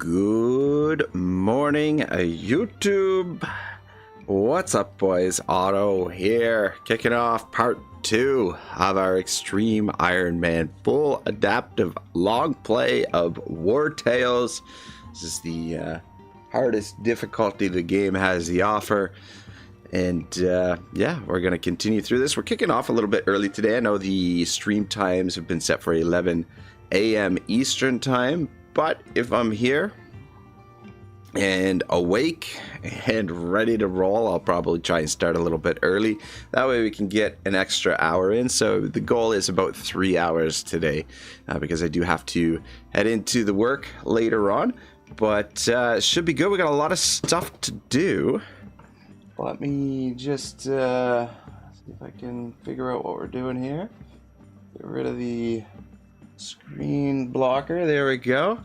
Good morning, YouTube. What's up, boys? Otto here, kicking off part 2 of our Extreme Ironman full adaptive long play of Wartales. This is the hardest difficulty the game has to offer. And yeah, we're going to continue through this. We're kicking off a little bit early today. I know the stream times have been set for 11 a.m. Eastern time. But if I'm here and awake and ready to roll, I'll probably try and start a little bit early. That way we can get an extra hour in. So the goal is about 3 hours today because I do have to head into the work later on. But it should be good. We got a lot of stuff to do. Let me just see if I can figure out what we're doing here. Get rid of the screen blocker. There we go.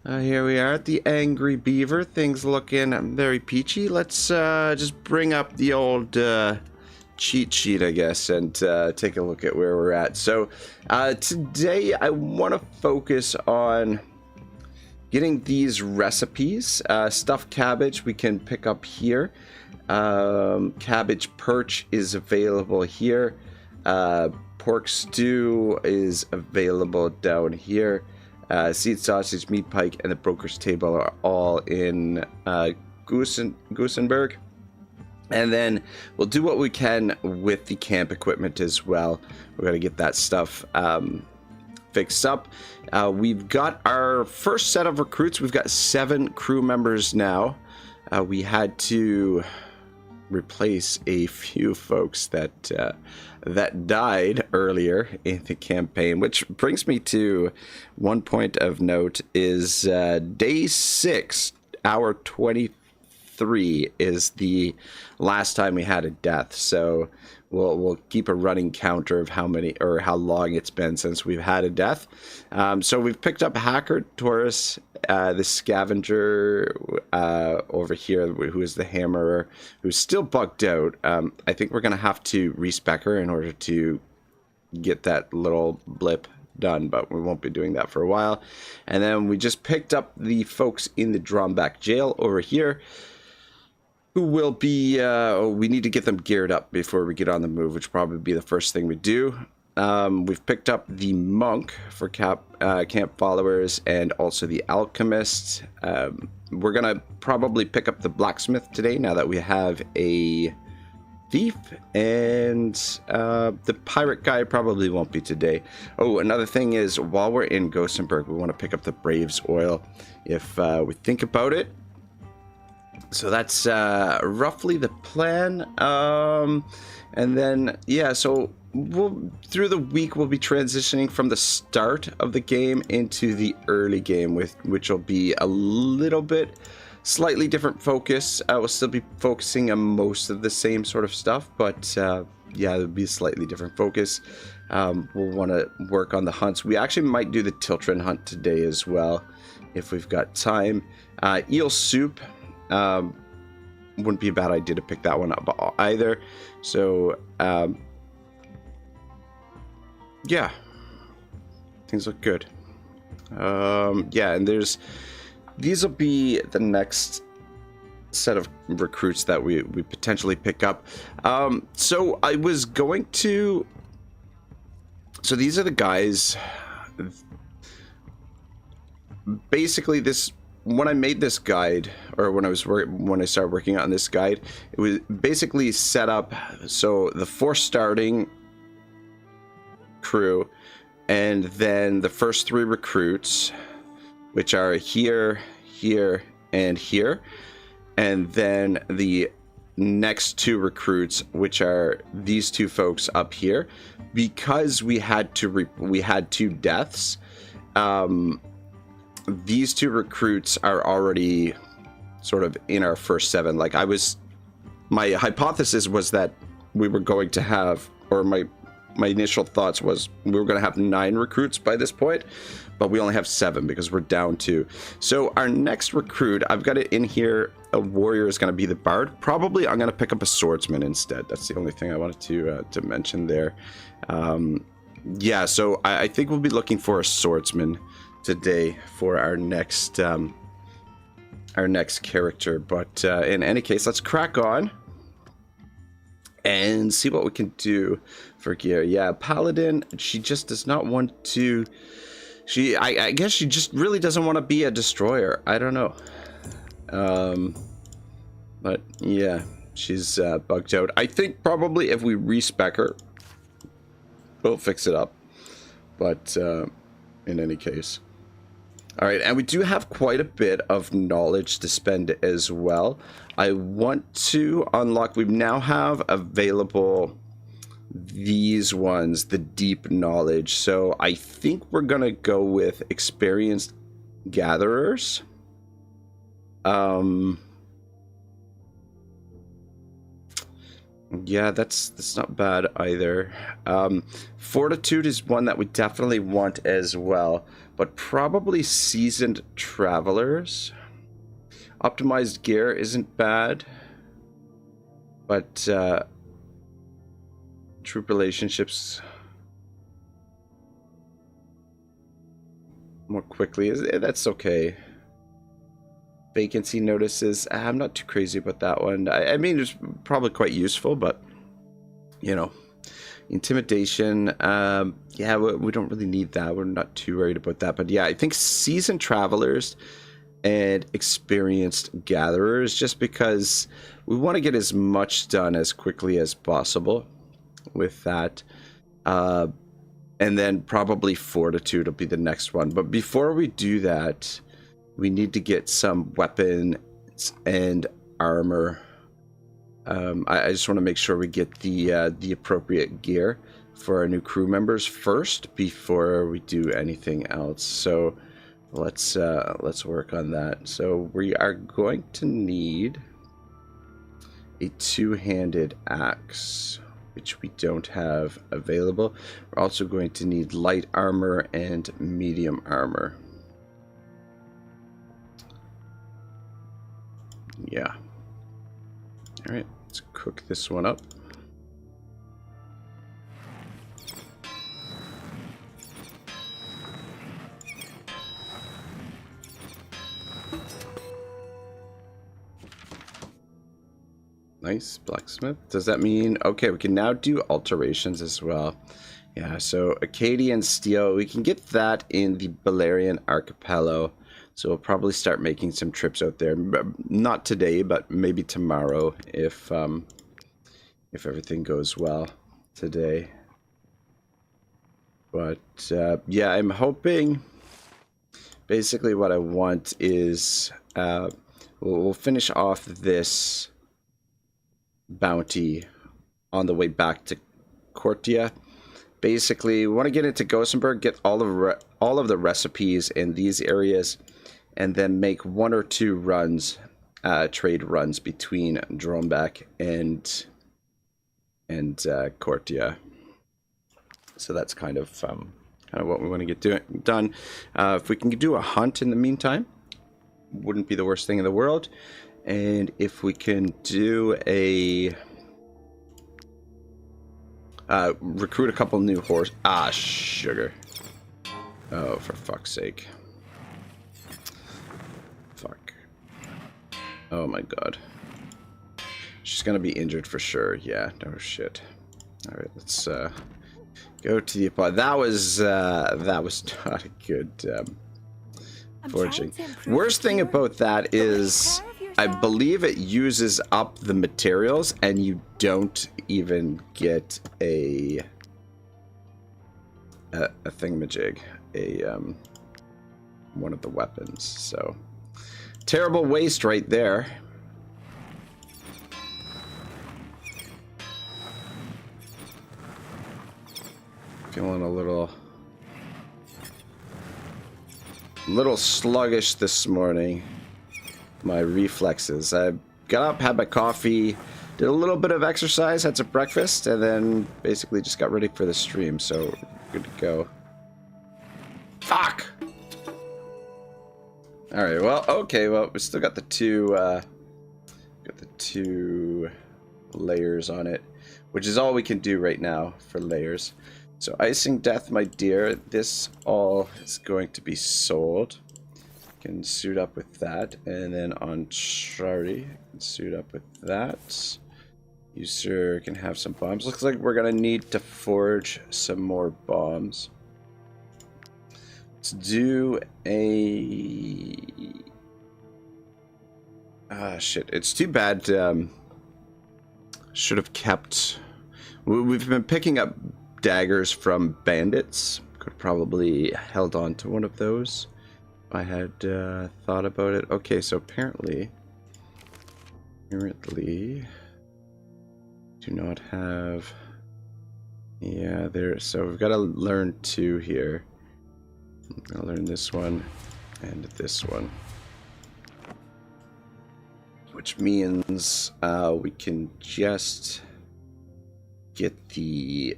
Here we are at the Angry Beaver. Things looking very peachy. Let's just bring up the old cheat sheet, I guess, and take a look at where we're at. So today I want to focus on getting these recipes. Stuffed cabbage we can pick up here. Cabbage perch is available here. Pork stew is available down here. Seed sausage, meat pike, and the broker's table are all in Gosenberg. And then we'll do what we can with the camp equipment as well. We're going to get that stuff fixed up. We've got our first set of recruits. We've got 7 crew members now. We had to replace a few folks that died earlier in the campaign, which brings me to one point of note is day 6, hour 23 is the last time we had a death. So we'll keep a running counter of how many or how long it's been since we've had a death. So we've picked up Hacker, Taurus, the Scavenger over here, who is the Hammerer, who's still bugged out. I think we're going to have to respec her in order to get that little blip done, but we won't be doing that for a while. And then we just picked up the folks in the Dromback jail over here, who will be, we need to get them geared up before we get on the move, which will probably be the first thing we do. We've picked up the Monk for camp followers and also the Alchemist. We're going to probably pick up the Blacksmith today now that we have a Thief, and the Pirate guy probably won't be today. Oh, another thing is, while we're in Gosenberg, we want to pick up the Braves oil if we think about it. So that's roughly the plan. And then, yeah, so through the week, we'll be transitioning from the start of the game into the early game, which will be a little bit slightly different focus. We'll still be focusing on most of the same sort of stuff, but yeah, there'll be a slightly different focus. We'll want to work on the hunts. We actually might do the Tiltrin hunt today as well, if we've got time. Eel soup. Wouldn't be a bad idea to pick that one up either. So, yeah, things look good. Yeah, and these will be the next set of recruits that we potentially pick up. So I was going to, so these are the guys. Basically, when I made this guide, or when I started working on this guide, it was basically set up so the 4 starting crew, and then the first 3 recruits, which are here, here, and here, and then the next 2 recruits, which are these 2 folks up here, because we had 2 deaths. These 2 recruits are already sort of in our first 7. Like my hypothesis was that we were going to have, or my initial thoughts was we were going to have 9 recruits by this point, but we only have 7 because we're down 2. So our next recruit, I've got it in here. A warrior is going to be the bard. Probably I'm going to pick up a swordsman instead. That's the only thing I wanted to mention there. Yeah, so I think we'll be looking for a swordsman today for our next our next character. But in any case, let's crack on and see what we can do for gear. Yeah, Paladin, she just does not want to... I guess she just really doesn't want to be a destroyer. I don't know. But yeah, she's bugged out. I think probably if we respec her, we'll fix it up. But in any case. Alright, and we do have quite a bit of knowledge to spend as well. I want to unlock... We now have available these ones, the deep knowledge. So I think we're going to go with experienced gatherers. Yeah, that's not bad either. Fortitude is one that we definitely want as well, but probably seasoned travelers. Optimized gear isn't bad, but troop relationships more quickly, that's okay. Vacancy notices, I'm not too crazy about that one. I mean, it's probably quite useful, but you know, intimidation, yeah, we don't really need that. We're not too worried about that. But yeah, I think seasoned travelers and experienced gatherers, just because we want to get as much done as quickly as possible with that. And then probably fortitude will be the next one. But before we do that, we need to get some weapons and armor. I just want to make sure we get the appropriate gear for our new crew members first before we do anything else. So let's work on that. So we are going to need a two-handed axe, which we don't have available. We're also going to need light armor and medium armor. Yeah. All right, let's cook this one up. Nice, blacksmith. Does that mean, okay, we can now do alterations as well. Yeah, so Acadian steel, we can get that in the Balerian Archipelago. So we'll probably start making some trips out there. Not today, but maybe tomorrow if everything goes well today. But yeah, I'm hoping. Basically, what I want is we'll finish off this bounty on the way back to Cortia. Basically, we want to get into Gosenberg, get all of the recipes in these areas, and then make one or two runs, trade runs between Drombek and Cortia. So that's kind of what we want to get done. If we can do a hunt in the meantime, wouldn't be the worst thing in the world. And if we can do a recruit a couple new horse. Sugar. Oh, for fuck's sake. Fuck. Oh my god. She's gonna be injured for sure. Yeah, no shit. Alright, let's go to the apply. That was not a good foraging. Worst thing about that is I believe it uses up the materials and you don't even get a thingamajig, one of the weapons. So terrible waste right there. Feeling a little sluggish this morning. My reflexes. I got up, had my coffee, did a little bit of exercise, had some breakfast, and then basically just got ready for the stream. So good to go. Fuck. All right. Well, okay. Well, we still got the two layers on it, which is all we can do right now for layers. So icing death, my dear. This all is going to be sold. can suit up with that, and then on Charlie, can suit up with that. You, sir, can have some bombs. Looks like we're gonna need to forge some more bombs. Let's do a... Ah, shit. It's too bad. Should have kept... We've been picking up daggers from bandits. Could probably held on to one of those. I had thought about it. Okay, so apparently do not have... Yeah, there. So we've got to learn 2 here. I'll learn this one and this one. Which means we can just get the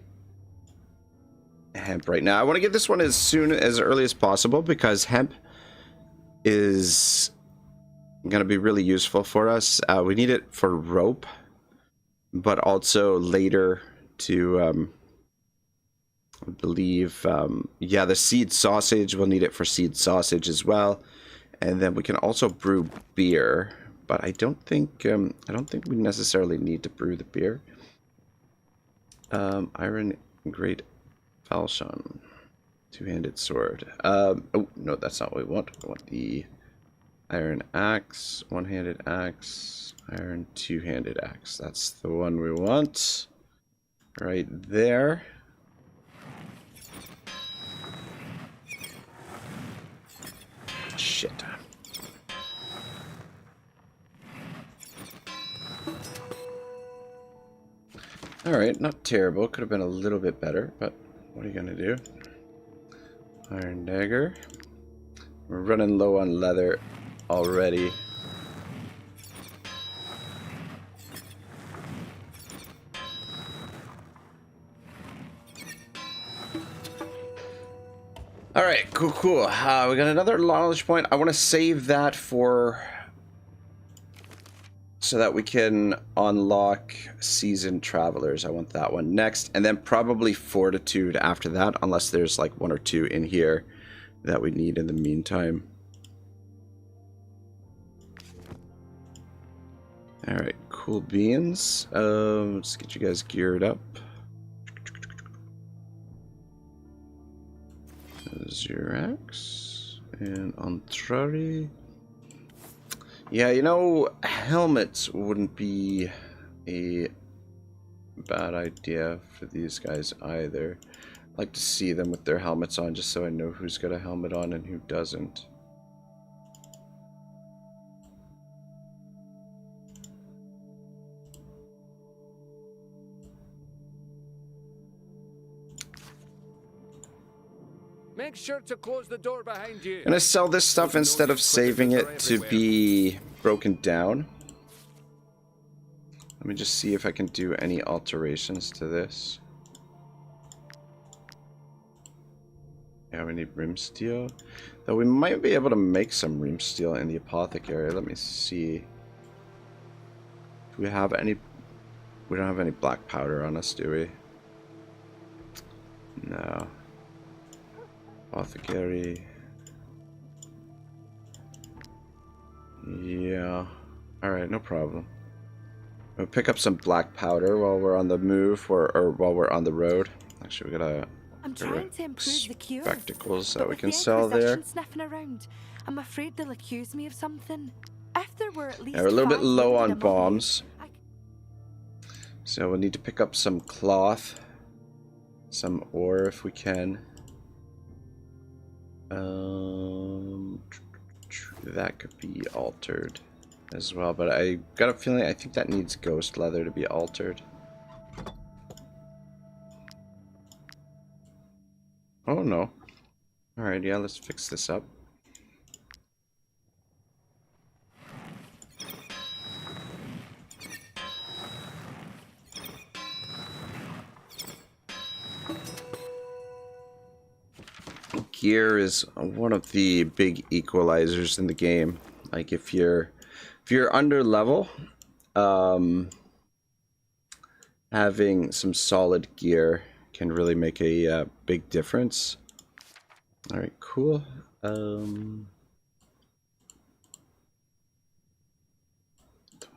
hemp right now. I want to get this one as early as possible because hemp is going to be really useful for us. We need it for rope, but also later to, I believe, yeah, the seed sausage, we'll need it for seed sausage as well. And then we can also brew beer, but I don't think we necessarily need to brew the beer. Iron great falchion. Two-handed sword. Oh, no, that's not what we want. We want the iron axe, one-handed axe, iron two-handed axe. That's the one we want. Right there. Shit. Alright, not terrible. Could have been a little bit better, but what are you gonna do? Iron dagger. We're running low on leather already. Alright, cool. We got another knowledge point. I want to save that for... so that we can unlock seasoned travelers. I want that one next. And then probably fortitude after that, unless there's like 1 or 2 in here that we need in the meantime. Alright, cool beans. Let's get you guys geared up. Zirax and Antrari. Yeah, you know, helmets wouldn't be a bad idea for these guys either. I like to see them with their helmets on just so I know who's got a helmet on and who doesn't. Make sure to close the door behind you. I'm gonna sell this stuff instead of saving it to be broken down. Let me just see if I can do any alterations to this. Yeah, we need rim steel. Though we might be able to make some rim steel in the apothecary. Let me see. Do we have any... We don't have any black powder on us, do we? No. Apothecary. Yeah. Alright, no problem. We'll pick up some black powder while we're on the move, or while we're on the road. Actually, we gotta... I'm trying to improve the cure. Spectacles that we can the sell there. Sniffing around, I'm afraid they'll accuse me of something. If there were at least Yeah, we're a little bit 5 low on wounded among you, bombs. So we'll need to pick up some cloth. Some ore if we can. That could be altered as well, but I got a feeling I think that needs ghost leather to be altered. Oh no. Alright, yeah, let's fix this up. Gear is one of the big equalizers in the game. Like if you're under level, having some solid gear can really make a big difference. All right, cool.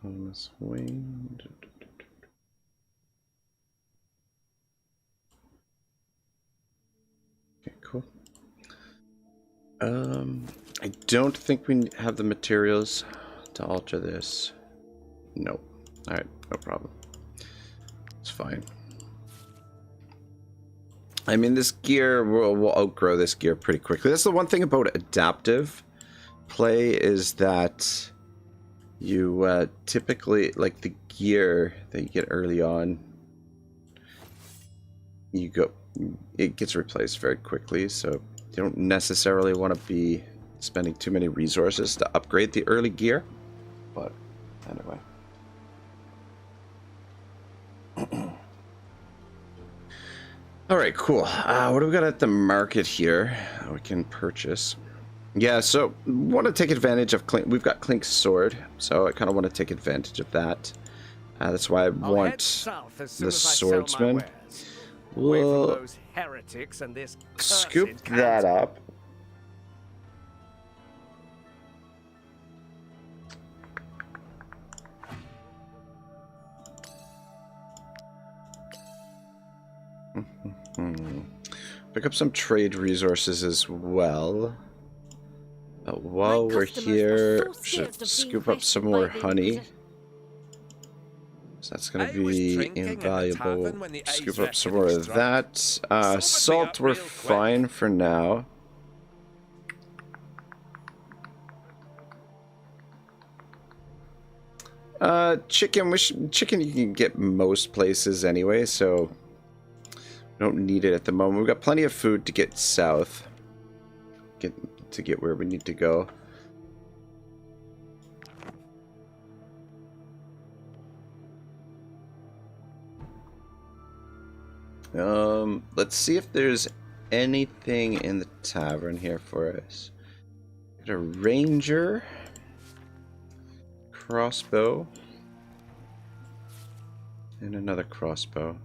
On this wing. Okay, cool. I don't think we have the materials to alter this. Nope. Alright, no problem. It's fine. I mean, this gear, we'll outgrow this gear pretty quickly. That's the one thing about adaptive play, is that you typically, like the gear that you get early on, it gets replaced very quickly, so you don't necessarily want to be spending too many resources to upgrade the early gear. But anyway. Alright, cool. What do we got at the market here we can purchase? Yeah, so want to take advantage of Clink. We've got Clink's sword, so I kind of want to take advantage of that. That's why I want the swordsman. We'll scoop that up. Pick up some trade resources as well. While we're here, should scoop up some more honey. So that's going to be invaluable. Scoop up some more of that. Salt, we're fine for now. Chicken, chicken you can get most places anyway, so we don't need it at the moment. We've got plenty of food to get south. To get where we need to go. Let's see if there's anything in the tavern here for us. Got a ranger, crossbow, and another crossbow.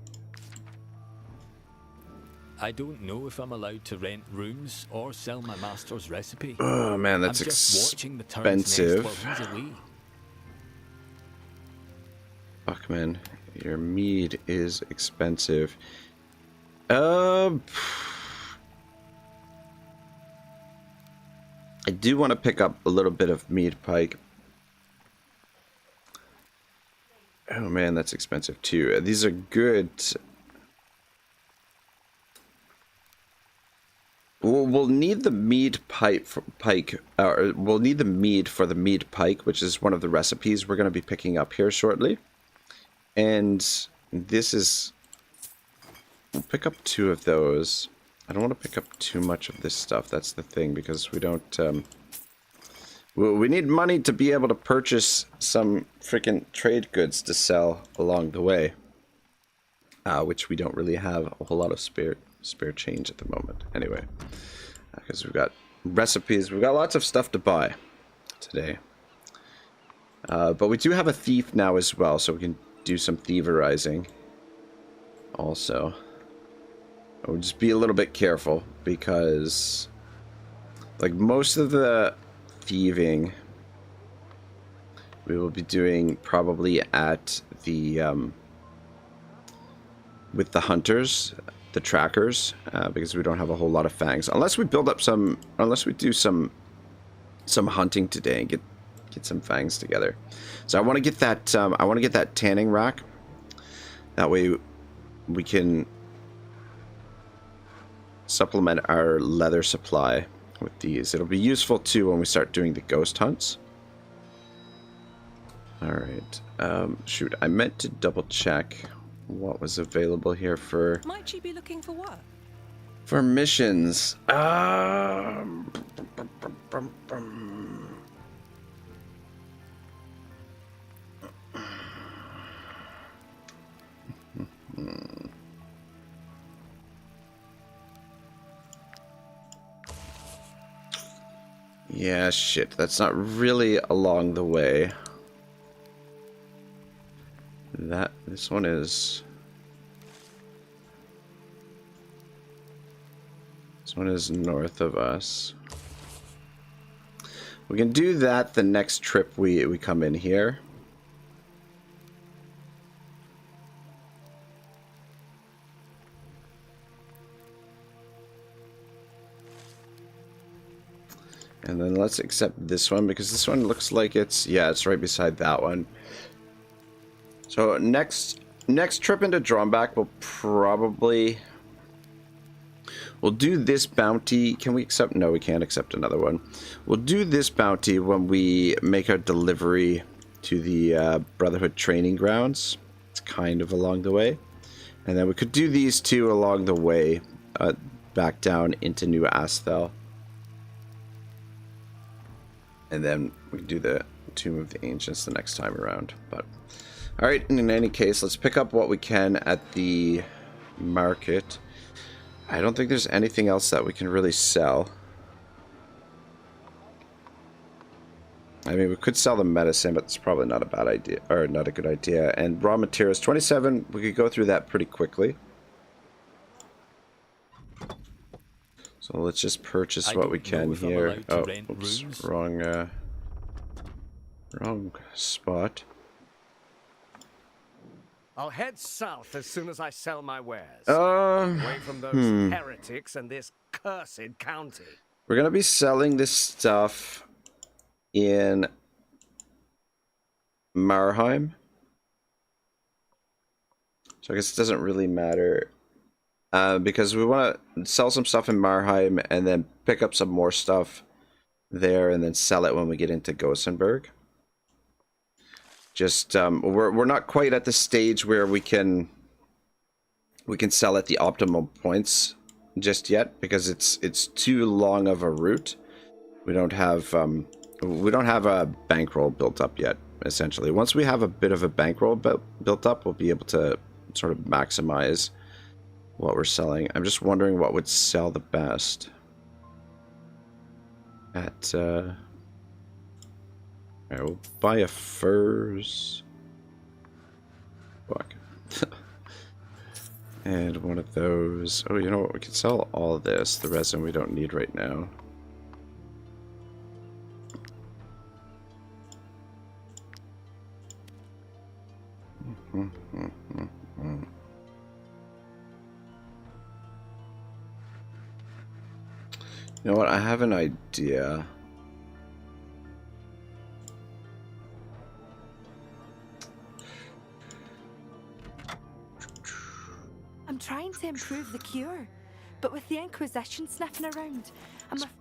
I don't know if I'm allowed to rent rooms or sell my master's recipe. Oh man, that's expensive. Fuck man, your mead is expensive. I do want to pick up a little bit of mead pike. Oh man, that's expensive too. These are good. We'll need the mead pike, or we'll need the mead for the mead pike, which is one of the recipes we're going to be picking up here shortly. And this is... We'll pick up 2 of those. I don't want to pick up too much of this stuff. That's the thing, because we don't... we need money to be able to purchase some freaking trade goods to sell along the way. Which we don't really have a whole lot of spare change at the moment. Anyway, because we've got recipes, we've got lots of stuff to buy today. But we do have a thief now as well, so we can do some thieverizing also. We'll just be a little bit careful, because like most of the thieving we will be doing probably at the with the hunters, the trackers, because we don't have a whole lot of fangs. Unless we build up some, unless we do some hunting today and get some fangs together. So I want to get that. I want to get that tanning rack. That way, we can supplement our leather supply with these. It'll be useful too when we start doing the ghost hunts. All right. Shoot, I meant to double check what was available here for... Might you be looking for work? For missions. Yeah, shit. That's not really along the way. This one is... This one is north of us. We can do that the next trip we come in here. And then let's accept this one because this one looks like it's, yeah, it's right beside that one. So next trip into Drawback will probably, we'll do this bounty. Can we accept? No, we can't accept another one. We'll do this bounty when we make our delivery to the Brotherhood training grounds. It's kind of along the way. And then we could do these two along the way, back down into New Asthel. And then we can do the Tomb of the Ancients the next time around. But alright, in any case, let's pick up what we can at the market. I don't think there's anything else that we can really sell. I mean, we could sell the medicine, but it's probably not a bad idea, or not a good idea. And raw materials, 27, we could go through that pretty quickly. So let's just purchase what we can here. Oh, oops, wrong spot. I'll head south as soon as I sell my wares. Away from those heretics and this cursed county. We're gonna be selling this stuff in Marheim. So I guess it doesn't really matter. Because we want to sell some stuff in Marheim and then pick up some more stuff there and then sell it when we get into Gosenberg. Just we're not quite at the stage where we can sell at the optimal points just yet because it's too long of a route. We don't have a bankroll built up yet. Essentially, once we have a bit of a bankroll built up, we'll be able to sort of maximize what we're selling. I'm just wondering what would sell the best at alright, we'll buy a furs. Fuck. And one of those. Oh, you know what? We can sell all of this. The resin we don't need right now. You know what? I have an idea. I'm trying to improve the cure, but with the Inquisition sniffing around,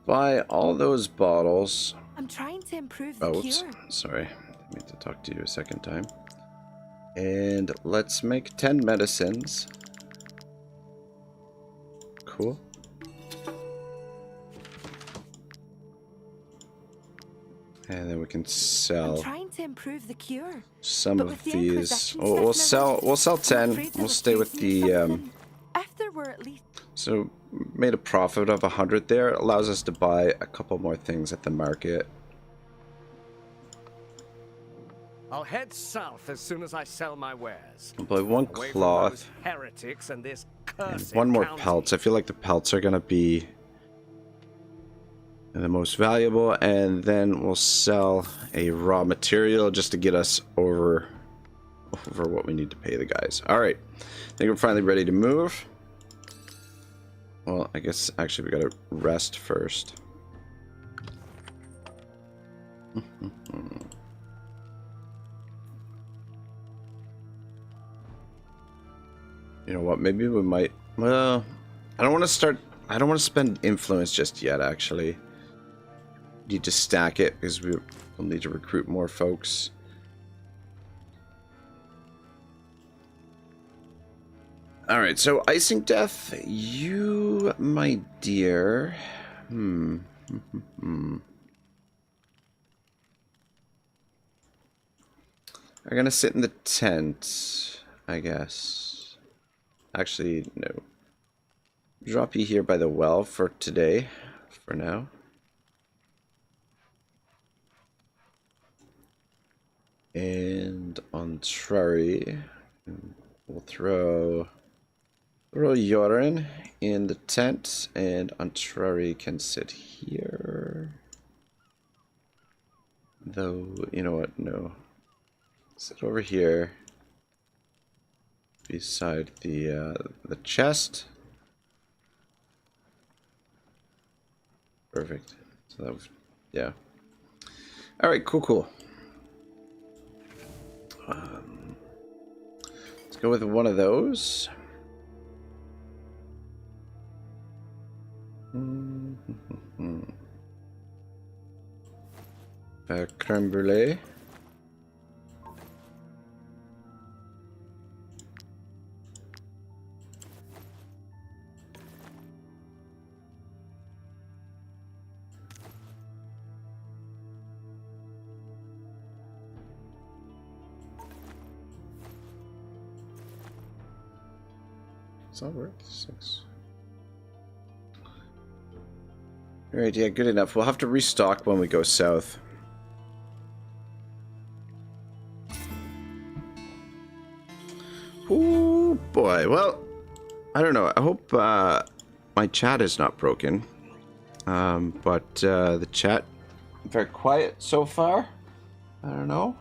buy all those bottles. I'm trying to improve the oops. cure. Sorry. I meant to talk to you a second time. And let's make 10 medicines. Cool. And then we can sell. I'm trying to improve the cure. Some of these. Oh, we'll sell 10. We'll stay with the If there were at least. So made a profit of 100 there. It allows us to buy a couple more things at the market. I'll head south as soon as I sell my wares. I'll buy one cloth Heretics and this and one more pelts. I feel like the pelts are gonna be the most valuable, and then we'll sell a raw material just to get us over what we need to pay the guys. All right, I think we're finally ready to move. Well, I guess actually we gotta rest first. You know what? Maybe we might. Well, I don't want to spend influence just yet. Actually, need to stack it because we'll need to recruit more folks. All right. So icing death, you, my dear. I'm gonna sit in the tent, I guess. Actually, no. Drop you here by the well for today, for now. And on Trari, we'll throw Yorin in the tent, and Antrari can sit here. Though, you know what? No. Sit over here. Beside the chest. Perfect. So that Yeah. All right, cool. Let's go with one of those. Creme brulee. It's not worth 6. Alright, yeah, good enough. We'll have to restock when we go south. Oh boy. Well, I don't know. I hope my chat is not broken. But the chat very quiet so far. I don't know.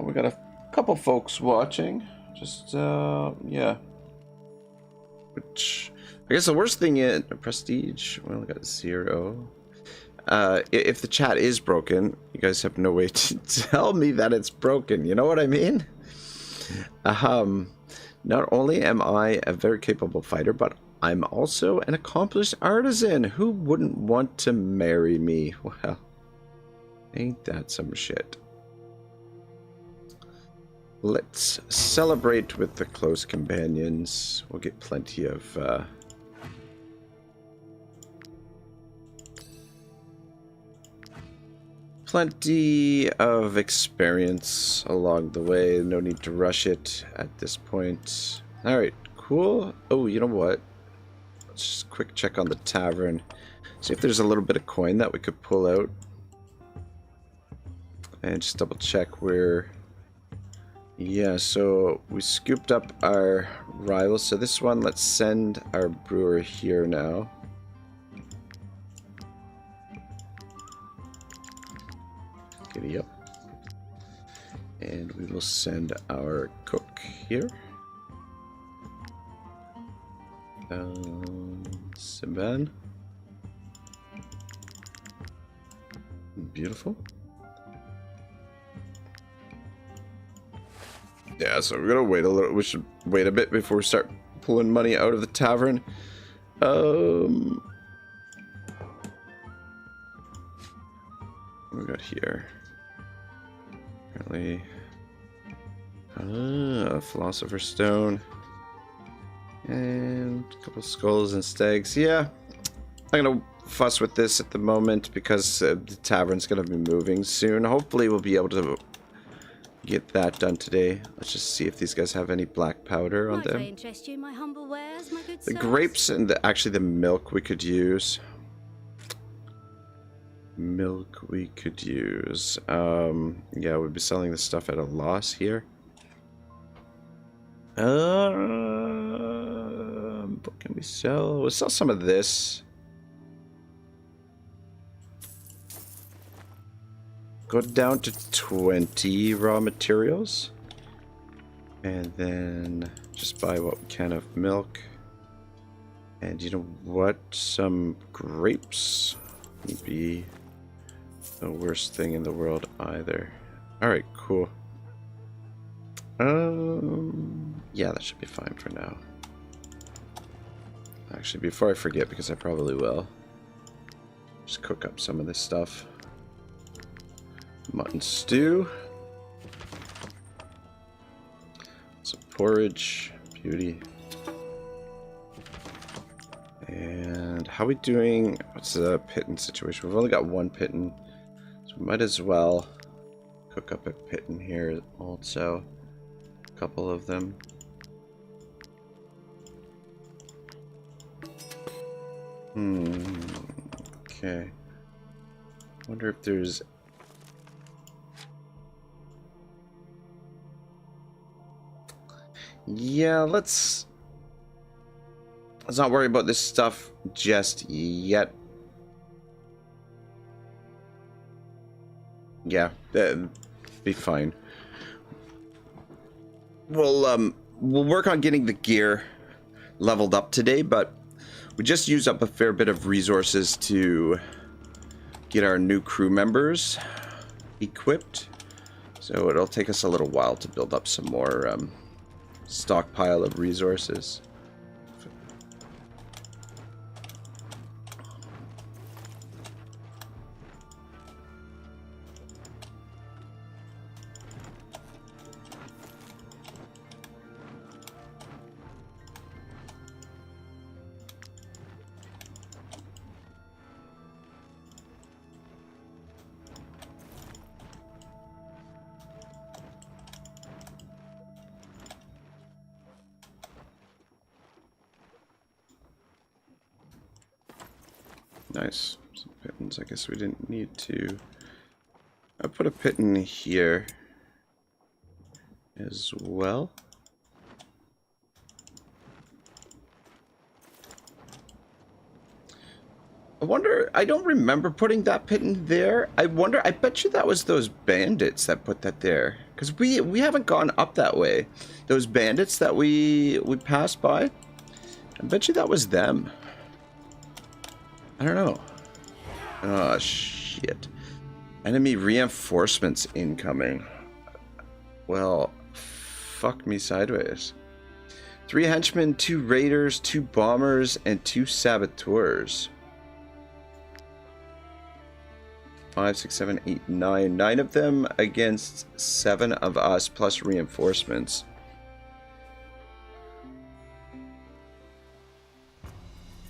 We got a couple folks watching. Just, yeah. Which, I guess the worst thing is prestige. We only got 0. If the chat is broken, you guys have no way to tell me that it's broken. You know what I mean? Not only am I a very capable fighter, but I'm also an accomplished artisan. Who wouldn't want to marry me? Well, ain't that some shit? Let's celebrate with the close companions. We'll get plenty of experience along the way. No need to rush it at this point. All right, cool. Oh, you know what? Let's just quick check on the tavern. See if there's a little bit of coin that we could pull out. And just double check where... Yeah, so we scooped up our rivals. So this one, let's send our brewer here now. Giddy up. And we will send our cook here. Siban. Beautiful. Yeah, so we're gonna wait a little. We should wait a bit before we start pulling money out of the tavern. What we got here? Apparently, a philosopher's stone and a couple skulls and stags. Yeah, I'm gonna fuss with this at the moment because the tavern's gonna be moving soon. Hopefully, we'll be able to get that done today. Let's just see if these guys have any black powder on them. Interest you in my humble wares, my good The sirs? grapes and actually the milk we could use. Milk we could use. Yeah, we'd be selling this stuff at a loss here. What can we sell? We'll sell some of this. Go down to 20 raw materials. And then just buy what we can of milk. And you know what? Some grapes would be the worst thing in the world either. Alright, cool. Yeah, that should be fine for now. Actually, before I forget, because I probably will, just cook up some of this stuff. Mutton stew. Some porridge. Beauty. And how are we doing? What's the pitten situation? We've only got one pitten, so we might as well cook up a pitten here also. A couple of them. Okay. Wonder if there's... Yeah, let's not worry about this stuff just yet. Yeah, that'd be fine. We'll we'll work on getting the gear leveled up today, but we just used up a fair bit of resources to get our new crew members equipped. So it'll take us a little while to build up some more stockpile of resources. Nice. Some pittons. I guess we didn't need to. I put a piton here as well. I wonder, I don't remember putting that piton there. I wonder, I bet you that was those bandits that put that there. Because we haven't gone up that way. Those bandits that we passed by, I bet you that was them. I don't know. Oh, shit. Enemy reinforcements incoming. Well, fuck me sideways. 3 henchmen, 2 raiders, 2 bombers, and 2 saboteurs. 5, 6, 7, 8, 9. 9 of them against 7 of us, plus reinforcements.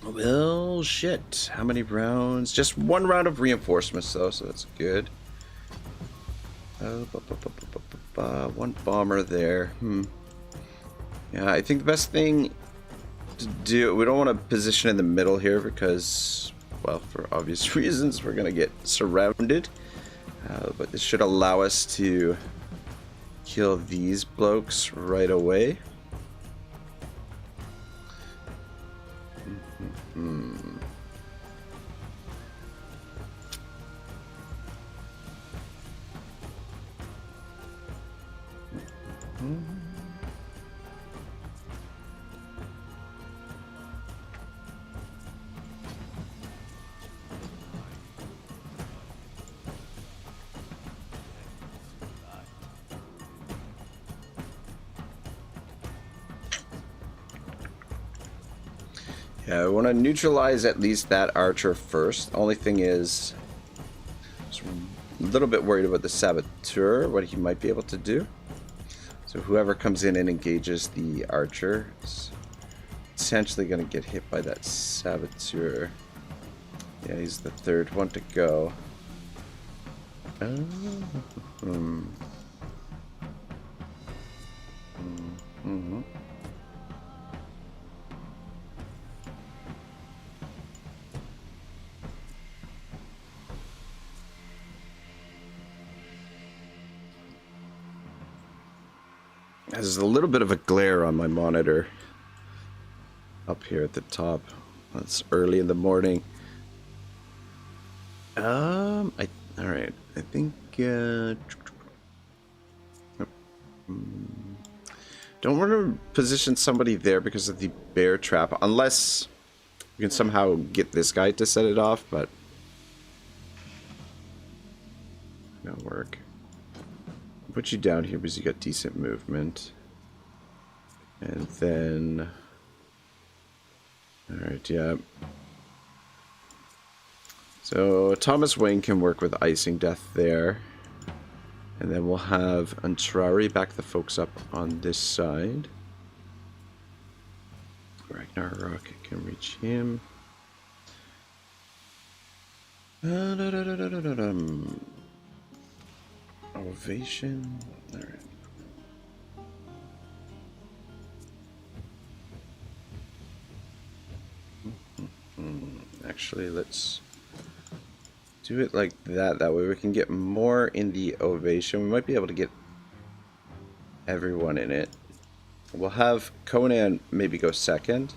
Well, shit. How many rounds? Just 1 round of reinforcements, though, so that's good. 1 bomber there. Yeah, I think the best thing to do... We don't want to position in the middle here because, well, for obvious reasons, we're going to get surrounded. But this should allow us to kill these blokes right away. Yeah, I want to neutralize at least that archer first. Only thing is, I'm a little bit worried about the saboteur, what he might be able to do. So whoever comes in and engages the archer is essentially going to get hit by that saboteur. Yeah, he's the 3rd one to go. There's a little bit of a glare on my monitor up here at the top. It's early in the morning. All right. I think don't want to position somebody there because of the bear trap, unless we can somehow get this guy to set it off, but that'll work. Put you down here because you got decent movement. And then... Alright, yeah. So Thomas Wayne can work with Icing Death there. And then we'll have Antrari back the folks up on this side. Ragnarok can reach him. Ovation. Alright. Actually, let's do it like that. That way we can get more in the ovation. We might be able to get everyone in it. We'll have Conan maybe go second.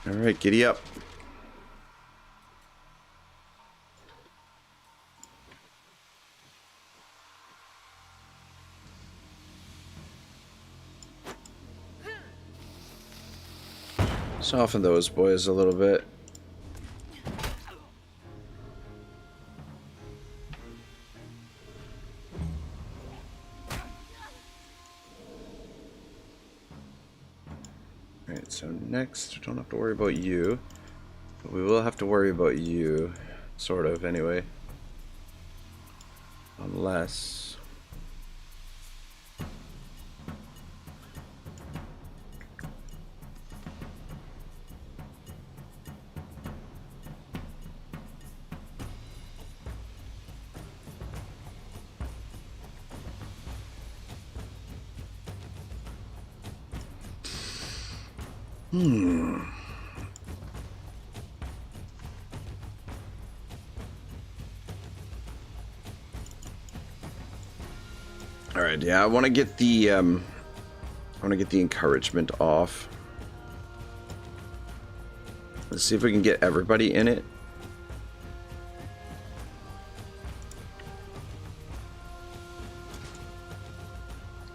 Alright, giddy up. Soften those boys a little bit. Alright, so next, we don't have to worry about you. But we will have to worry about you. Sort of, anyway. Unless... Alright, yeah, I want to get the encouragement off. Let's see if we can get everybody in it.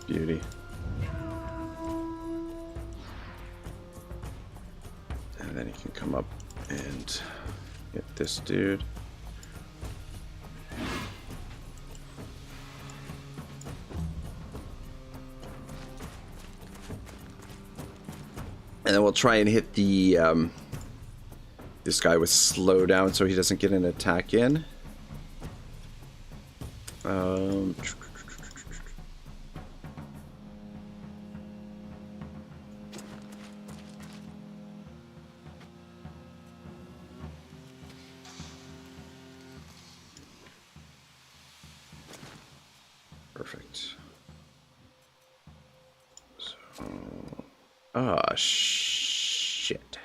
Beauty. And then he can come up and get this dude. And then we'll try and hit the this guy with slowdown so he doesn't get an attack in. Perfect. So, ah, shit.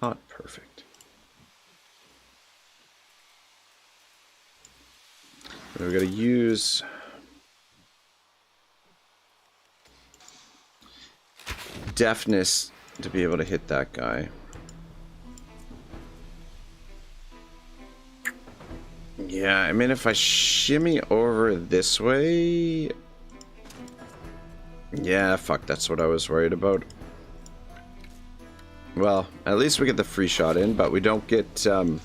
Not perfect. We gotta use deafness to be able to hit that guy. Yeah, I mean, if I shimmy over this way... Yeah, fuck, that's what I was worried about. Well, at least we get the free shot in, but we don't get a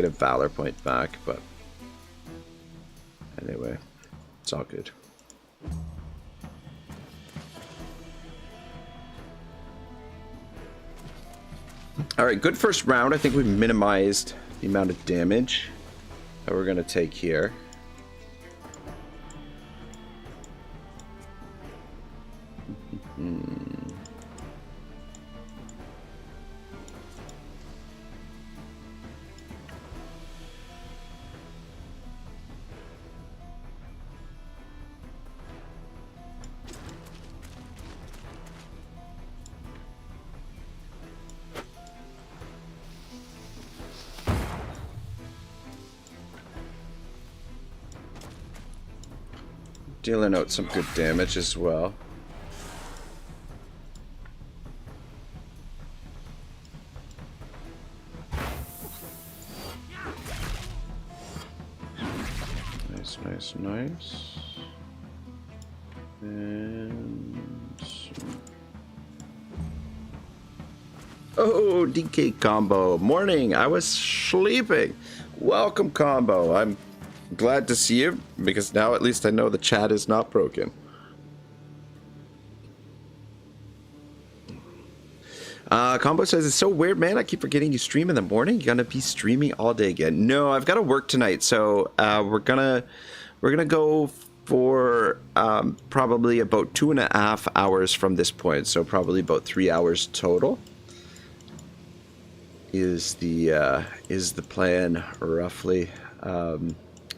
valor point back, but... Anyway, it's all good. Alright, good first round. I think we minimized the amount of damage that we're going to take here. Dealing out some good damage as well. Nice, nice, nice. And... Oh, DK combo. Morning, I was sleeping. Welcome, combo. I'm glad to see you, because now at least I know the chat is not broken. Combo says, it's so weird, man. I keep forgetting you stream in the morning. You're gonna be streaming all day again. No, I've got to work tonight, so we're gonna go for probably about 2.5 hours from this point, so probably about 3 hours total. Is the plan roughly?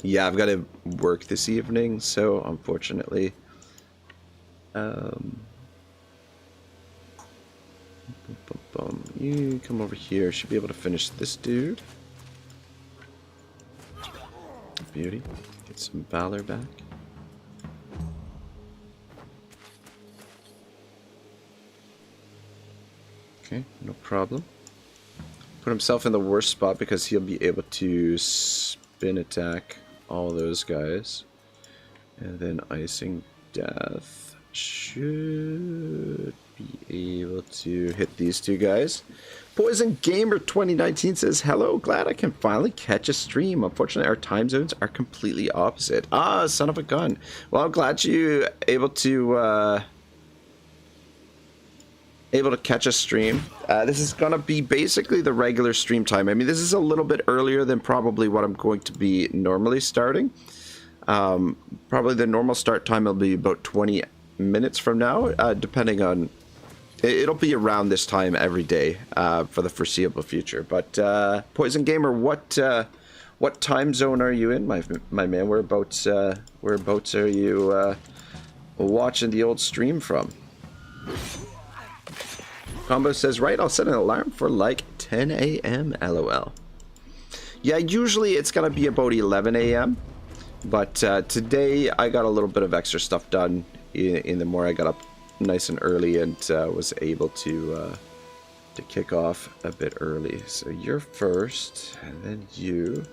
Yeah, I've got to work this evening, so unfortunately, you come over here. Should be able to finish this dude. Beauty. Get some valor back. Okay, no problem. Put himself in the worst spot because he'll be able to spin attack all those guys. And then icing death should be able to hit these two guys. Poison Gamer 2019 says, hello, glad I can finally catch a stream. Unfortunately, our time zones are completely opposite. Ah, son of a gun. Well, I'm glad you able to catch a stream. This is gonna be basically the regular stream time. I mean, this is a little bit earlier than probably what I'm going to be normally starting. Probably the normal start time will be about 20 minutes from now, depending on... It'll be around this time every day for the foreseeable future. But Poison Gamer, what time zone are you in, my man? Whereabouts are you watching the old stream from? Combo says, right, I'll set an alarm for like 10 a.m. LOL. Yeah, usually it's gonna be about 11 a.m. But today I got a little bit of extra stuff done in the morning. I got up nice and early and was able to kick off a bit early. So you're first, and then you,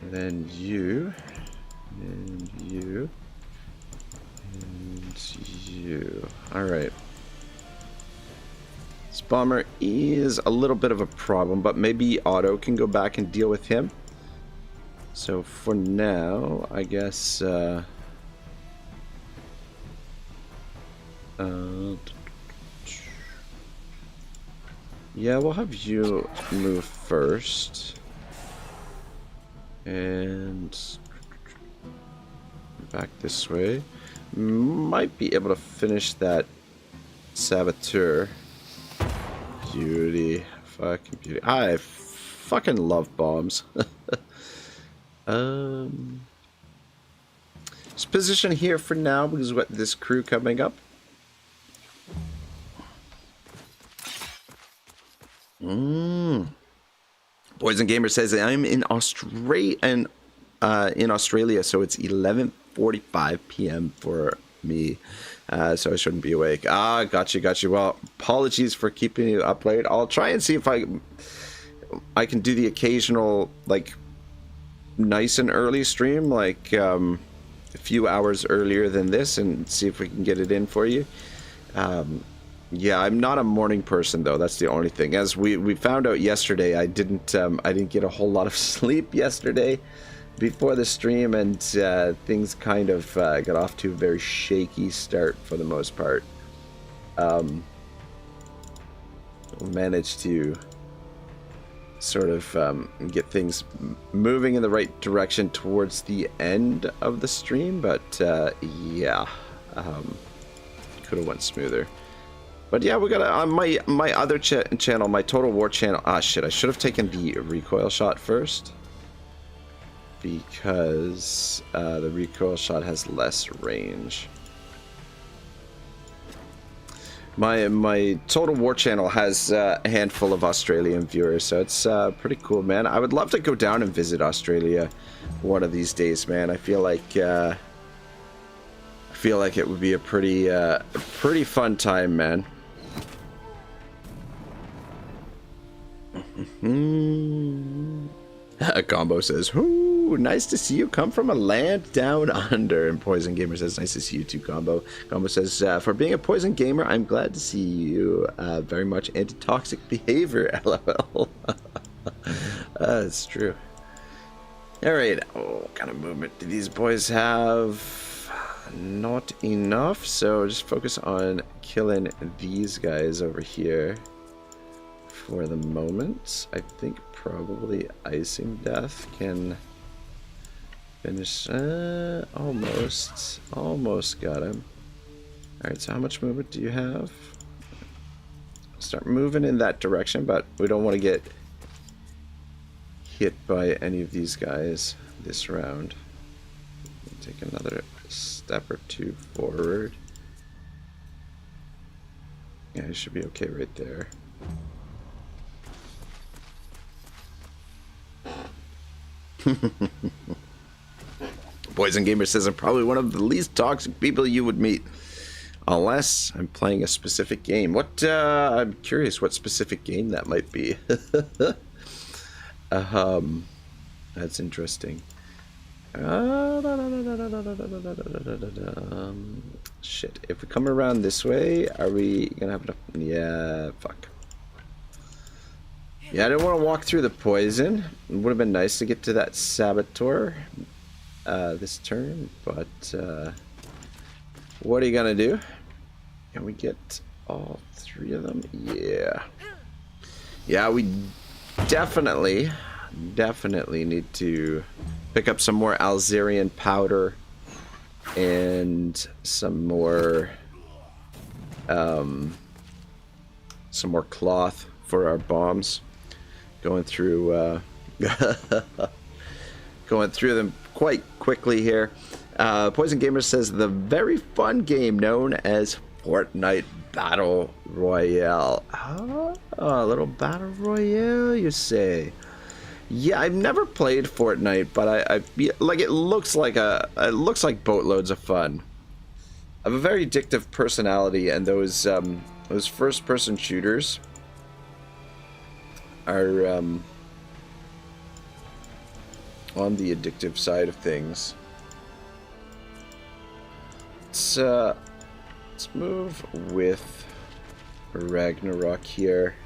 and then you, and you, and you. All right. This bomber is a little bit of a problem, but maybe Otto can go back and deal with him. So for now, I guess yeah, we'll have you move first. And back this way. Might be able to finish that saboteur. Beauty. Fucking beauty. I fucking love bombs. Just position here for now because what this crew coming up. Poison Gamer says I'm in Australia, so it's 11:45 p.m. for me, so I shouldn't be awake. Ah, got you. Well, apologies for keeping you up late. I'll try and see if I can do the occasional like nice and early stream, like a few hours earlier than this, and see if we can get it in for you. Yeah, I'm not a morning person though. That's the only thing. As we found out yesterday, I didn't get a whole lot of sleep yesterday before the stream, and things kind of got off to a very shaky start for the most part. Managed to sort of get things moving in the right direction towards the end of the stream, but yeah, could have went smoother. But yeah, we got on my other channel, my Total War channel. Ah, shit! I should have taken the recoil shot first because the recoil shot has less range. My Total War channel has a handful of Australian viewers, so it's pretty cool, man. I would love to go down and visit Australia one of these days, man. I feel like it would be a pretty fun time, man. Combo says, "Ooh, nice to see you come from a land down under." And Poison Gamer says, "Nice to see you too, Combo." Combo says, "For being a Poison Gamer, I'm glad to see you very much anti-toxic behavior." LOL. That's true. All right. Oh, what kind of movement do these boys have? Not enough. So just focus on killing these guys over here. For the moment, I think probably Icing Death can finish. Almost got him. Alright, so how much movement do you have? Start moving in that direction, but we don't want to get hit by any of these guys this round. Take another step or two forward. Yeah, you should be okay right there. Poison Gamer says I'm probably one of the least toxic people you would meet, unless I'm playing a specific game. What? I'm curious what specific game that might be. That's interesting. Shit. If we come around this way, are we gonna have enough? Yeah, fuck. Yeah, I didn't want to walk through the poison. It would have been nice to get to that saboteur this turn, but what are you gonna do? Can we get all three of them? Yeah. Yeah, we definitely need to pick up some more Alzerian powder and some more cloth for our bombs. Going through going through them quite quickly here. Poison Gamer says the very fun game known as Fortnite Battle Royale. Oh, a little Battle Royale, you say? Yeah, I've never played Fortnite, but I like it looks like boatloads of fun. I have a very addictive personality, and those first-person shooters are on the addictive side of things. Let's move with Ragnarok here.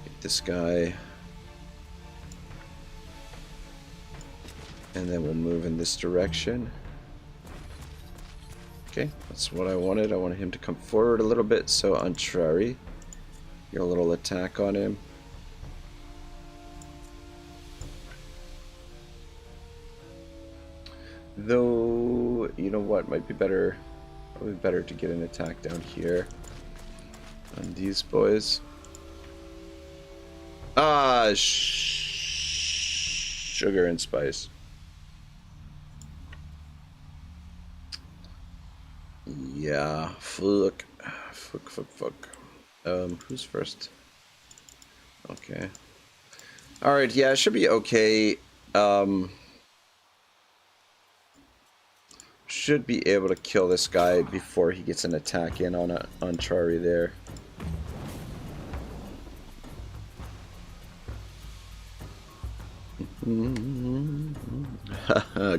Get this guy. And then we'll move in this direction. Okay, that's what I wanted. I wanted him to come forward a little bit, so Untrari, get a little attack on him. Though, you know what, might be better, probably better to get an attack down here on these boys. Ah, sugar and spice. Yeah, fuck. Who's first? Okay. Alright, yeah, it should be okay. Should be able to kill this guy before he gets an attack in on Chari there.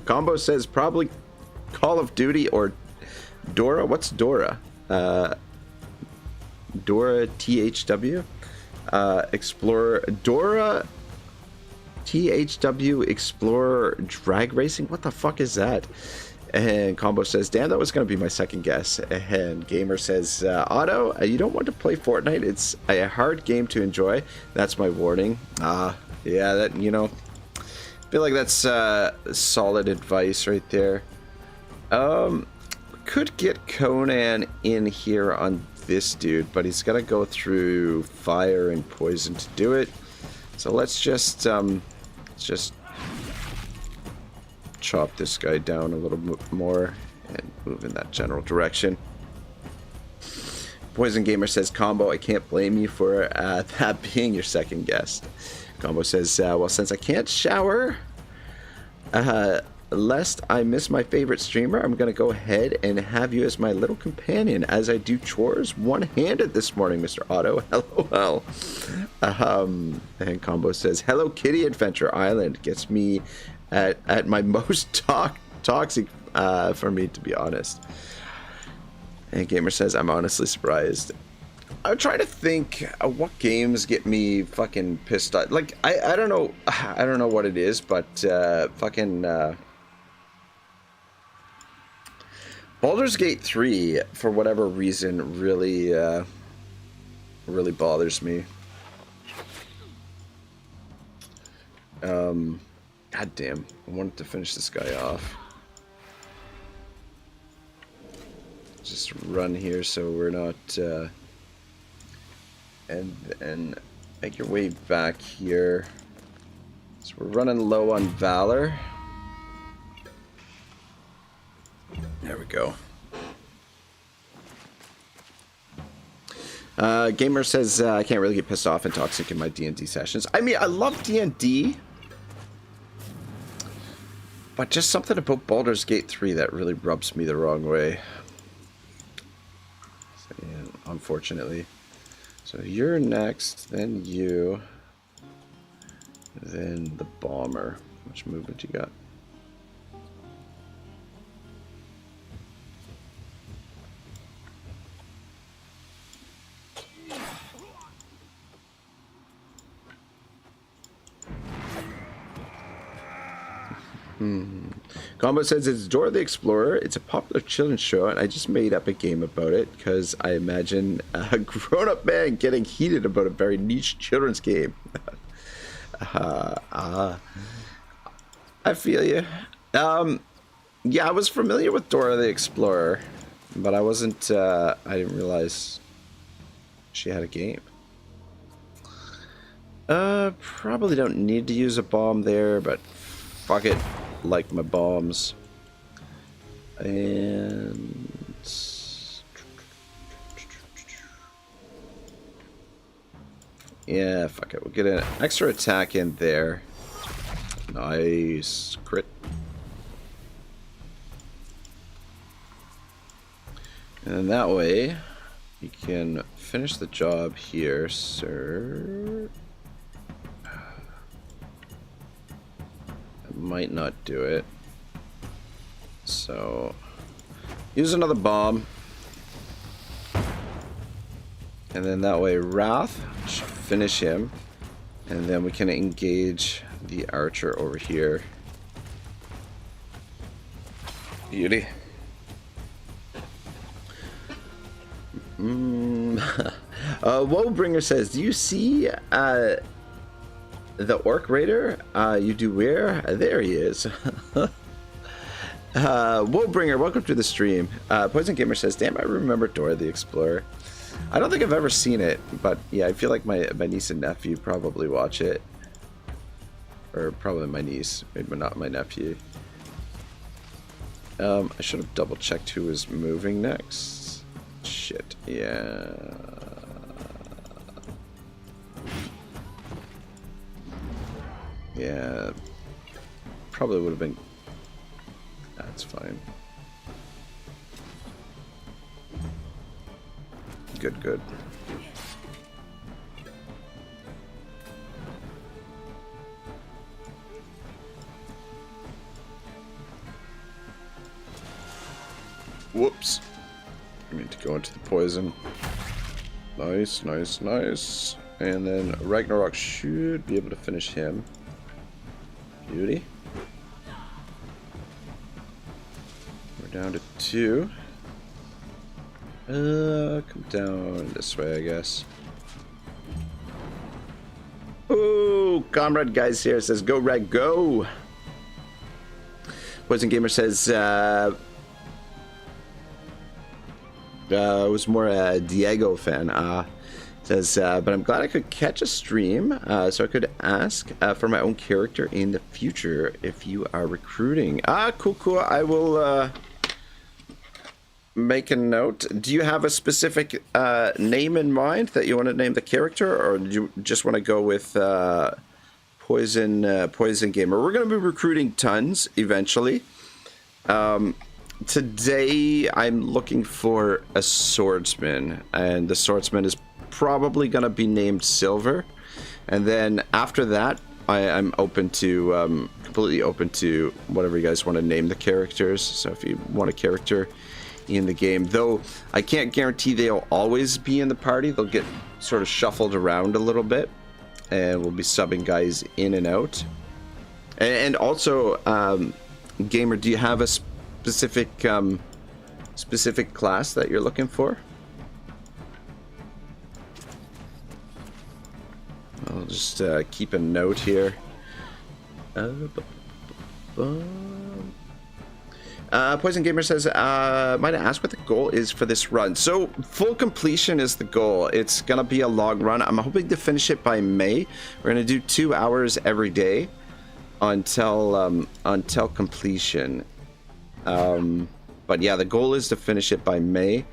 Combo says probably Call of Duty or Dora. What's Dora? Dora THW? Explorer. Dora THW Explorer Drag Racing? What the fuck is that? And Combo says, damn, that was going to be my second guess. And Gamer says, Otto, you don't want to play Fortnite. It's a hard game to enjoy. That's my warning. Yeah, that, you know, I feel like that's solid advice right there. Could get Conan in here on this dude, but he's got to go through fire and poison to do it. So let's just chop this guy down a little bit more and move in that general direction. Poison Gamer says, Combo, I can't blame you for that being your second guest. Combo says, well, since I can't shower, lest I miss my favorite streamer, I'm going to go ahead and have you as my little companion as I do chores one-handed this morning, Mr. Otto. LOL. And Combo says, Hello Kitty Adventure Island gets me at my most toxic for me, to be honest. And Gamer says, I'm honestly surprised. I'm trying to think what games get me fucking pissed off. Like, I don't know what it is, but fucking Baldur's Gate 3, for whatever reason, really bothers me. God damn, I wanted to finish this guy off. Just run here so we're not, and make your way back here. So we're running low on Valor. There we go. Gamer says, I can't really get pissed off and toxic in my D&D sessions. I mean, I love D&D, but just something about Baldur's Gate 3 that really rubs me the wrong way. So, yeah, unfortunately. So you're next, then you, then the bomber. How much movement you got? Combo says it's Dora the Explorer. It's a popular children's show, and I just made up a game about it because I imagine a grown-up man getting heated about a very niche children's game. I feel you. Yeah, I was familiar with Dora the Explorer, but I wasn't. I didn't realize she had a game. Probably don't need to use a bomb there, but fuck it. Like my bombs. And yeah, fuck it. We'll get an extra attack in there. Nice crit. And that way you can finish the job here, sir. Might not do it, so use another bomb, and then that way Wrath should finish him, and then we can engage the archer over here. Beauty. Woebringer says, do you see the Orc Raider? You do where? There he is. Woebringer, welcome to the stream. Poison Gamer says, damn, I remember Dora the Explorer. I don't think I've ever seen it, but yeah, I feel like my niece and nephew probably watch it. Or probably my niece, maybe not my nephew. I should have double checked who was moving next. Shit, yeah. Yeah, probably would have been. That's fine. Good, good. Whoops. I need to go into the poison. Nice, nice, nice. And then Ragnarok should be able to finish him. Beauty. We're down to 2. Come down this way, I guess. Ooh, Comrade Guys here says, go Rag, go! Poison Gamer says, was more a Diego fan. Says, but I'm glad I could catch a stream, so I could ask for my own character in the future if you are recruiting. Cool, cool. I will make a note. Do you have a specific name in mind that you want to name the character, or do you just want to go with Poison Gamer? We're going to be recruiting tons eventually. Today, I'm looking for a swordsman, and the swordsman is probably going to be named Silver. And then after that, I'm open to, completely open to whatever you guys want to name the characters. So if you want a character in the game, though I can't guarantee they'll always be in the party. They'll get sort of shuffled around a little bit, and we'll be subbing guys in and out. And also, Gamer, do you have a specific class that you're looking for? I'll just keep a note here. Poison Gamer says, might I ask what the goal is for this run? So full completion is the goal. It's gonna be a long run. I'm hoping to finish it by May. We're gonna do 2 hours every day until completion. But yeah, the goal is to finish it by May,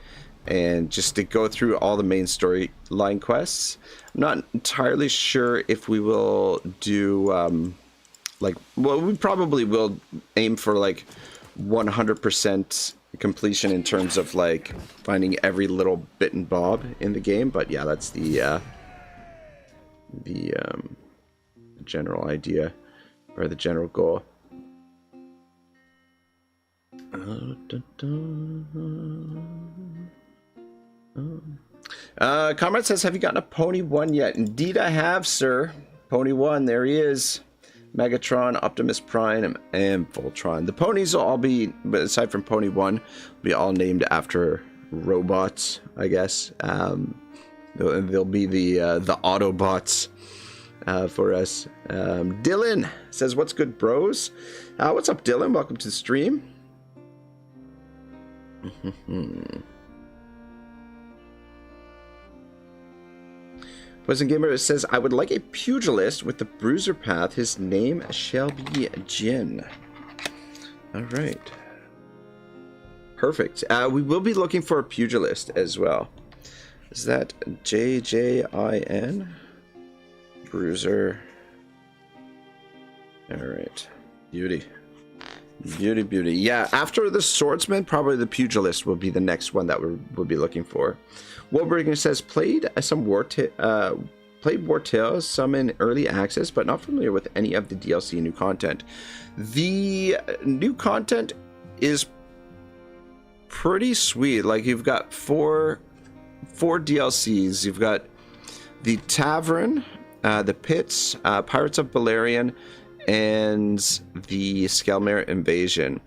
and just to go through all the main storyline quests. I'm not entirely sure if we will do well, we probably will aim for like 100% completion in terms of like finding every little bit and bob in the game. But yeah, that's the general idea, or the general goal. Comrade says, have you gotten a Pony 1 yet? Indeed I have, sir. Pony 1, there he is. Megatron, Optimus Prime, and Voltron. The ponies will all be, but aside from Pony 1, will be all named after robots, I guess. They'll be the Autobots for us. Dylan says, "What's good, bros?" What's up, Dylan? Welcome to the stream. Poison Gamer says, "I would like a pugilist with the bruiser path. His name shall be Jin." All right. Perfect. We will be looking for a pugilist as well. Is that JJIN? Bruiser. All right. Beauty. Beauty, beauty. Yeah, after the swordsman, probably the pugilist will be the next one that we'll be looking for. Wartales says, played Wartales, some in early access, but not familiar with any of the DLC new content. The new content is pretty sweet. Like, you've got four DLCs. You've got the Tavern, the Pits, Pirates of Balerion, and the Skelmere Invasion.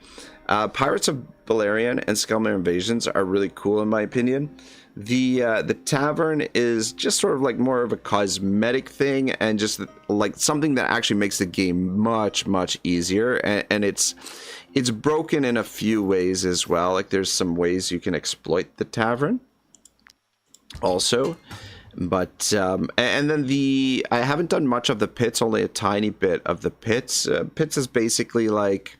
Pirates of Balerion and Skelmere Invasions are really cool in my opinion. The Tavern is just sort of like more of a cosmetic thing and just like something that actually makes the game much easier, and it's broken in a few ways as well. Like, there's some ways you can exploit the Tavern also. But and then I haven't done much of the Pits, only a tiny bit of the Pits. Pits is basically like,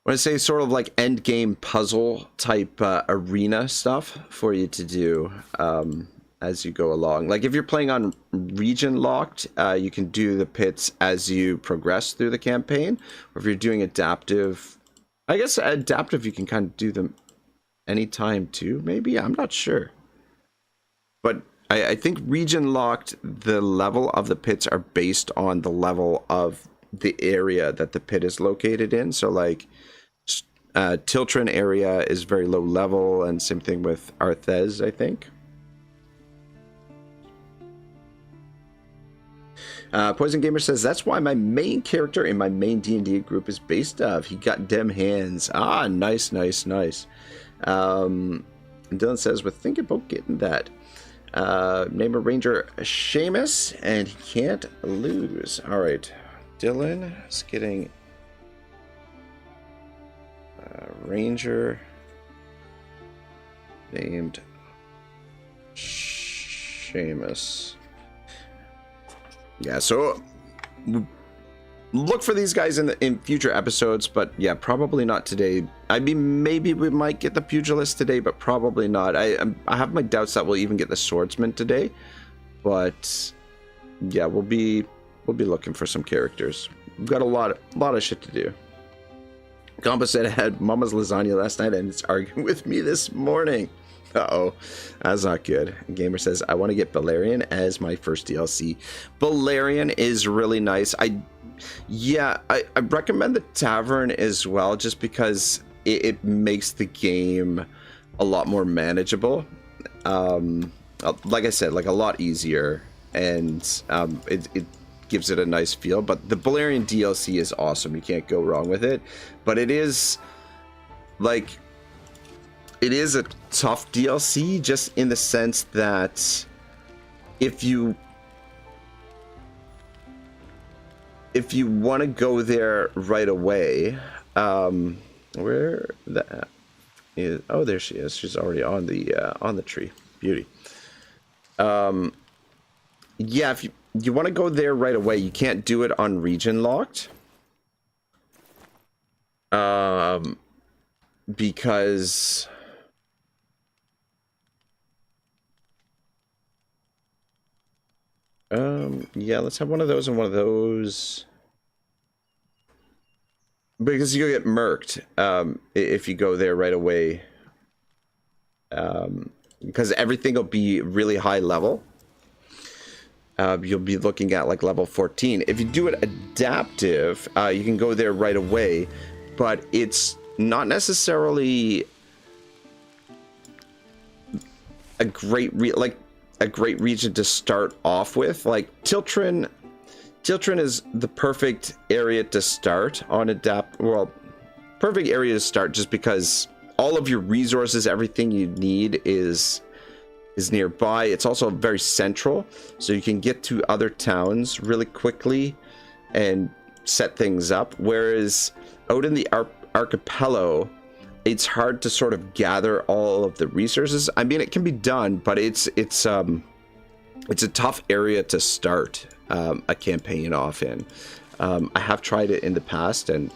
when I say sort of like end game puzzle type arena stuff for you to do as you go along. Like, if you're playing on region locked, you can do the Pits as you progress through the campaign. Or if you're doing adaptive, I guess adaptive you can kind of do them anytime too, maybe? I'm not sure. But I think region locked, the level of the pits are based on the level of the area that the pit is located in. So like Tiltrin area is very low level, and same thing with Arthez, I think. Poison Gamer says, "That's why my main character in my main D&D group is based off. He got dem hands." Ah, nice. And Dylan says, "We're thinking about getting that. Name a ranger Seamus, and he can't lose." All right, Dylan is getting ranger named Seamus. Yeah, so look for these guys in future episodes, but yeah, probably not today. I mean, maybe we might get the pugilist today, but probably not. I have my doubts that we'll even get the swordsman today, but yeah, we'll be looking for some characters. We've got a lot of shit to do. Compa said I had Mama's lasagna last night and it's arguing with me this morning. Uh-oh, that's not good. Gamer says, "I want to get Balerion as my first DLC." Balerion is really nice. I recommend the Tavern as well, just because it makes the game a lot more manageable. Like I said, like a lot easier, and it gives it a nice feel. But the Balerion DLC is awesome. You can't go wrong with it. But it is like, it is a tough DLC, just in the sense that if you want to go there right away, where that is? Oh, there she is. She's already on the tree. Beauty. Yeah, if you want to go there right away, you can't do it on region locked. Because yeah, let's have one of those and one of those. Because you'll get murked if you go there right away. Because everything will be really high level. You'll be looking at like level 14. If you do it adaptive, you can go there right away, but it's not necessarily a great region to start off with. Like Tiltrin Tiltrin is the perfect area to start on adapt. Well, perfect area to start just because all of your resources, everything you need is nearby. It's also very central, so you can get to other towns really quickly and set things up. Whereas out in the archipelago, it's hard to sort of gather all of the resources. I mean, it can be done, but it's a tough area to start a campaign off in. I have tried it in the past and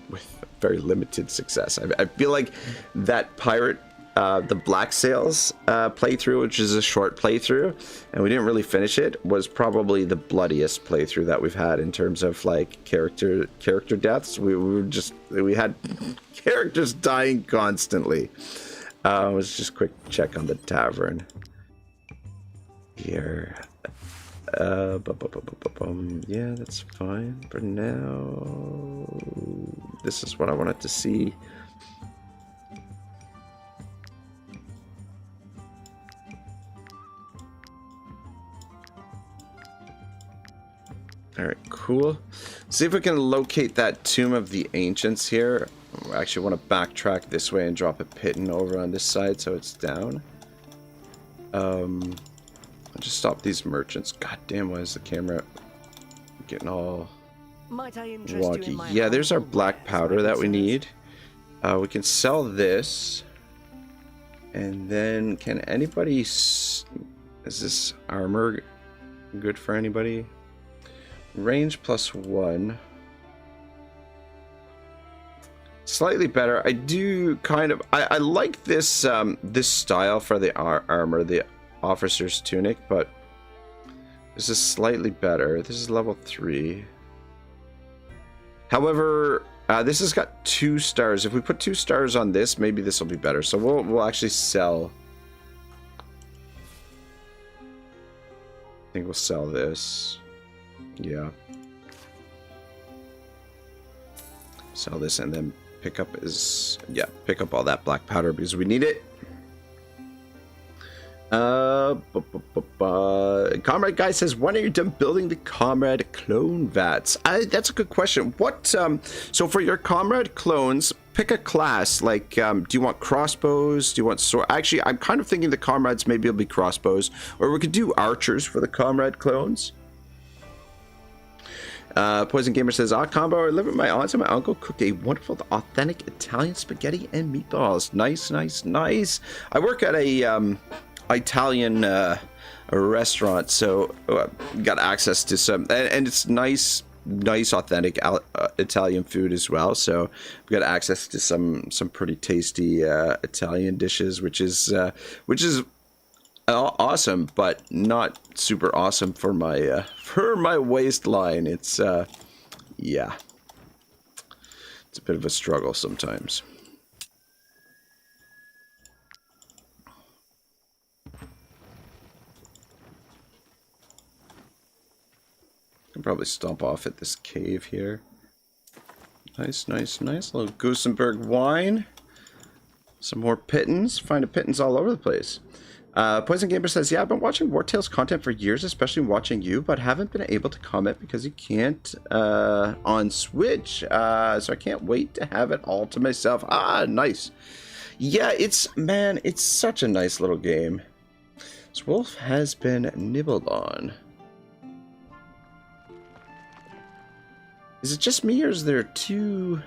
with very limited success. I feel like that pirate, the Black Sails playthrough, which is a short playthrough, and we didn't really finish it, was probably the bloodiest playthrough that we've had in terms of like character deaths. We had characters dying constantly. Let's just quick check on the tavern here. Yeah, that's fine for now. This is what I wanted to see. All right, cool. See if we can locate that Tomb of the Ancients here. I actually want to backtrack this way and drop a pitten over on this side so it's down. I'll just stop these merchants. God damn, why is the camera getting all wonky? Yeah, there's our black powder that we need. We can sell this. And then, can anybody... Is this armor good for anybody? Range +1. Slightly better. I do kind of... I like this this style for the armor, the officer's tunic, but this is slightly better. This is level 3. However, this has got 2 stars. If we put 2 stars on this, maybe this will be better. So we'll actually sell... I think we'll sell this. Yeah. Sell this and then pick up pick up all that black powder because we need it. Comrade Guy says, when are you done building the Comrade clone vats? That's a good question. What so for your Comrade clones, pick a class. Like do you want crossbows? Do you want sword? Actually, I'm kind of thinking the Comrades maybe it'll be crossbows, or we could do archers for the Comrade clones. Poison Gamer says, combo, I live with my aunts and my uncle cook a wonderful, authentic Italian spaghetti and meatballs. Nice, nice, nice. I work at a Italian restaurant, so got access to some, and it's nice, authentic Italian food as well. So we got access to some pretty tasty Italian dishes, which is awesome, but not super awesome for my waistline. It's yeah, it's a bit of a struggle sometimes. Can probably stomp off at this cave here. Nice, nice, nice little Gosenberg wine. Some more pittance. Find pittance all over the place. Poison Gamer says, yeah, I've been watching Wartales content for years, especially watching you, but haven't been able to comment because you can't on Switch. So I can't wait to have it all to myself. Nice. Yeah, it's such a nice little game. This wolf has been nibbled on. Is it just me, or is there two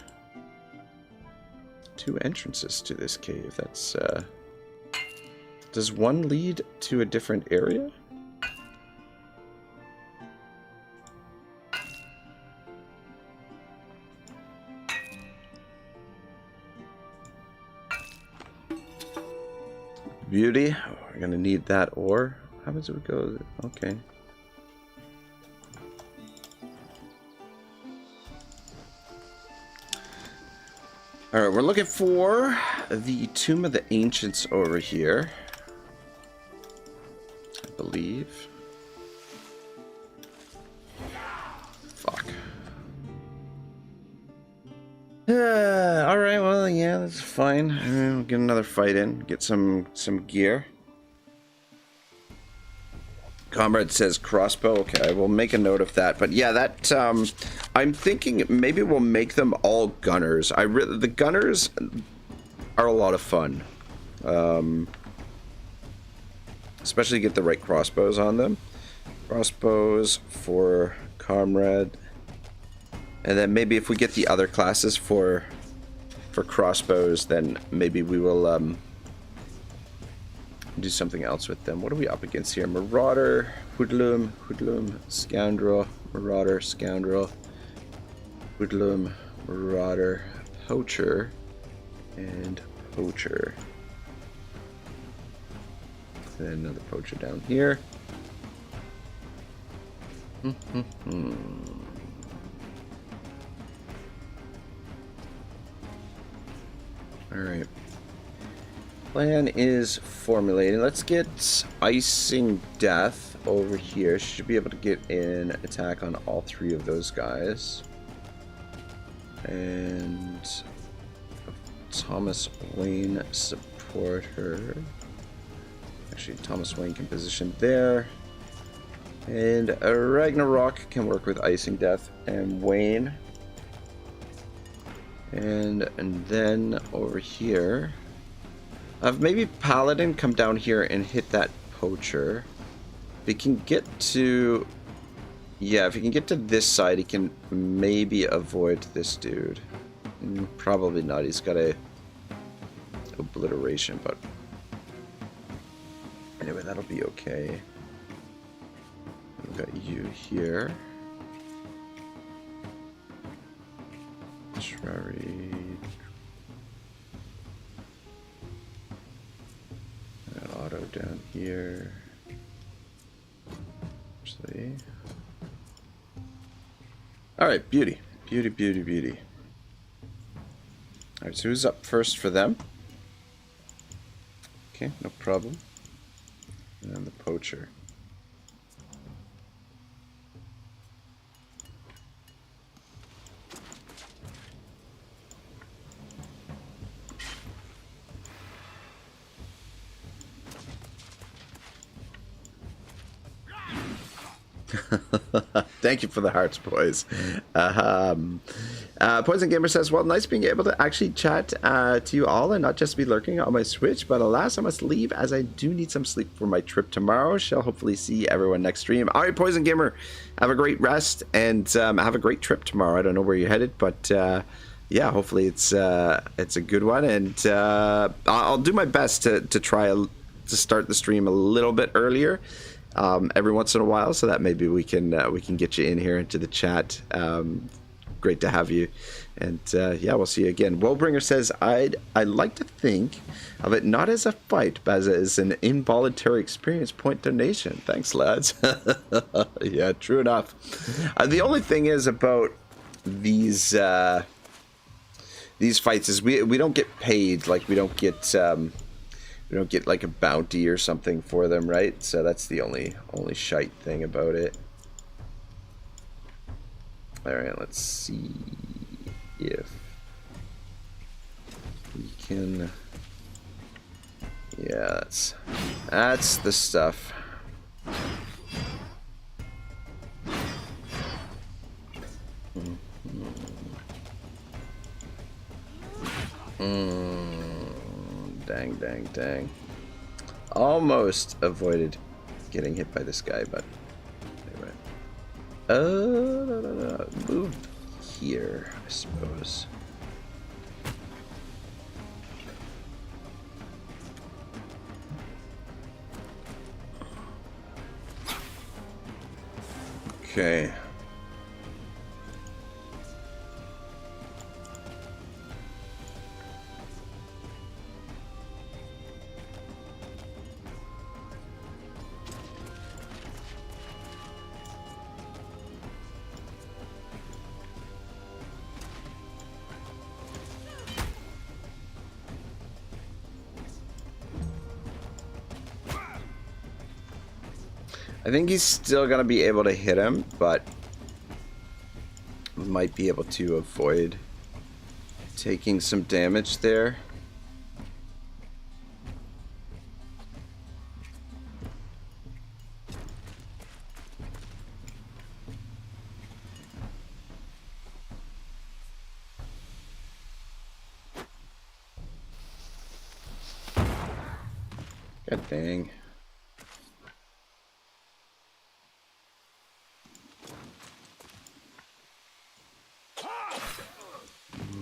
entrances to this cave? That's does one lead to a different area? Beauty. Oh, we're gonna need that ore. How does it go? Okay. All right, we're looking for the Tomb of the Ancients over here, I believe. Fuck. All right, well, yeah, that's fine. We'll get another fight in, get some gear. Comrade says crossbow. Okay, I will make a note of that. But yeah, that I'm thinking maybe we'll make them all gunners. The gunners are a lot of fun, especially get the right crossbows on them. Crossbows for Comrade, and then maybe if we get the other classes for crossbows, then maybe we will do something else with them. What are we up against here? Marauder, hoodlum, scoundrel, marauder, scoundrel, hoodlum, marauder, poacher, and poacher. Then another poacher down here. Alright. Plan is formulating. Let's get icing death over here. Should be able to get an attack on all three of those guys. And Thomas Wayne supporter. Actually, Thomas Wayne can position there. And Ragnarok can work with icing death and Wayne. And then over here, maybe Paladin come down here and hit that poacher. If he can get to, yeah, if he can get to this side, he can maybe avoid this dude. Probably not. He's got a obliteration, but anyway, that'll be okay. We've got you here. Shrari. And Otto down here. Actually. Alright, beauty. Beauty. Alright, so who's up first for them? Okay, no problem. And the poacher. Thank you for the hearts, boys. Poison Gamer says, well, nice being able to actually chat to you all and not just be lurking on my Switch, but alas, I must leave as I do need some sleep for my trip tomorrow. Shall hopefully see everyone next stream. All right, Poison Gamer, have a great rest and have a great trip tomorrow. I don't know where you're headed, but yeah, hopefully it's a good one, and I'll do my best to try to start the stream a little bit earlier. Every once in a while, so that maybe we can get you in here into the chat. Great to have you, and yeah, we'll see you again. Woebringer says, I'd like to think of it not as a fight, but as an involuntary experience point donation. Thanks, lads. Yeah, true enough. The only thing is about these fights is we don't get paid. Like we don't get like a bounty or something for them, right? So that's the only shite thing about it. Alright, let's see if we can... Yeah, that's the stuff. Dang. Almost avoided getting hit by this guy, but anyway. Move here, I suppose. Okay. I think he's still gonna be able to hit him, but might be able to avoid taking some damage there. God dang.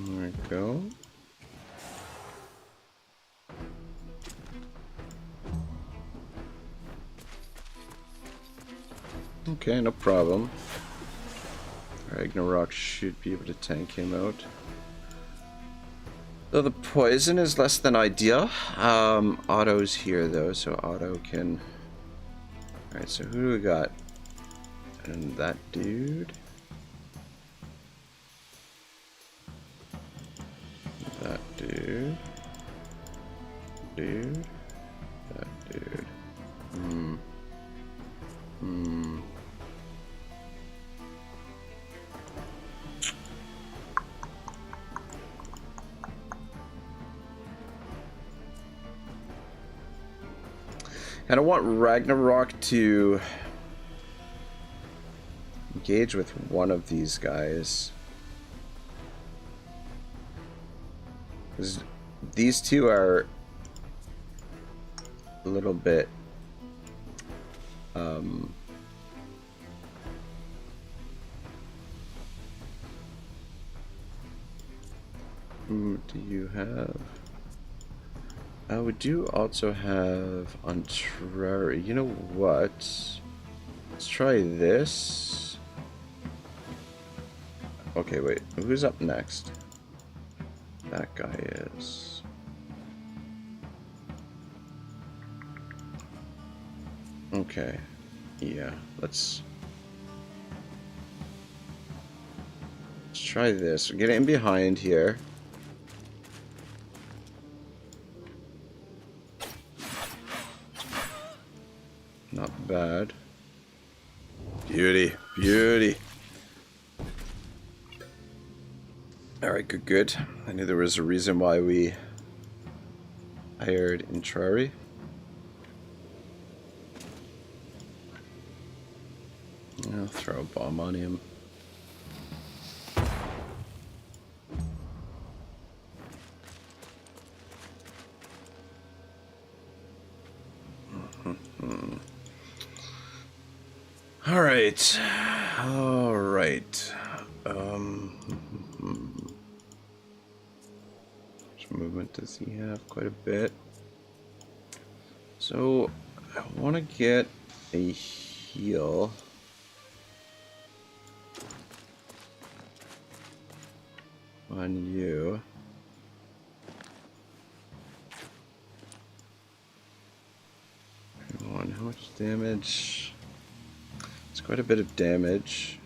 There we go. Okay, no problem. Ragnarok should be able to tank him out. Though the poison is less than ideal. Otto's here though, so Otto can... Alright, so who do we got? And that dude. That dude. Dude. That dude. I don't want Ragnarok to engage with one of these guys. Because these two are a little bit who do you have? We do also have Ontrari. You know what? Let's try this. Okay, wait. Who's up next? That guy is. Okay. Yeah, let's try this. Get in behind here. Not bad. Beauty, beauty. Alright, good, good. I knew there was a reason why we hired Intrari. I'll throw a bomb on him. All right. All right. Which movement does he have? Quite a bit. So I want to get a heal. On you. Come on, how much damage? It's quite a bit of damage.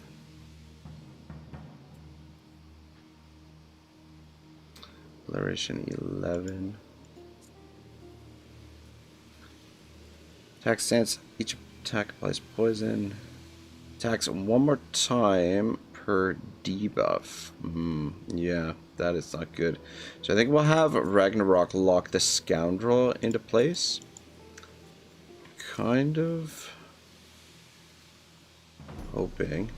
Acceleration 11. Attack stance. Each attack applies poison. Attacks one more time per debuff. Yeah, that is not good. So I think we'll have Ragnarok lock the scoundrel into place. Kind of hoping.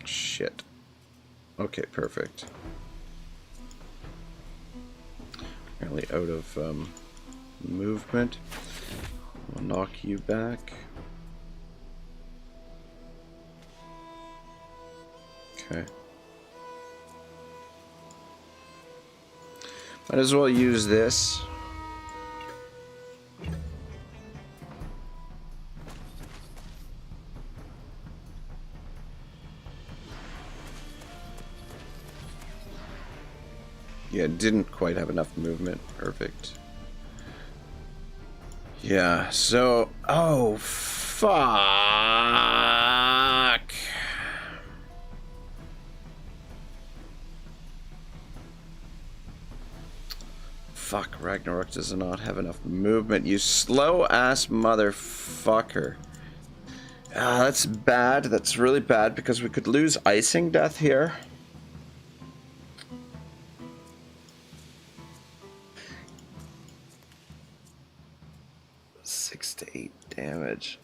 Shit. Okay, perfect. Apparently out of movement. We'll knock you back. Okay. Might as well use this. Yeah, didn't quite have enough movement. Perfect. Yeah, so... Oh, fuck! Fuck, Ragnarok does not have enough movement. You slow-ass motherfucker. That's bad. That's really bad because we could lose icing death here. To 8 damage.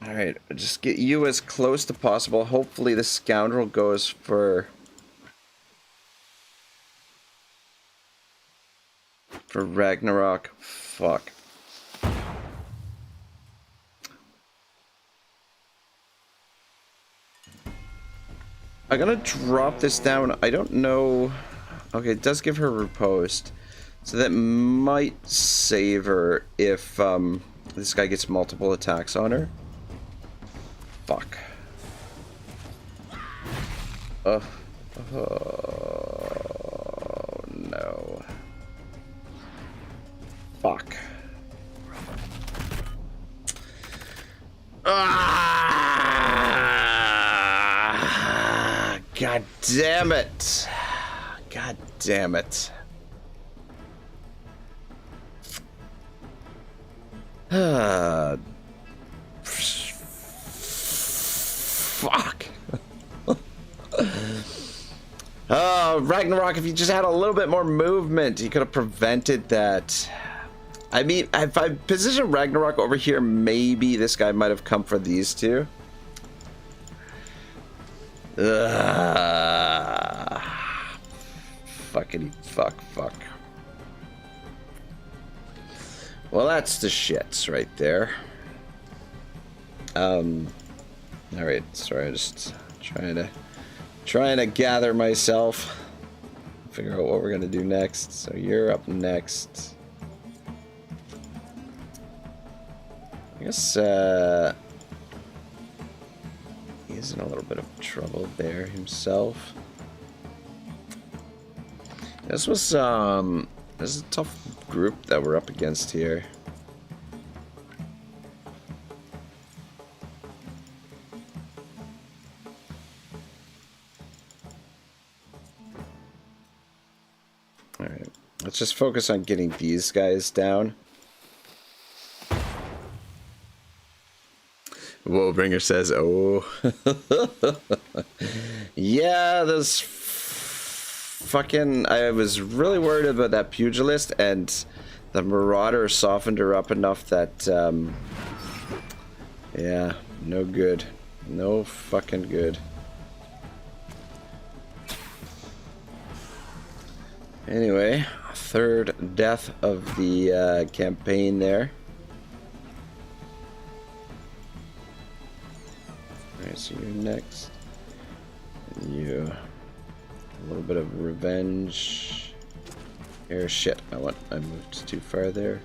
Alright, just get you as close to possible. Hopefully the scoundrel goes for For Ragnarok. Fuck. I'm gonna drop this down. I don't know. Okay, it does give her riposte. So that might save her if this guy gets multiple attacks on her. Fuck. Oh no. Fuck. Ah! God damn it. God damn it. Fuck. Ragnarok, if you just had a little bit more movement, he could have prevented that. I mean, if I position Ragnarok over here, maybe this guy might have come for these two. Fuckity fuck. Well, that's the shits right there. Alright, sorry, I'm just trying to gather myself. Figure out what we're gonna do next. So you're up next. I guess he's in a little bit of trouble there himself. This is a tough group that we're up against here. Alright, let's just focus on getting these guys down. Woebringer says, oh. Yeah, those fucking... I was really worried about that pugilist, and the marauder softened her up enough that, yeah, no good. No fucking good. Anyway, third death of the campaign there. Alright, so you're next. And you... a little bit of revenge. Here, shit. I moved too far there.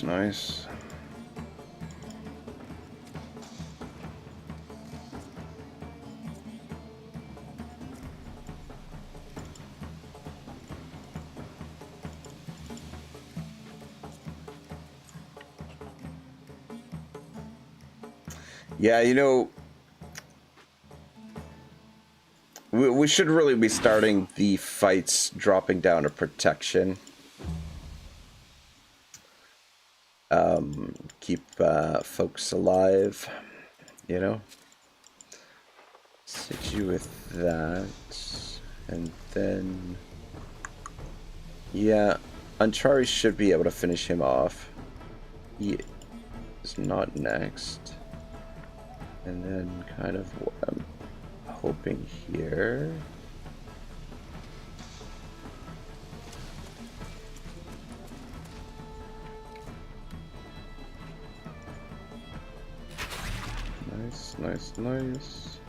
Nice. Yeah, you know, we should really be starting the fights dropping down to protection. Keep folks alive, you know. Sit you with that, and then yeah, Anchari should be able to finish him off. He is not next. And then kind of what I'm hoping here. Nice.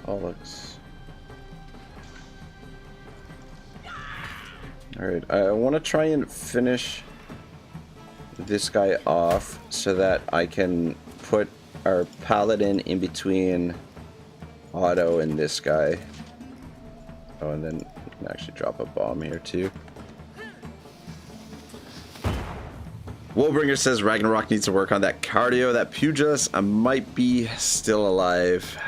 Alex. Alright, I want to try and finish this guy off so that I can put our paladin in between Otto and this guy. Oh, and then we can actually drop a bomb here too. Woolbringer says Ragnarok needs to work on that cardio. That pugilist might be still alive.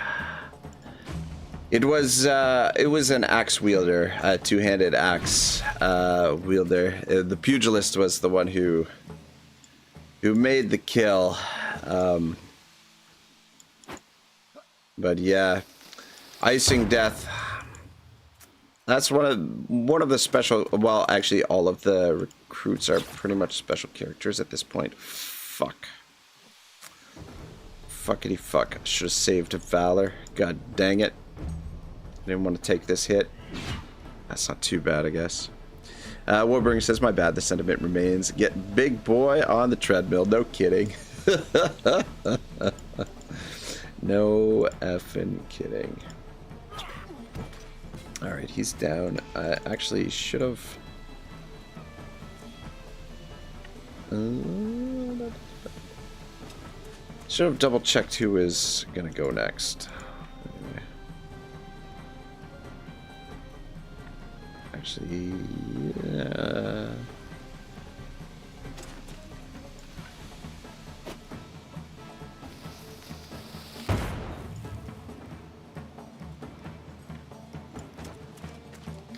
It was an axe wielder, a two-handed axe wielder. The pugilist was the one who who made the kill. But yeah, icing death. That's one of the special. Well, actually, all of the recruits are pretty much special characters at this point. Fuck. Fuckity fuck. Should have saved a Valor. God dang it. Didn't want to take this hit. That's not too bad, I guess. Warbringer says, my bad, the sentiment remains. Get big boy on the treadmill. No kidding. No effing kidding. Alright, he's down. I actually should have... should have double checked who is gonna go next. Anyway. Actually, yeah.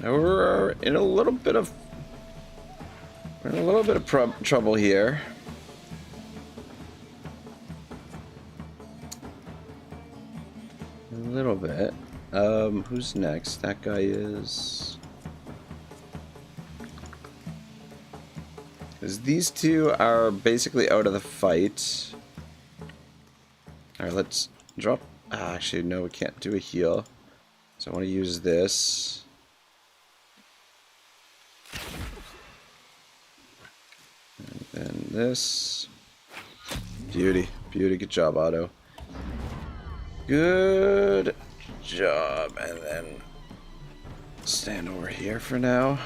Now we're in a little bit of trouble here. A little bit. Who's next? That guy is. Because these two are basically out of the fight. Alright, let's drop. Actually, no, we can't do a heal. So I want to use this. And then this. Beauty. Beauty. Good job, Otto. Good job. And then stand over here for now.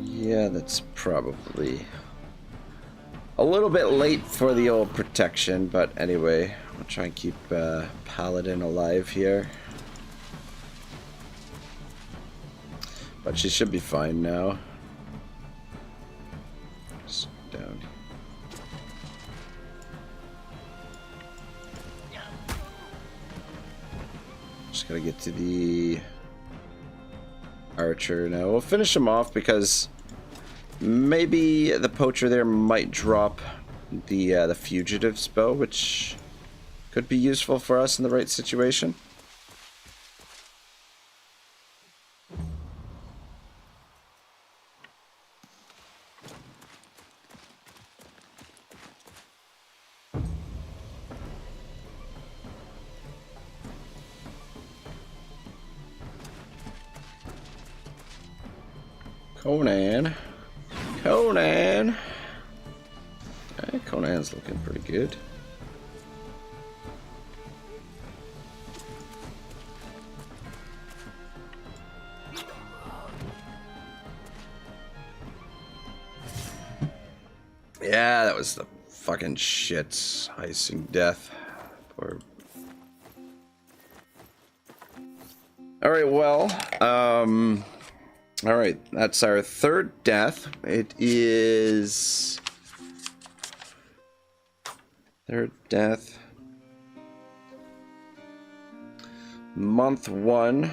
Yeah, that's probably a little bit late for the old protection, but anyway, I'll try and keep Paladin alive here. But she should be fine now. Just down. Just gotta get to the archer now. We'll finish him off because maybe the poacher there might drop the fugitive's bow, which could be useful for us in the right situation. Conan. Conan. Okay, Conan's looking pretty good. Yeah, that was the fucking shit. Icing death. Poor. Alright, well, alright, that's our third death. It is... Third death. Month 1.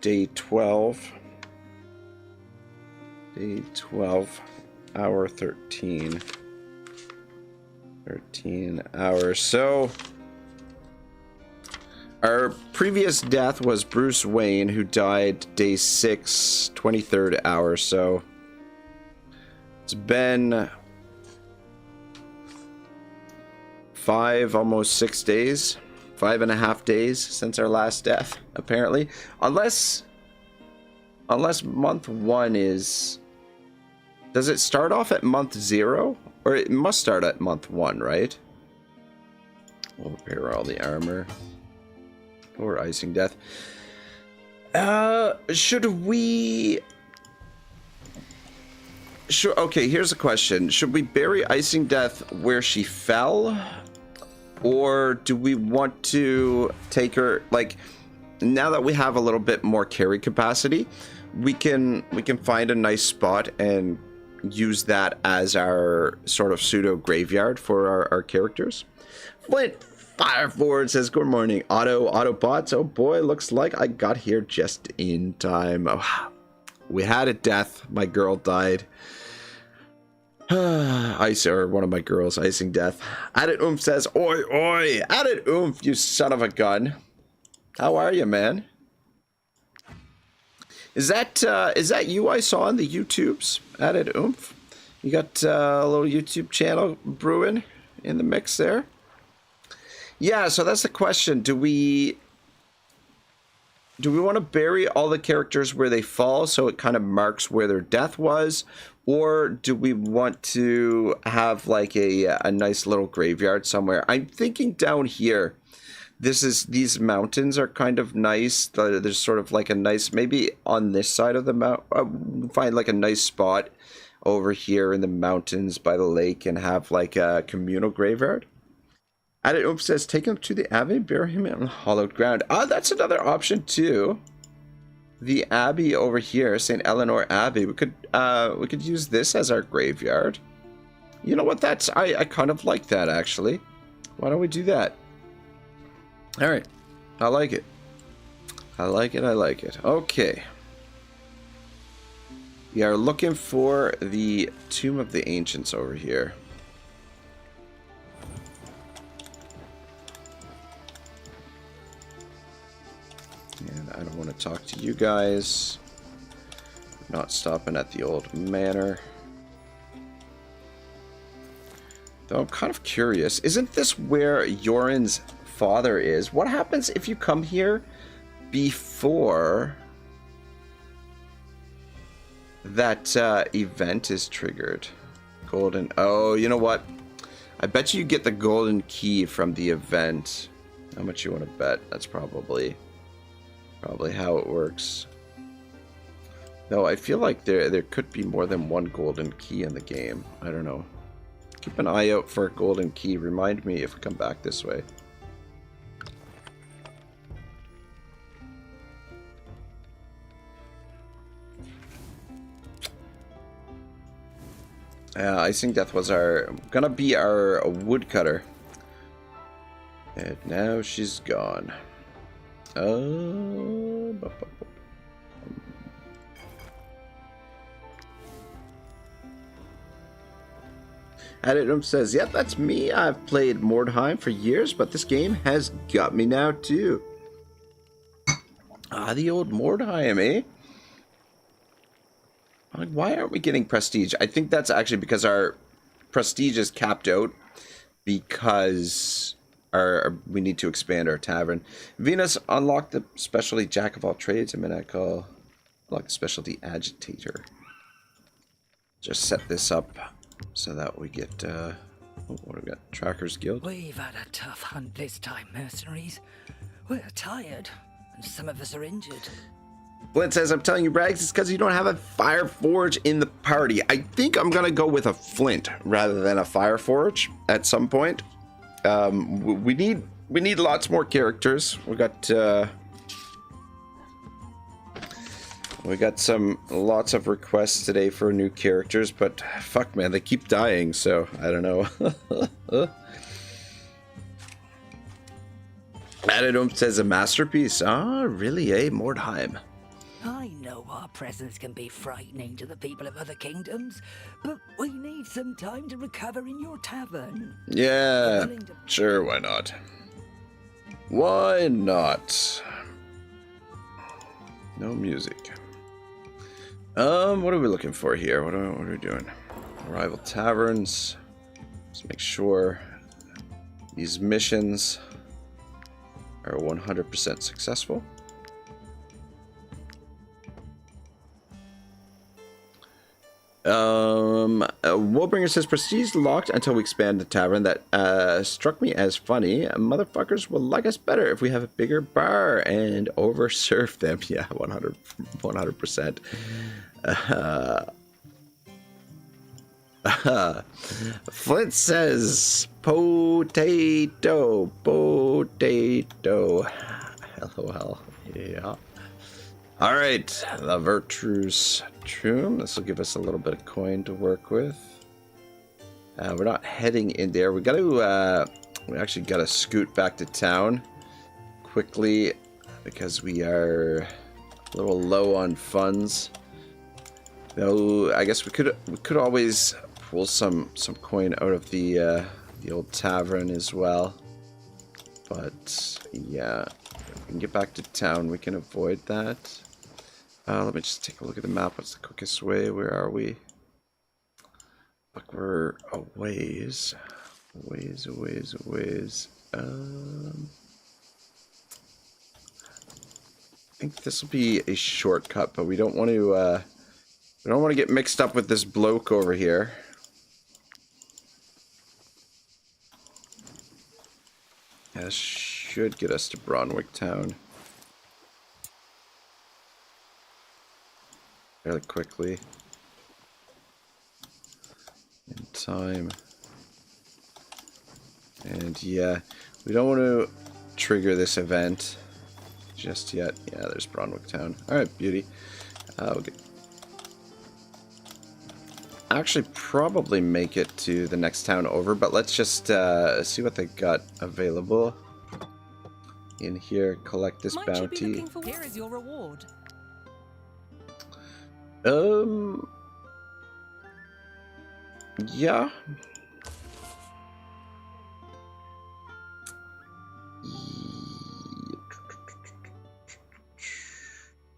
Day 12. Day 12. Hour 13. 13 hours. So... Our previous death was Bruce Wayne, who died day 6, 23rd hour, so it's been 5, almost 6 days, 5.5 days since our last death, apparently. Unless month 1 is... Does it start off at month 0? Or it must start at month 1, right? We'll repair all the armor. Or icing death. Should we... Okay, here's a question. Should we bury icing death where she fell? Or do we want to take her, like, now that we have a little bit more carry capacity, we can find a nice spot and use that as our sort of pseudo graveyard for our characters. Flint Fireforward says, good morning, Autobots. Oh boy, looks like I got here just in time. Oh, we had a death. My girl died. Or one of my girls, icing death. Added Oomph says, oi, oi. Added Oomph, you son of a gun. How are you, man? Is that you I saw on the YouTubes? Added Oomph? You got a little YouTube channel brewing in the mix there? Yeah, so that's the question. Do we want to bury all the characters where they fall so it kind of marks where their death was? Or do we want to have like a nice little graveyard somewhere? I'm thinking down here. These mountains are kind of nice. There's sort of like a nice, maybe on this side of the mountain, find like a nice spot over here in the mountains by the lake and have like a communal graveyard. Added Oomph says, take him to the Abbey, bury him on hallowed ground. That's another option too. The Abbey over here, St. Eleanor Abbey. We could use this as our graveyard. You know what? I kind of like that actually. Why don't we do that? All right, I like it. I like it. Okay. We are looking for the Tomb of the Ancients over here. And I don't want to talk to you guys. Not stopping at the old manor. Though I'm kind of curious. Isn't this where Yoren's father is? What happens if you come here before that event is triggered? Golden. Oh, you know what? I bet you get the golden key from the event. How much you want to bet? That's probably how it works. No, I feel like there could be more than one golden key in the game. I don't know. Keep an eye out for a golden key. Remind me if we come back this way. Icing Death was gonna be our woodcutter. And now she's gone. Adidum says, yep, that's me. I've played Mordheim for years, but this game has got me now too. The old Mordheim, eh? Like, why aren't we getting prestige? I think that's actually because our prestige is capped out because we need to expand our tavern. Venus unlocked the specialty Jack of all trades. I mean, I call unlock the specialty agitator. Just set this up so that we get what do we got? Trackers Guild. We've had a tough hunt this time, mercenaries. We're tired, and some of us are injured. Flint says, I'm telling you, Rags, it's because you don't have a fire forge in the party. I think I'm gonna go with a flint rather than a fire forge at some point. We need lots more characters. We got lots of requests today for new characters, but fuck, man, they keep dying, so I don't know. Adidum says a masterpiece. Ah, really, eh, Mordheim? I know our presence can be frightening to the people of other kingdoms, but we need some time to recover in your tavern. Yeah, sure, why not? Why not? No music. What are we looking for here? What are we doing? Rival taverns. Let's make sure these missions are 100% successful. Woolbringer says prestige locked until we expand the tavern. That struck me as funny. Motherfuckers will like us better if we have a bigger bar and overserve them. Yeah, 100%. Flint says potato. LOL. Yeah. All right, the Virtue's Tomb. This will give us a little bit of coin to work with. We're not heading in there. We actually gotta scoot back to town quickly because we are a little low on funds. Though I guess we could always pull some coin out of the old tavern as well. But yeah, if we can get back to town, we can avoid that. Let me just take a look at the map. What's the quickest way? Where are we? Look, we're a ways. I think this will be a shortcut, but we don't want to get mixed up with this bloke over here. This should get us to Bronwick Town fairly quickly. In time. And yeah, we don't want to trigger this event just yet. Yeah, there's Bronwick Town. Alright, beauty. We'll actually probably make it to the next town over, but let's just see what they got available. In here, collect this bounty. Here is your reward. Yeah.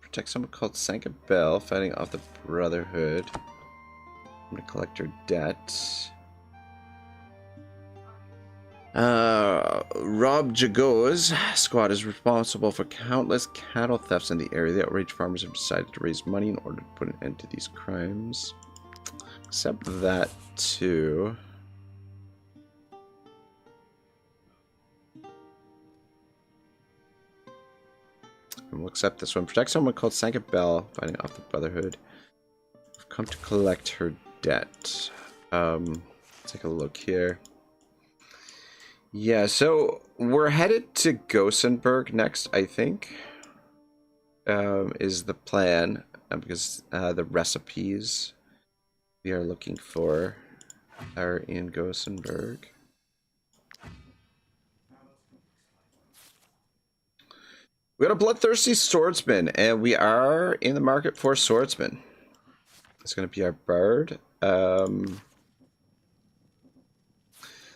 Protect someone called Sankabel, fighting off the Brotherhood. I'm gonna collect her debt. Rob Jago's squad is responsible for countless cattle thefts in the area. The outraged farmers have decided to raise money in order to put an end to these crimes. Except that too. And we'll accept this one. Protect someone called Sankabel, fighting off the Brotherhood. We've come to collect her debt. Take a look here. Yeah, so we're headed to Gosenberg next, I think. Is the plan. Because the recipes we are looking for are in Gosenberg. We got a bloodthirsty swordsman, and we are in the market for swordsman. It's going to be our bard.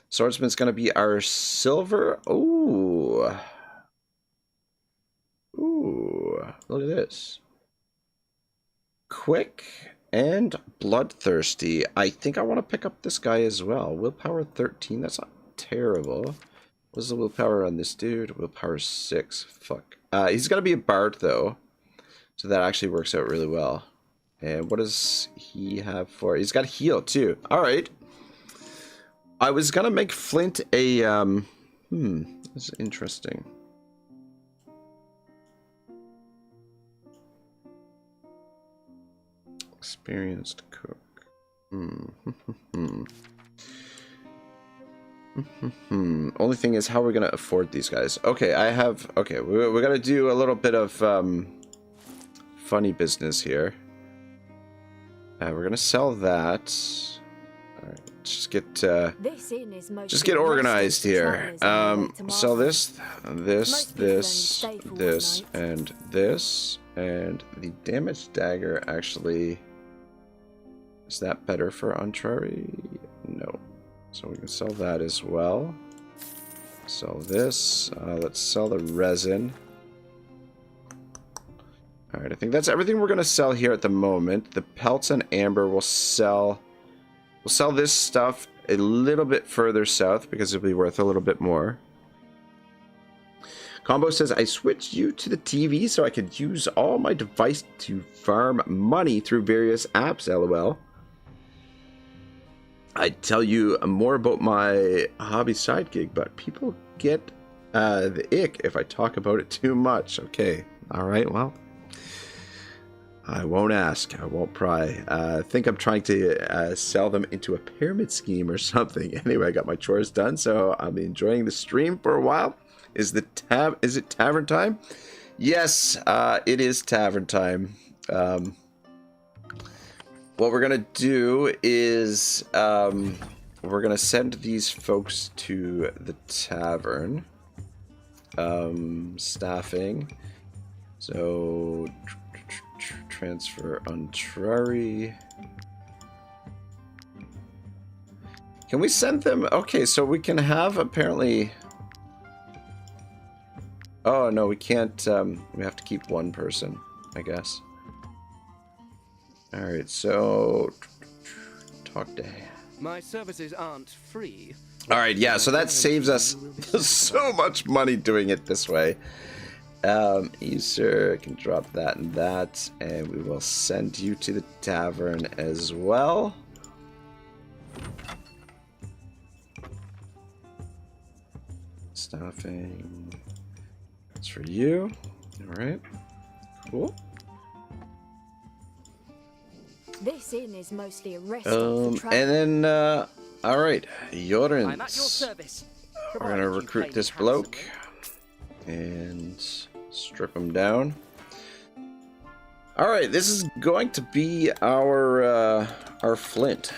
Swordsman's going to be our silver. Ooh. Ooh. Look at this. Quick and bloodthirsty. I think I want to pick up this guy as well. Willpower 13. That's not terrible. What's the willpower on this dude? Willpower 6. Fuck. He's got to be a bard, though. So that actually works out really well. And what does he have for... He's got heal, too. Alright. I was going to make Flint a... This is interesting. Experienced cook. Only thing is, how are we gonna afford these guys? Okay, we gotta do a little bit of funny business here. We're gonna sell that. All right, just get organized here. Sell this, and this, and the damage dagger actually. Is that better for Entree? No. So we can sell that as well. Sell this. Let's sell the resin. Alright, I think that's everything we're going to sell here at the moment. The pelts and amber will sell... We'll sell this stuff a little bit further south because it'll be worth a little bit more. Combo says, I switched you to the TV so I could use all my device to farm money through various apps, lol. I'd tell you more about my hobby side gig, but people get the ick if I talk about it too much. Okay. All right. Well, I won't ask. I won't pry. I think I'm trying to sell them into a pyramid scheme or something. Anyway, I got my chores done, so I'll be enjoying the stream for a while. Is it tavern time? Yes, it is tavern time. What we're gonna do is we're gonna send these folks to the tavern. Staffing. So transfer Untrari. Can we send them? Okay, so we can have apparently. Oh no, we can't. We have to keep one person, I guess. All right, so talk to him. My services aren't free. All right, yeah, so that saves us so much money doing it this way. You, sir, can drop that and that, and we will send you to the tavern as well. Staffing. That's for you. All right, cool. This inn is mostly a restaurant for travel. And then, all right, I'm at your Jorans. service. We're gonna provided you recruit pay this handsomely. bloke and strip him down. All right, this is going to be our flint.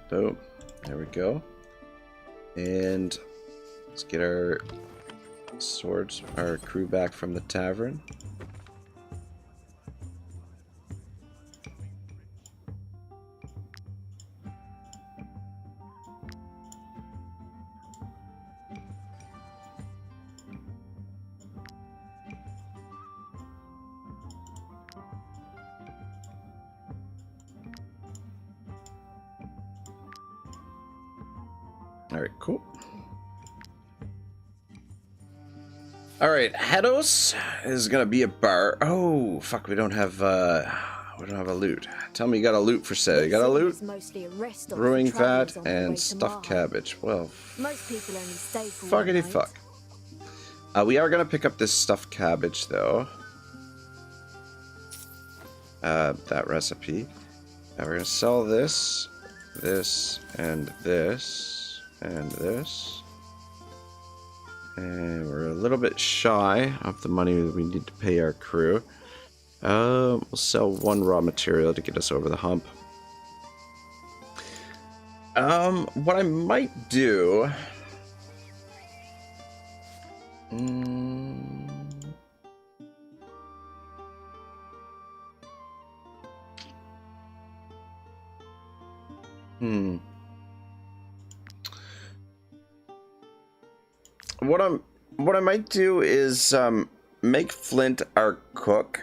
Boom, there we go. And let's get our swords, our crew back from the tavern. Alright, cool. Alright, Hedos is gonna be a bar. Oh, fuck, we don't have a loot. Tell me you got a loot for sale. You got a loot? Brewing vat and stuffed cabbage. Well, Most people only stay for fuckity one fuck. We are gonna pick up this stuffed cabbage though. That recipe. Now we're gonna sell this, this, and this. And this. And we're a little bit shy of the money that we need to pay our crew. We'll sell one raw material to get us over the hump. What I might do... What I might do is make Flint our cook,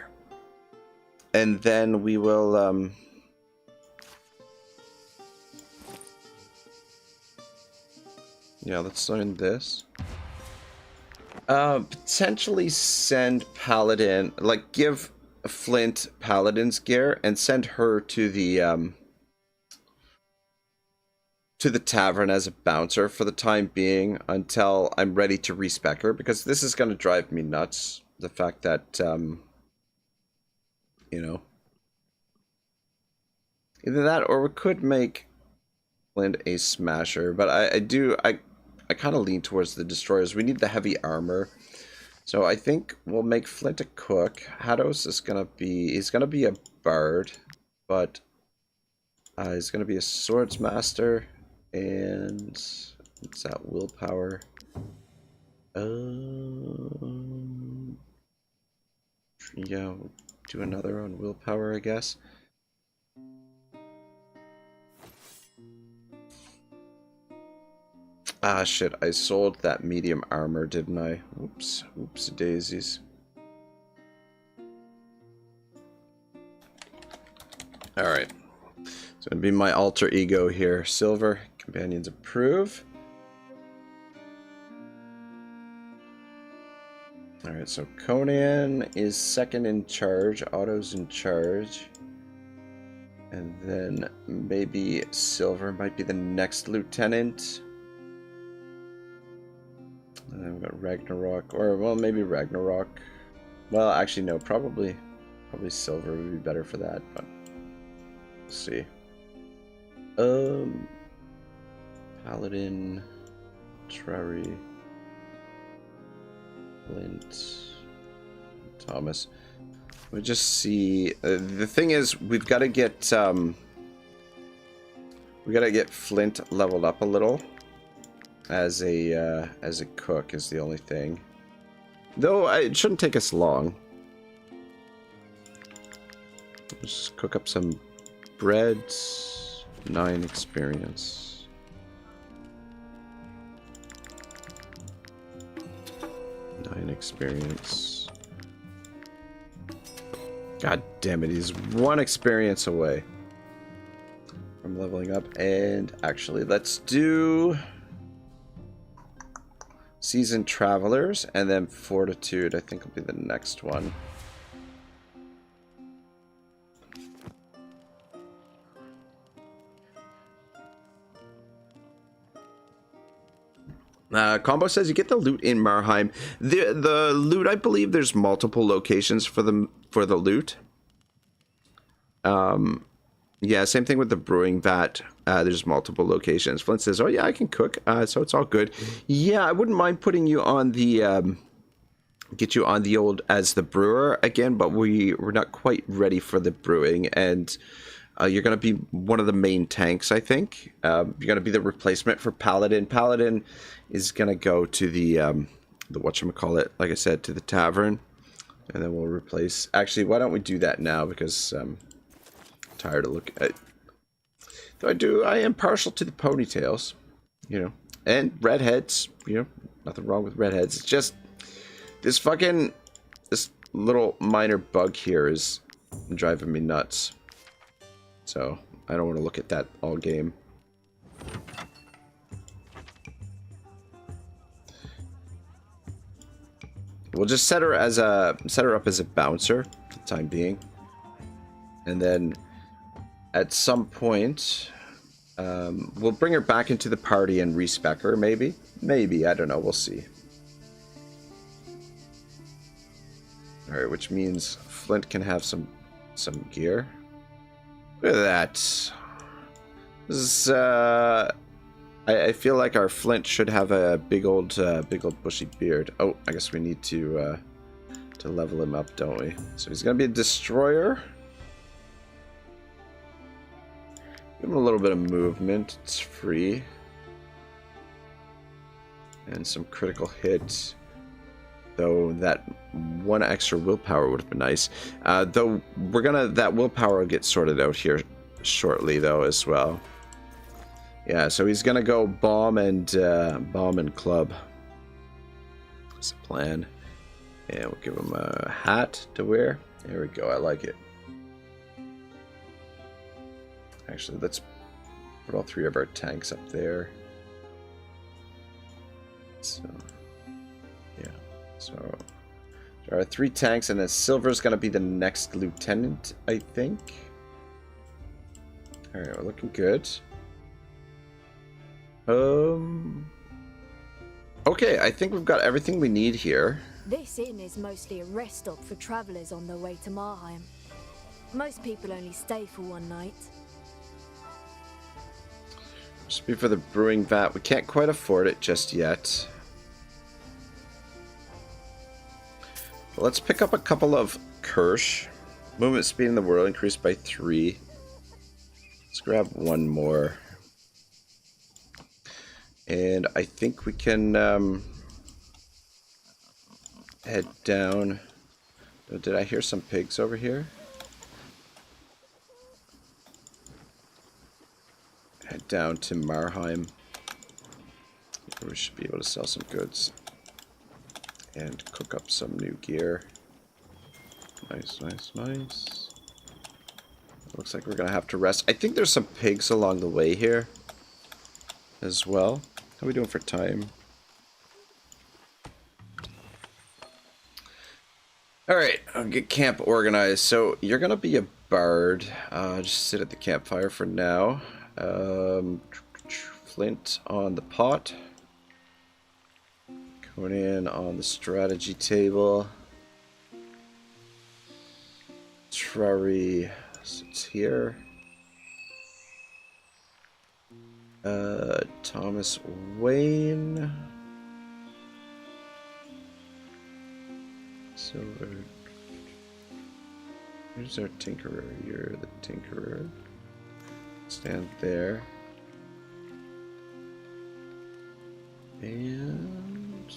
and then we will yeah, let's learn this. Potentially send Paladin, like give Flint Paladin's gear and send her to the tavern as a bouncer for the time being until I'm ready to respec her, because this is going to drive me nuts. The fact that, you know, either that or we could make Flint a smasher, but I kind of lean towards the destroyers. We need the heavy armor. So I think we'll make Flint a cook. Hados is going to be, he's going to be a bard, but he's going to be a swordsmaster. And what's that? Willpower. Yeah, we'll do another on willpower, I guess. Ah, shit! I sold that medium armor, didn't I? Oops, oops, daisies. All right, it's gonna be my alter ego here, Silver. Companions approve. Alright, so Conan is second in charge, Otto's in charge. And then maybe Silver might be the next lieutenant. And then we've got Ragnarok, or well, maybe Ragnarok. Well, actually no, probably Probably silver would be better for that, but we'll see. Paladin, Trary, Flint, Thomas. We just see. The thing is, we've got to get Flint leveled up a little as a cook is the only thing. Though it shouldn't take us long. Just cook up some bread. 9 experience. God damn it, he's 1 experience away from leveling up. And actually, let's do Seasoned Travelers and then Fortitude, I think will be the next one. Combo says you get the loot in Marheim. The loot, I believe there's multiple locations for the loot. Yeah, same thing with the brewing vat. There's multiple locations. Flint says, "Oh yeah, I can cook, so it's all good." Yeah, I wouldn't mind putting you on the get you on the old as the brewer again, but we're not quite ready for the brewing, and you're going to be one of the main tanks, I think. You're going to be the replacement for Paladin. Paladin is going to go to the whatchamacallit, like I said, to the tavern. And then we'll replace... Actually, why don't we do that now? Because I'm tired of looking at... Though I am partial to the ponytails, you know. And redheads, you know. Nothing wrong with redheads. It's just... This little minor bug here is driving me nuts. So, I don't want to look at that all game. We'll just set her up as a bouncer for the time being. And then at some point we'll bring her back into the party and respec her, maybe. Maybe, I don't know, we'll see. Alright, which means Flint can have some gear. Look at that. This is, I feel like our Flint should have a big old bushy beard. Oh, I guess we need to level him up, don't we? So he's gonna be a destroyer. Give him a little bit of movement. It's free. And some critical hits. Though that 1 extra willpower would have been nice. Though that willpower will get sorted out here shortly, though, as well. Yeah, so he's gonna go bomb and club. That's the plan. And we'll give him a hat to wear. There we go. I like it. Actually, let's put all 3 of our tanks up there. So, yeah. So, there are 3 tanks, and then Silver's gonna be the next lieutenant, I think. All right, we're looking good. Okay, I think we've got everything we need here. This inn is mostly a rest stop for travellers on their way to Marheim. Most people only stay for 1 night. Just be for the brewing vat. We can't quite afford it just yet. But let's pick up a couple of Kirsch. Movement speed in the world increased by 3. Let's grab 1 more. And I think we can head down. Oh, did I hear some pigs over here? Head down to Marheim. We should be able to sell some goods. And cook up some new gear. Nice, nice, nice. Looks like we're going to have to rest. I think there's some pigs along the way here as well. How are we doing for time? Alright, I'll get camp organized. So, you're going to be a bard. Just sit at the campfire for now. Flint on the pot. Going in on the strategy table. Ferrari. So it's here. Thomas Wayne. Silver. Here's our Tinkerer. You're the Tinkerer. Stand there. And...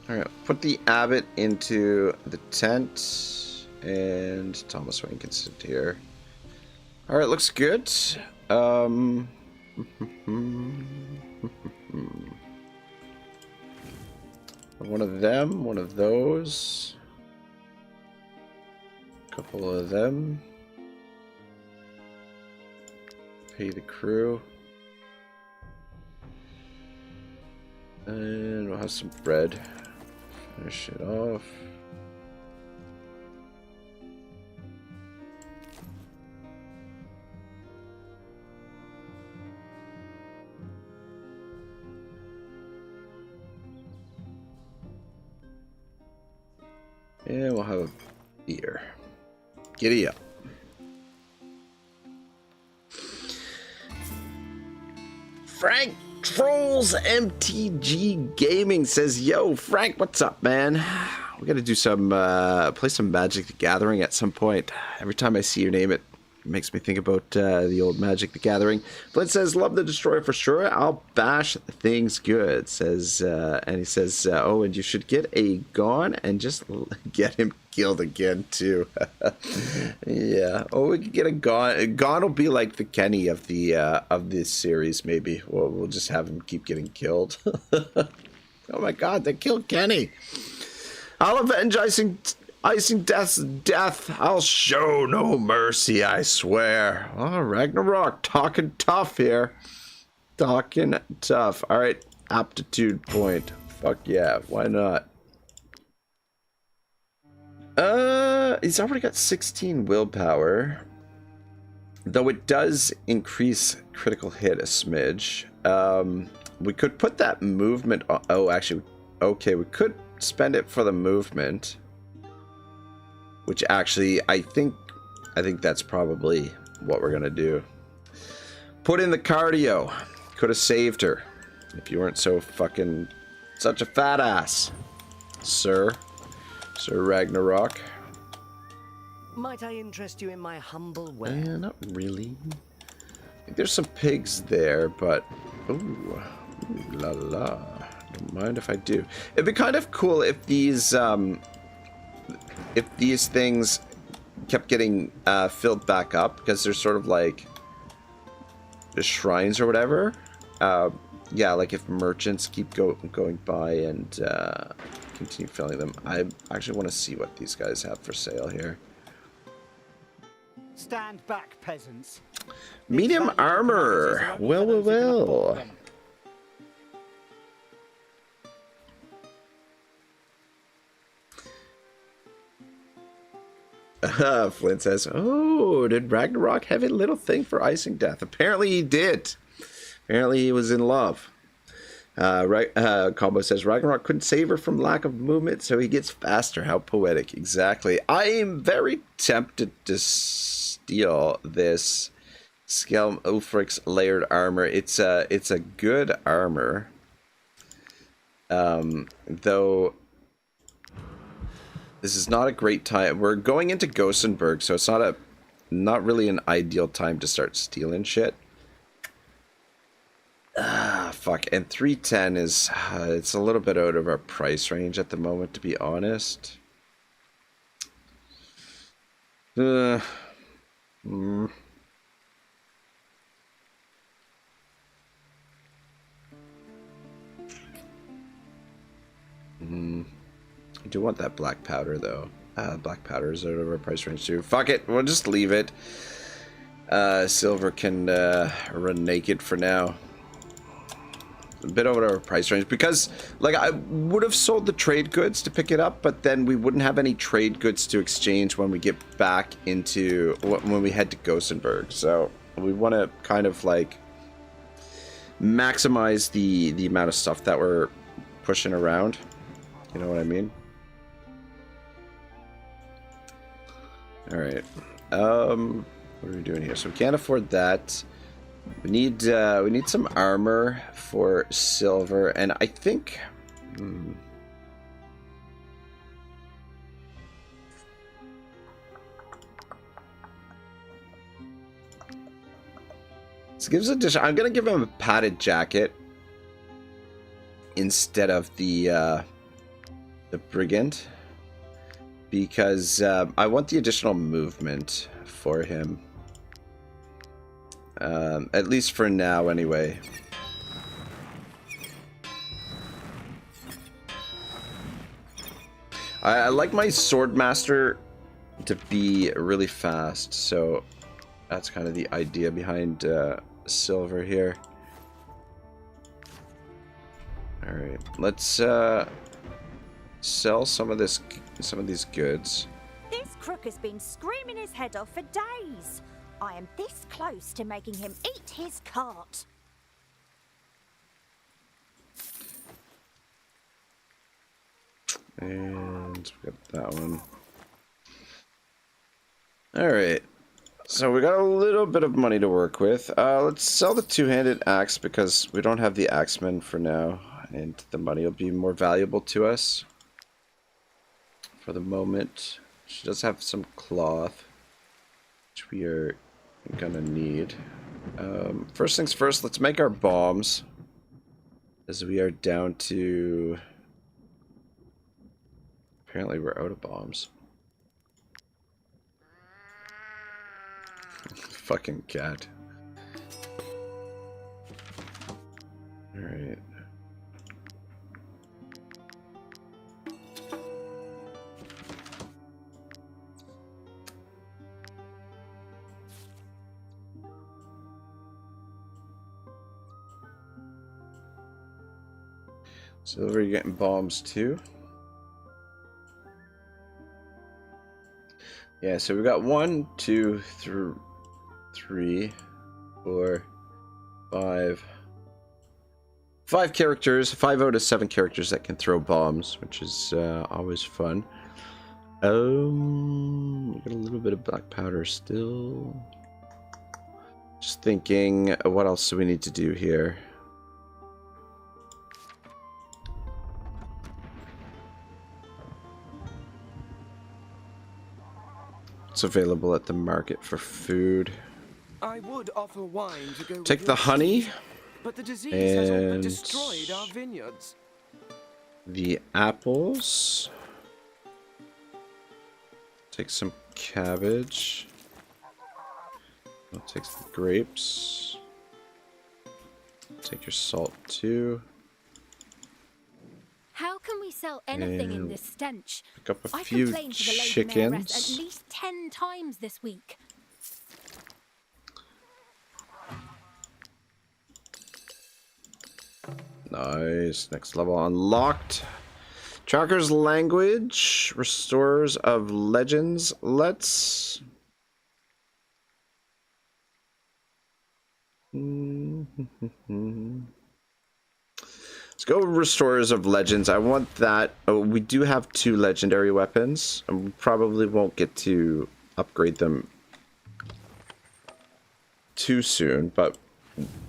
Alright, put the Abbot into the tent, and Thomas Wayne can sit here. Alright, looks good. One of them, one of those. A couple of them. Pay the crew. And we'll have some bread. Finish it off. And we'll have a beer. Giddy up. Frank Trolls MTG Gaming says, "Yo, Frank, what's up, man? We gotta do some, play some Magic the Gathering at some point. Every time I see your name, it makes me think about the old Magic the Gathering." Flint says, "Love the Destroyer for sure. I'll bash things good." Says, and he says, "Oh, and you should get a Gone and just get him killed again too." Yeah. Oh, we could get a Gone. Gone will be like the Kenny of this series. Maybe we'll just have him keep getting killed. Oh my God, they killed Kenny. I'll avenge Icing Death's death. I'll show no mercy, I swear. Oh, Ragnarok, talking tough here. Talking tough. All right, aptitude point. Fuck yeah, why not? He's already got 16 willpower. Though it does increase critical hit a smidge. We could put that movement on. Oh, actually, okay, we could spend it for the movement. Which actually, I think that's probably what we're gonna do. Put in the cardio. Could have saved her if you weren't so fucking such a fat ass, Sir Ragnarok. Might I interest you in my humble way? Yeah, not really. I think there's some pigs there, but ooh la la. Don't mind if I do. It'd be kind of cool if these things kept getting filled back up, because they're sort of like the shrines or whatever. Yeah, like if merchants keep going by and continue filling them. I actually want to see what these guys have for sale here. Stand back, peasants. Medium armor. Well. Flint says, "Oh, did Ragnarok have a little thing for Icing Death?" Apparently he did. Apparently he was in love. Combo says, "Ragnarok couldn't save her from lack of movement, so he gets faster." How poetic. Exactly. I am very tempted to steal this Skelm Ulfric's layered armor. It's a good armor. Though this is not a great time. We're going into Gosenberg, so it's not really an ideal time to start stealing shit. Fuck. And 310 is it's a little bit out of our price range at the moment, to be honest. I do want that black powder, though. Black powder is out of our price range, too. Fuck it. We'll just leave it. Silver can run naked for now. A bit over our price range. Because, like, I would have sold the trade goods to pick it up, but then we wouldn't have any trade goods to exchange when we get back into... when we head to Gosenberg. So, We want to kind of like maximize the amount of stuff that we're pushing around. You know what I mean? All right. What are we doing here? So we can't afford that. We need some armor for silver, and I think. This gives addition. I'm gonna give him a padded jacket instead of the brigand, because I want the additional movement for him. At least for now, anyway. I like my swordmaster to be really fast, so that's kind of the idea behind silver here. All right, let's sell some of these goods. This crook has been screaming his head off for days. I am this close to making him eat his cart. And we got that one. All right. So we got a little bit of money to work with. Let's sell the two-handed axe because we don't have the axeman for now, and the money will be more valuable to us for the moment. She does have some cloth, which we are gonna need. First things first, let's make our bombs, as we are down to... Apparently we're out of bombs. Fucking cat. Alright. Silver, you're getting bombs too. Yeah, so we got 1, 2, 3, 4, 5. 5 characters, 5 out of 7 characters that can throw bombs, which is always fun. We got a little bit of black powder still. Just thinking, what else do we need to do here? It's available at the market for food. I would offer wine to go Take with the your honey. cheese, but the disease has all but And destroyed our vineyards. the apples. Take some cabbage. I'll take the grapes. Take your salt too. How can we sell anything in And this stench? pick up a I've few complained to the Lady Mayoress chickens. at least 10 times this week. Nice. Next level unlocked. Tracker's language. Restorers of legends. Let's... Let's go with Restorers of Legends. I want that. Oh, we do have 2 legendary weapons, and we probably won't get to upgrade them too soon, but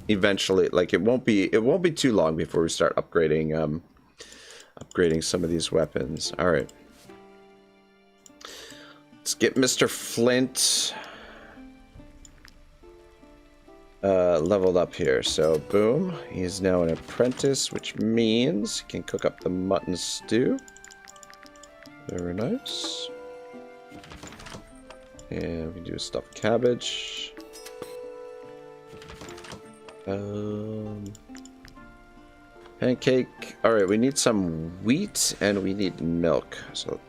eventually, like, it won't be too long before we start upgrading upgrading some of these weapons. All right. Let's get Mr. Flint leveled up here. So boom, he's now an apprentice, which means he can cook up the mutton stew. Very nice. And we can do a stuffed cabbage. Pancake. All right, we need some wheat and we need milk. So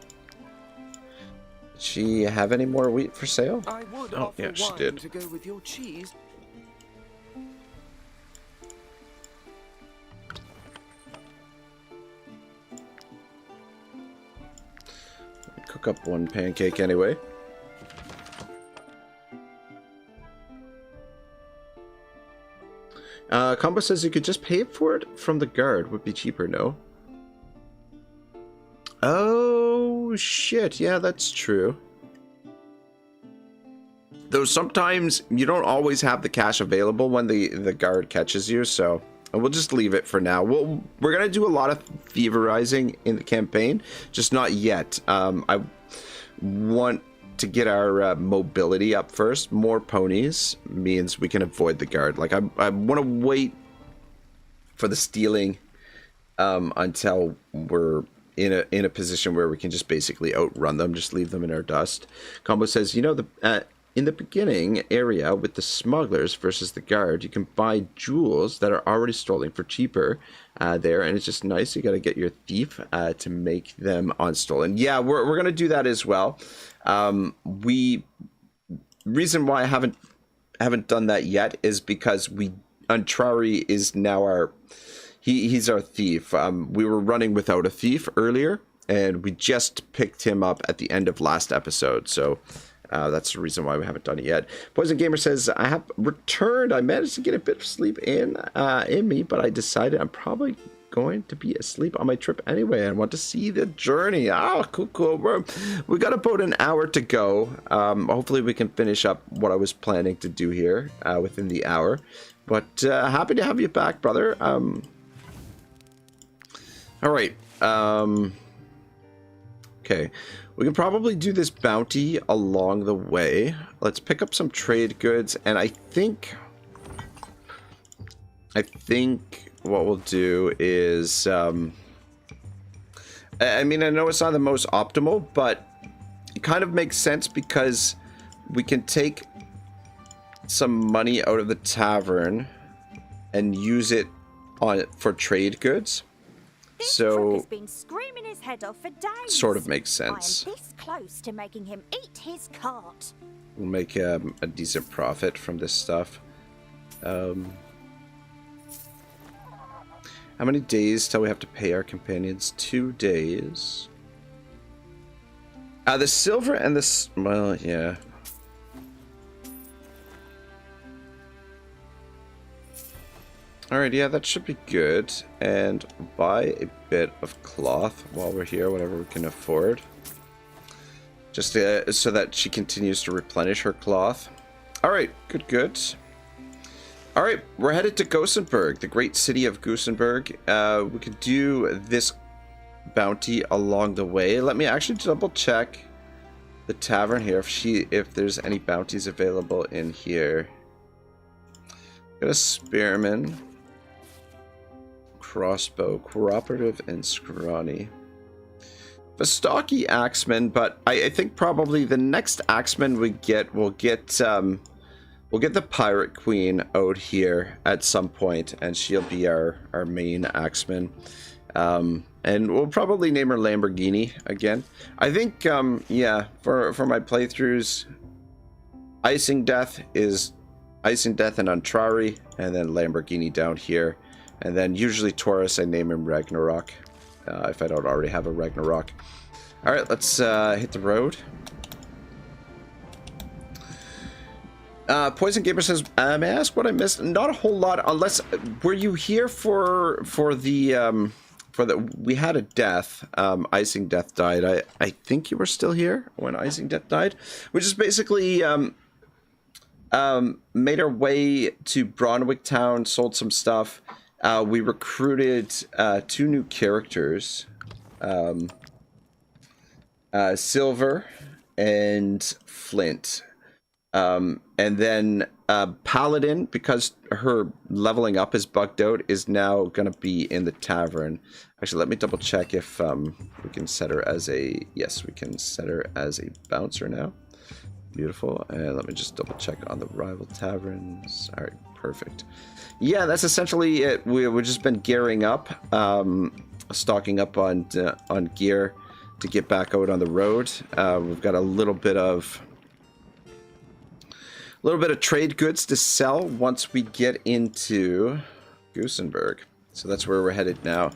did she have any more wheat for sale? I would Oh, offer yeah, she wine did. to go with your cheese. Cook up 1 pancake anyway. Combo says you could just pay for it from the guard. Would be cheaper, no? Oh, shit. Yeah, that's true. Though sometimes you don't always have the cash available when the guard catches you, so we'll just leave it for now. We're going to do a lot of thieverizing in the campaign, just not yet. I want to get our mobility up first. More ponies means we can avoid the guard. Like, I want to wait for the stealing until we're in a position where we can just basically outrun them, just leave them in our dust. Combo says, you know, in the beginning area with the smugglers versus the guard, you can buy jewels that are already stolen for cheaper there, and it's just nice. You got to get your thief to make them unstolen. Yeah, we're gonna do that as well. Reason why I haven't done that yet is because Untrari is now he's our thief. We were running without a thief earlier, and we just picked him up at the end of last episode, so that's the reason why we haven't done it yet. Poison Gamer says, I have returned. I managed to get a bit of sleep in me, but I decided I'm probably going to be asleep on my trip anyway. I want to see the journey. Oh, cool. We got about an hour to go. Hopefully we can finish up what I was planning to do here within the hour. But happy to have you back, brother. All right. Okay. We can probably do this bounty along the way. Let's pick up some trade goods, and I think what we'll do is, I mean, I know it's not the most optimal, but it kind of makes sense because we can take some money out of the tavern and use it for trade goods. This So, crook has been screaming his head off for days. sort of makes sense. I am this close to making him eat his cart. We'll make a decent profit from this stuff. How many days till we have to pay our companions? 2 days. The silver and the... Well, yeah. Alright, yeah, that should be good. And buy a bit of cloth while we're here, whatever we can afford. Just so that she continues to replenish her cloth. Alright, good. Alright, we're headed to Gosenberg, the great city of Gosenberg. We could do this bounty along the way. Let me actually double check the tavern here, if there's any bounties available in here. Got a spearman, crossbow, cooperative, and scrawny. A stocky axeman, but I think probably the next axeman we'll get the pirate queen out here at some point, and she'll be our main axeman. And we'll probably name her Lamborghini again. I think yeah, for my playthroughs, Icing Death and Untrari, and then Lamborghini down here. And then usually Taurus, I name him Ragnarok, if I don't already have a Ragnarok. Alright, let's hit the road. Poison Gamer says, may I ask what I missed? Not a whole lot, unless... Were you here for the... we had a death. Icing Death died. I think you were still here when Icing Death died. Which is basically... made our way to Bronwick Town, sold some stuff. We recruited 2 new characters, Silver and Flint. And then Paladin, because her leveling up is bugged out, is now going to be in the tavern. Actually, let me double check if we can set her as a... Yes, we can set her as a bouncer now. Beautiful. And let me just double check on the rival taverns. All right, perfect. Yeah, that's essentially it. We've just been gearing up, stocking up on gear to get back out on the road. We've got a little bit of trade goods to sell once we get into Gosenberg. So that's where we're headed now.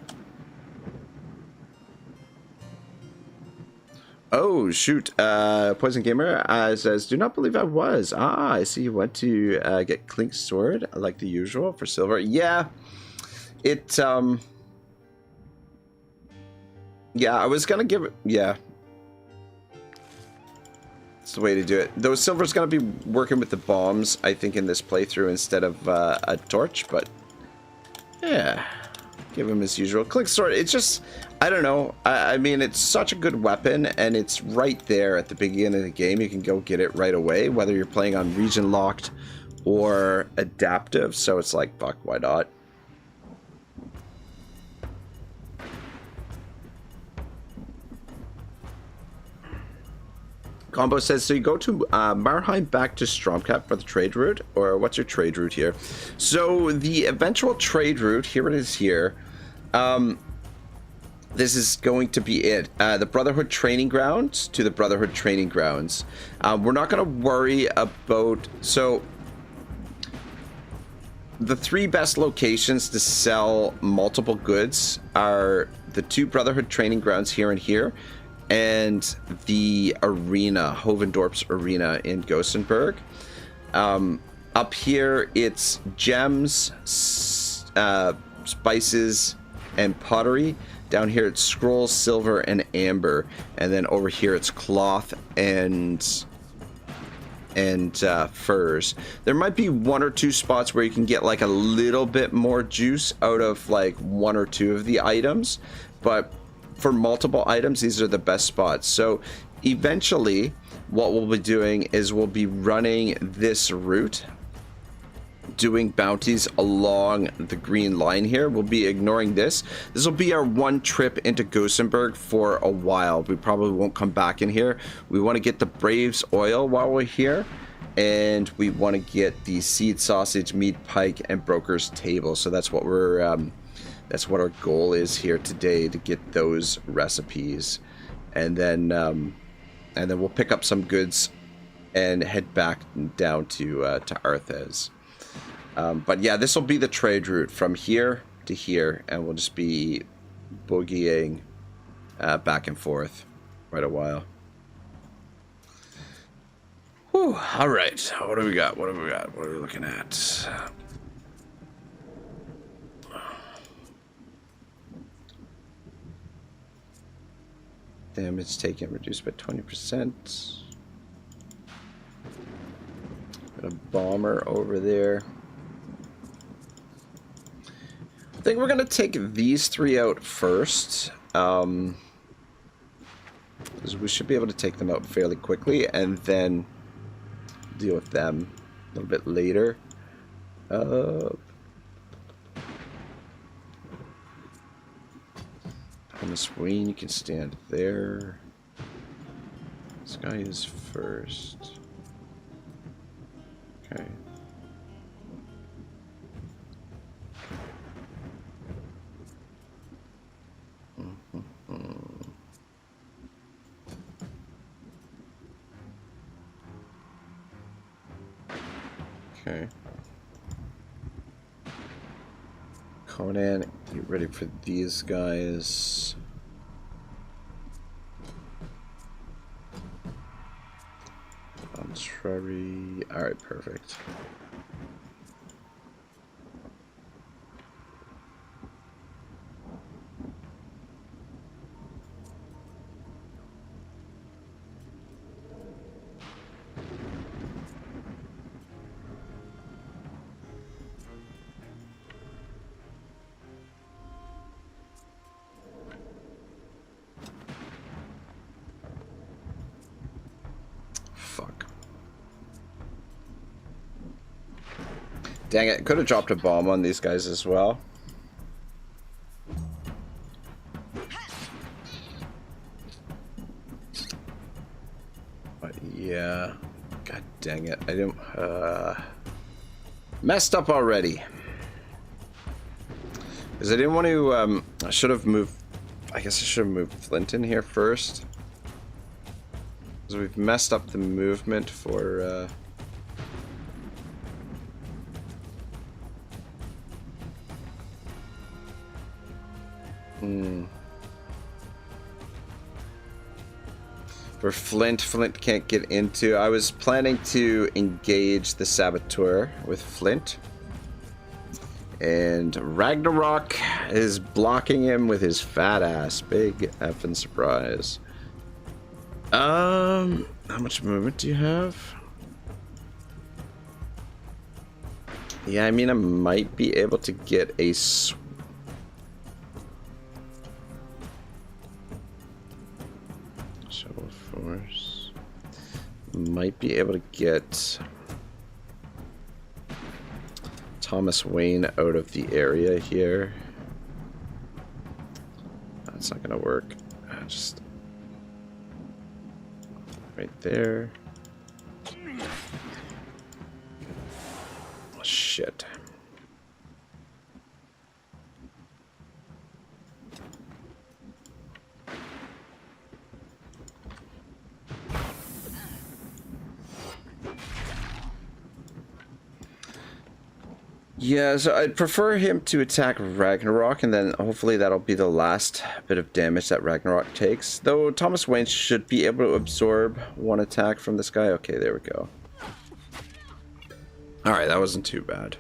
Oh, shoot. Poison Gamer says, do not believe I was. Ah, I see you went to get Clink's sword, like the usual, for silver. Yeah. It, yeah, I was gonna give it... Yeah. It's the way to do it. Though silver's gonna be working with the bombs, I think, in this playthrough instead of a torch, but... Yeah. Give him his usual. Clink's sword, it's just... I don't know. I mean, it's such a good weapon, and it's right there at the beginning of the game. You can go get it right away, whether you're playing on region locked or adaptive. So it's like, fuck, why not? Combo says, so you go to Marheim back to Stromcap for the trade route, or what's your trade route here? So the eventual trade route, here it is here. This is going to be it. The Brotherhood Training Grounds to the Brotherhood Training Grounds. We're not going to worry about... So, the 3 best locations to sell multiple goods are the 2 Brotherhood Training Grounds here and here, and the arena, Hovendorp's arena in Gosenberg. Up here, it's gems, spices, and pottery. Down here it's scrolls, silver, and amber, and then over here it's cloth and furs. There might be 1 or 2 spots where you can get like a little bit more juice out of like 1 or 2 of the items, but for multiple items, these are the best spots. So eventually, what we'll be doing is we'll be running this route, doing bounties along the green line here. We'll be ignoring this. This will be our 1 trip into Gosenberg for a while. We probably won't come back in here. We want to get the Braves oil while we're here, and we want to get the seed sausage, meat pike, and broker's table. So that's what we're that's what our goal is here today, to get those recipes, and then we'll pick up some goods and head back down to Arthes. But yeah, this will be the trade route from here to here, and we'll just be boogieing back and forth quite a while. Whew, all right, what do we got? What do we got? What are we looking at? Damage taken reduced by 20%. Got a bomber over there. I think we're gonna take these 3 out first, because we should be able to take them out fairly quickly, and then deal with them a little bit later. Thomas Wayne, you can stand there. This guy is first. Okay. Okay. Conan, get ready for these guys. Contrary. Alright, perfect. Dang it, could have dropped a bomb on these guys as well. But yeah, god dang it, I didn't, messed up already. Because I didn't want to, I should have moved, I guess I should have moved Flint in here first. Because we've messed up the movement for, For Flint, Flint can't get into. I was planning to engage the Saboteur with Flint. And Ragnarok is blocking him with his fat ass. Big effing surprise. How much movement do you have? Yeah, I mean, I might be able to get a show of force. Might be able to get Thomas Wayne out of the area here. That's not gonna work. Just right there. Oh, shit. Yeah, so I'd prefer him to attack Ragnarok, and then hopefully that'll be the last bit of damage that Ragnarok takes. Though Thomas Wayne should be able to absorb one attack from this guy. Okay, there we go. Alright, that wasn't too bad.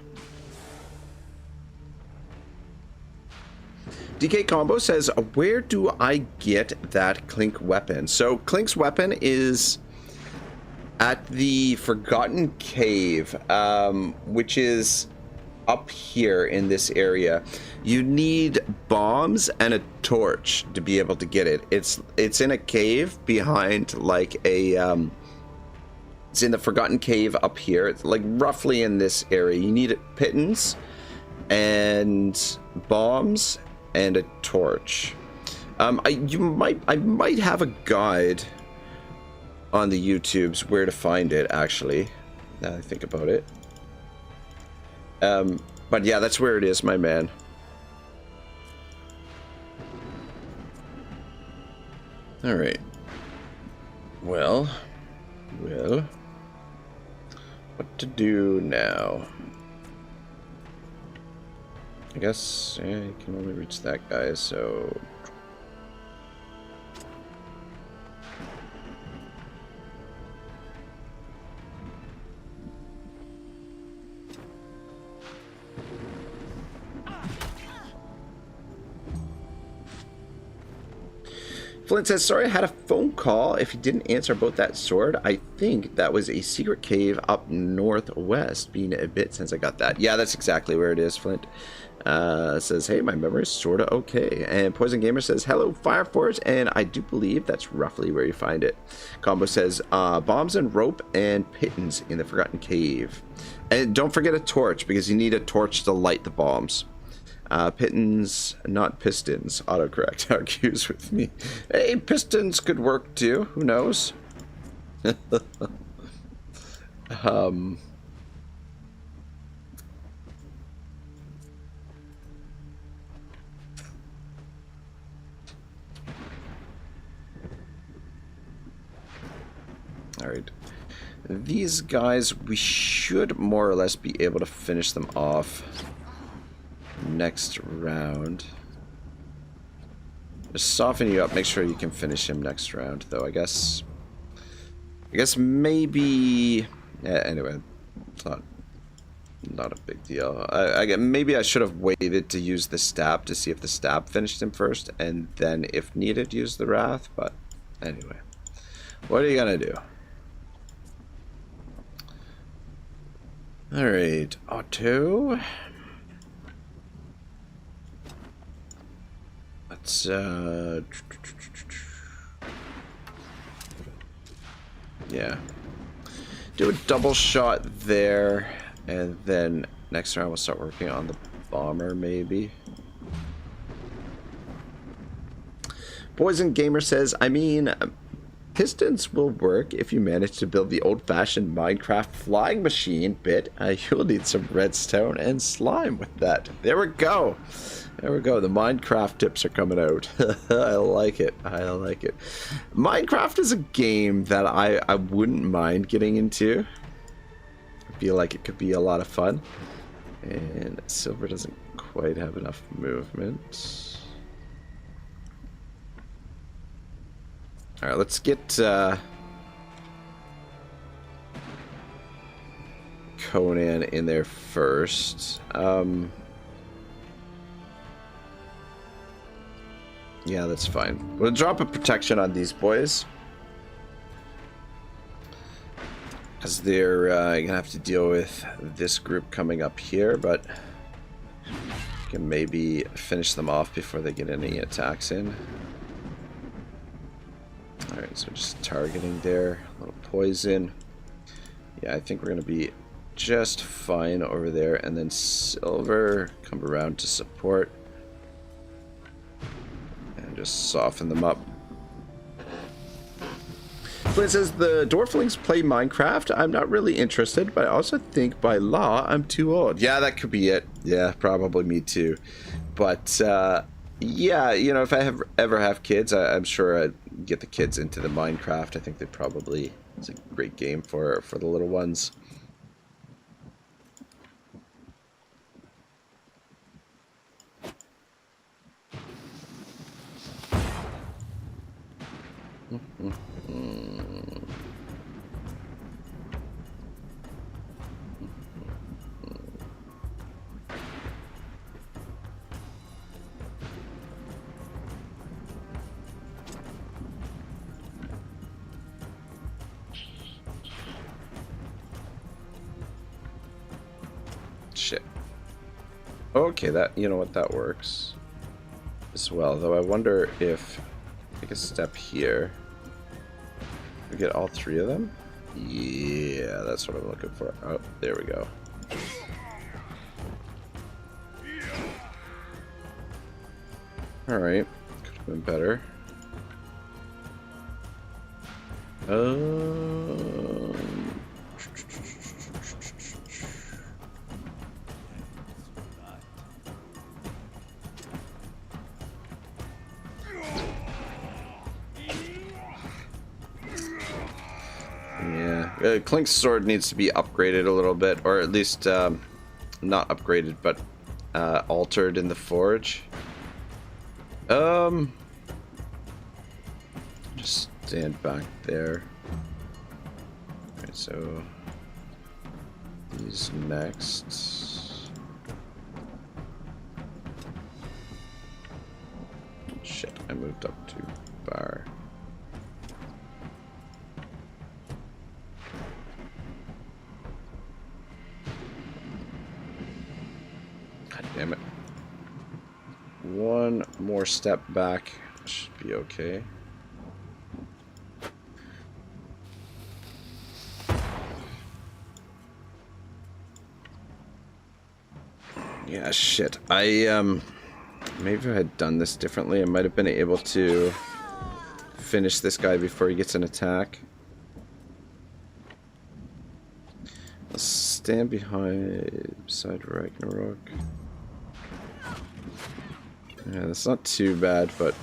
DK Combo says, where do I get that Clink weapon? So Clink's weapon is at the Forgotten Cave, which is up here in this area. You need bombs and a torch to be able to get it. It's in a cave behind like a it's in the Forgotten Cave up here. It's like roughly in this area. You need pittance and bombs and a torch. I might have a guide on the YouTubes where to find it, actually, now that I think about it. But yeah, that's where it is, my man. Alright. Well, what to do now? I guess, yeah, you can only reach that guy, so... Flint says, sorry, I had a phone call. If you didn't answer about that sword, I think that was a secret cave up northwest. Been a bit since I got that. Yeah, that's exactly where it is, Flint. Says, hey, my memory's sorta okay. And Poison Gamer says, hello, Fire Force, and I do believe that's roughly where you find it. Combo says, bombs and rope and pittance in the Forgotten Cave. And don't forget a torch, because you need a torch to light the bombs. Pittons, not pistons. Autocorrect argues with me. Hey, pistons could work too. Who knows? Alright. These guys, we should more or less be able to finish them off next round. Just soften you up, make sure you can finish him next round, though. I guess maybe, yeah, anyway, it's not a big deal. Maybe I should have waited to use the stab to see if the stab finished him first, and then if needed use the wrath. But anyway, what are you gonna do? All right, Otto. Let's yeah, do a double shot there, and then next round we'll start working on the bomber, maybe. Poison Gamer says, I mean, pistons will work if you manage to build the old-fashioned Minecraft flying machine bit. You'll need some redstone and slime with that. There we go. There we go. The Minecraft tips are coming out. I like it. I like it. Minecraft is a game that I wouldn't mind getting into. I feel like it could be a lot of fun. And Silver doesn't quite have enough movement. All right, let's get Conan in there first. Yeah, that's fine. We'll drop a protection on these boys, because they're gonna have to deal with this group coming up here, but we can maybe finish them off before they get any attacks in. Alright, so just targeting there, a little poison. Yeah, I think we're gonna be just fine over there, and then Silver come around to support and just soften them up. So it says the Dwarflings play Minecraft. I'm not really interested, but I also think by law I'm too old. Yeah, that could be it. Yeah, probably me too. But yeah, you know, if I ever have kids, I'm sure I'd get the kids into the Minecraft. I think they probably, it's a great game for the little ones. Shit. Okay, that, you know what, that works as well. Though I wonder if I take a step here, we get all three of them. Yeah, that's what I'm looking for. Oh, there we go. All right, could have been better. Yeah, Clink's sword needs to be upgraded a little bit, or at least not upgraded, but altered in the forge. Just stand back there. Alright, so these next. Shit, I moved up too far. God damn it. One more step back should be okay. Yeah, shit. Maybe if I had done this differently, I might have been able to finish this guy before he gets an attack. Let's stand beside Ragnarok. Yeah, that's not too bad, but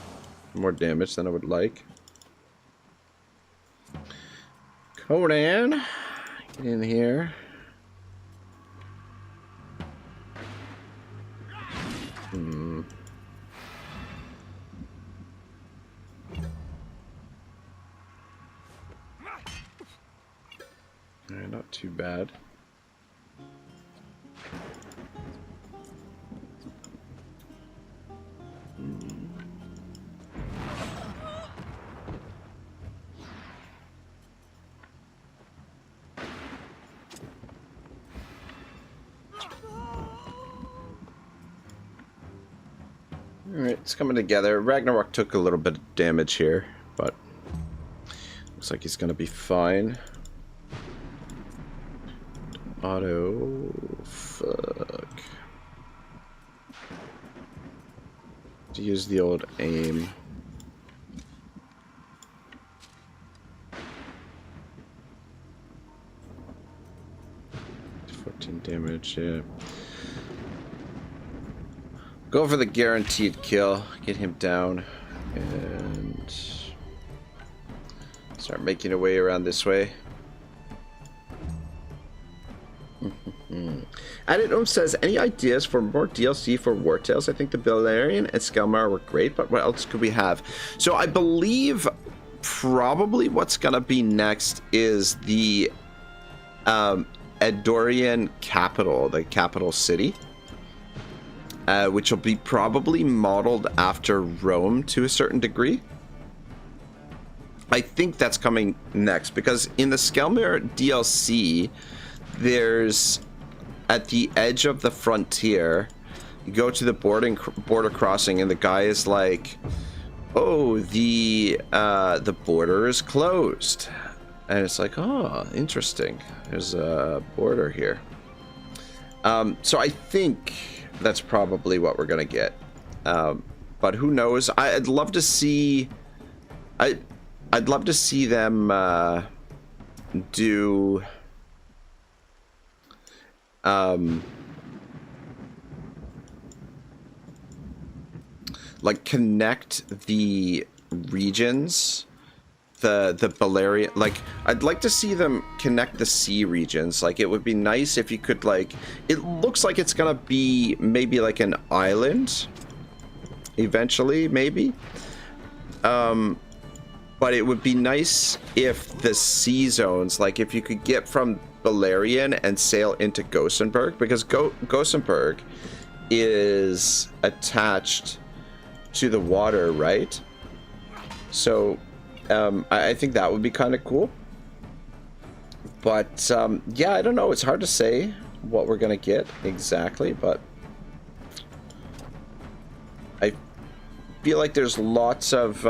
more damage than I would like. Conan, get in here. Alright, not too bad. Alright, it's coming together. Ragnarok took a little bit of damage here, but looks like he's gonna be fine. Otto, fuck. To use the old aim. Damage, yeah. Go for the guaranteed kill. Get him down. And start making our way around this way. Added says, any ideas for more DLC for Wartales? I think the Balerion and Skelmar were great, but what else could we have? So I believe probably what's gonna be next is the Eddorian capital, the capital city, which will be probably modeled after Rome to a certain degree. I think that's coming next, because in the Skelmere DLC, there's, at the edge of the frontier, you go to the border crossing, and the guy is like, "Oh, the border is closed," and it's like, "Oh, interesting. There's a border here." So I think that's probably what we're gonna get, but who knows? I'd love to see. I'd love to see them do like connect the regions, the Balerian, like I'd like to see them connect the sea regions. Like it would be nice if you could, like, it looks like it's gonna be maybe like an island eventually, maybe. But it would be nice if the sea zones, like if you could get from Balerian and sail into Gosenberg, because Gosenberg is attached to the water, right? So I think that would be kind of cool. But yeah, I don't know. It's hard to say what we're gonna get exactly, but I feel like there's lots of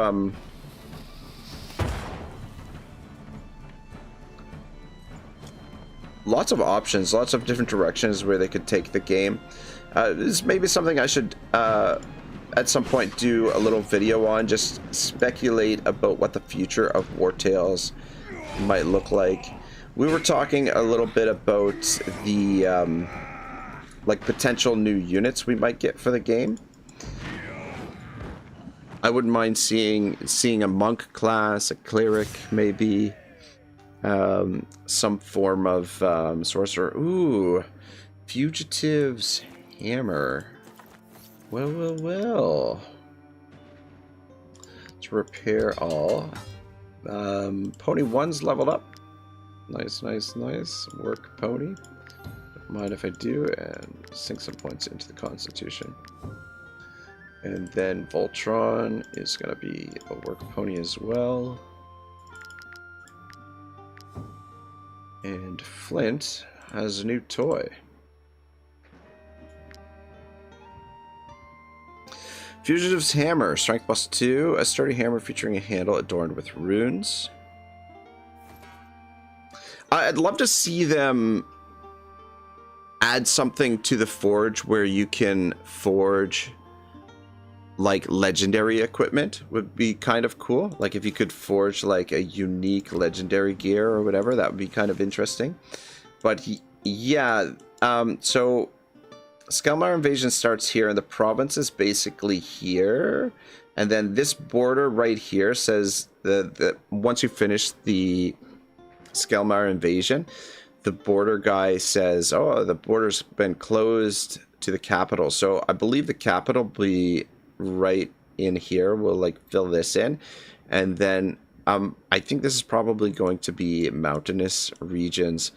options, lots of different directions where they could take the game. This is maybe something I should at some point do a little video on, just speculate about what the future of Wartales might look like. We were talking a little bit about the like potential new units we might get for the game. I wouldn't mind seeing a monk class, a cleric, maybe some form of sorcerer. Ooh, fugitive's hammer. Well. Let's repair all. Pony 1's leveled up. Nice. Work pony. Don't mind if I do, and sink some points into the constitution. And then Voltron is going to be a work pony as well. And Flint has a new toy. Fugitive's hammer, strength +2, a sturdy hammer featuring a handle adorned with runes. I'd love to see them add something to the forge where you can forge like legendary equipment. Would be kind of cool. Like if you could forge like a unique legendary gear or whatever, that would be kind of interesting. But yeah, so Skelmar invasion starts here, and the province is basically here, and then this border right here says that once you finish the Skelmar invasion, the border guy says, "Oh, the border's been closed to the capital." So I believe the capital will be right in here. We'll like fill this in, and then I think this is probably going to be mountainous regions,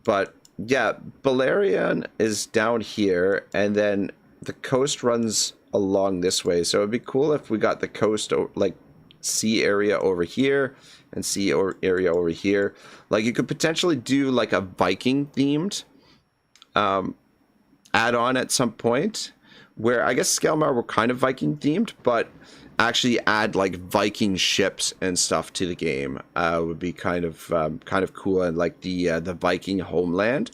but yeah, Balerian is down here, and then the coast runs along this way. So it'd be cool if we got the coast, like sea area over here and sea area over here. Like you could potentially do like a Viking themed add-on at some point, where I guess Skelmar were kind of Viking themed, but actually add like Viking ships and stuff to the game would be kind of cool. And like the Viking homeland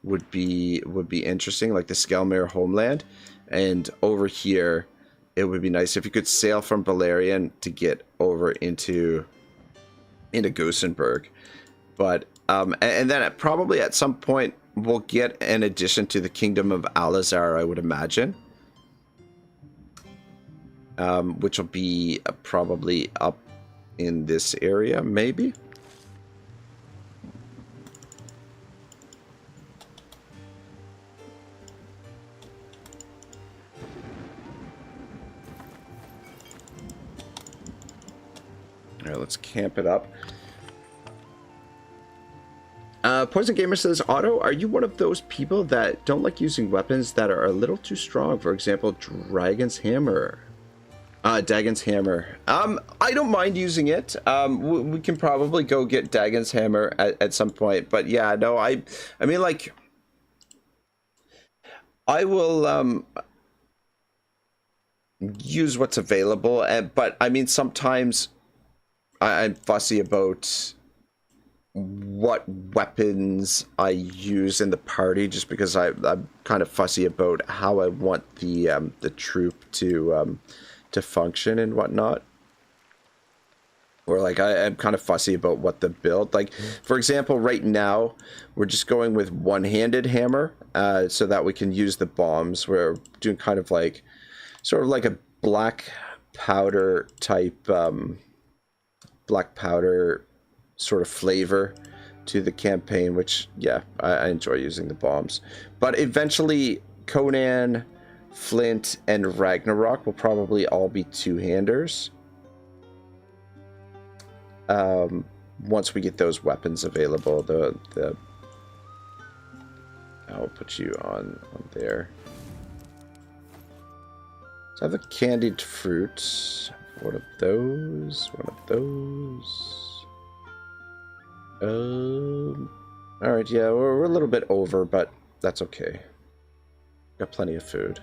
would be interesting, like the Skelmare homeland. And over here, it would be nice if you could sail from Balerian to get over into Gosenberg. But and then probably at some point we'll get an addition to the Kingdom of Alazar, I would imagine. Which will be probably up in this area, maybe. All Alright, let's camp it up. Poison Gamer says, Otto, are you one of those people that don't like using weapons that are a little too strong? For example, Dragon's Hammer. Dagon's Hammer. I don't mind using it. We can probably go get Dagon's Hammer at some point. But yeah, no, I mean, like, I will use what's available. But I mean, sometimes I'm fussy about what weapons I use in the party, just because I'm kind of fussy about how I want the troop to function and whatnot. Or like I'm kind of fussy about what the build. Like, for example, right now we're just going with one-handed hammer, so that we can use the bombs. We're doing kind of like sort of like a black powder type black powder sort of flavor to the campaign, which, yeah, I enjoy using the bombs. But eventually Conan, Flint, and Ragnarok will probably all be two-handers once we get those weapons available. I'll put you on there. So I have the candied fruit. One of those. Alright, yeah, we're a little bit over, but that's okay. Got plenty of food.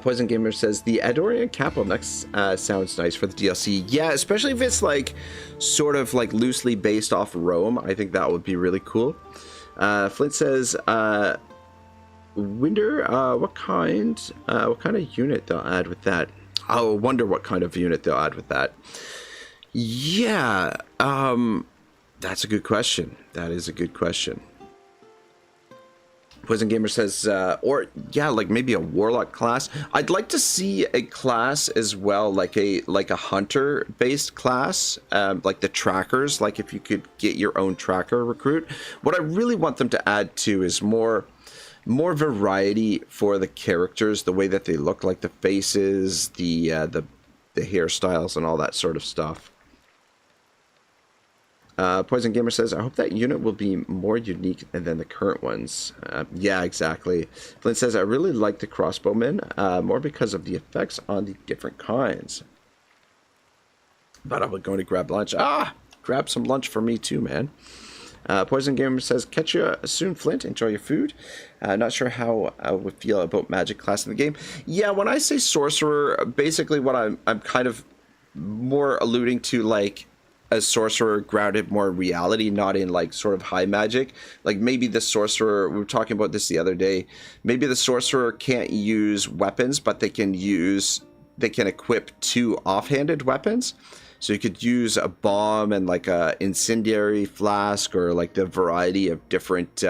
Poison Gamer says, the Adorian Capital next sounds nice for the DLC. Yeah, especially if it's like sort of like loosely based off Rome. I think that would be really cool. Flint says, wonder what kind of unit they'll add with that. I wonder what kind of unit they'll add with that. Yeah, that's a good question. That is a good question. Poison Gamer says, or yeah, like maybe a warlock class. I'd like to see a class as well, like a hunter based class, like the trackers. Like if you could get your own tracker recruit. What I really want them to add to is more variety for the characters, the way that they look, like the faces, the hairstyles, and all that sort of stuff. Poison Gamer says, I hope that unit will be more unique than the current ones. Yeah, exactly. Flint says, I really like the crossbowmen, more because of the effects on the different kinds. But I'm going to grab lunch. Grab some lunch for me too, man. Poison Gamer says, catch you soon, Flint. Enjoy your food. Not sure how I would feel about magic class in the game. Yeah, when I say sorcerer, basically what I'm kind of more alluding to, like, a sorcerer grounded more in reality, not in like sort of high magic. Like maybe the sorcerer, we were talking about this the other day, maybe the sorcerer can't use weapons, but they can equip two offhanded weapons. So you could use a bomb and like a incendiary flask, or like the variety of different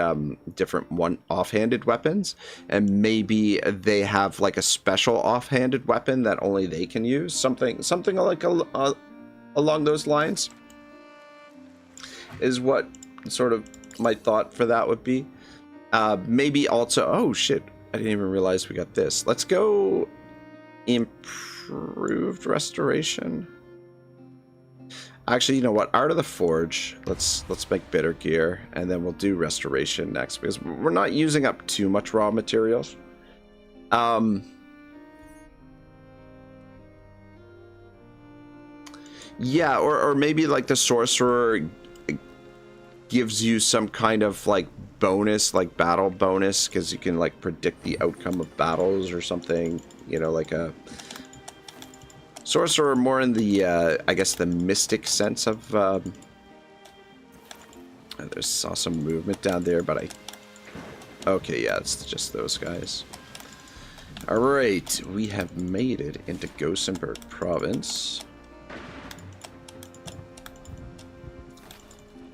one offhanded weapons, and maybe they have like a special offhanded weapon that only they can use, something like along those lines is what sort of my thought for that would be. Maybe also, oh shit, I didn't even realize we got this. Let's go improved restoration. Actually, you know what? Art of the Forge. Let's make bitter gear, and then we'll do restoration next, because we're not using up too much raw materials. Yeah, or maybe like the sorcerer gives you some kind of like bonus, like battle bonus, because you can like predict the outcome of battles or something. You know, like a sorcerer more in the, I guess, the mystic sense of. There's saw some movement down there, but okay, yeah, it's just those guys. All right, we have made it into Gosenberg province.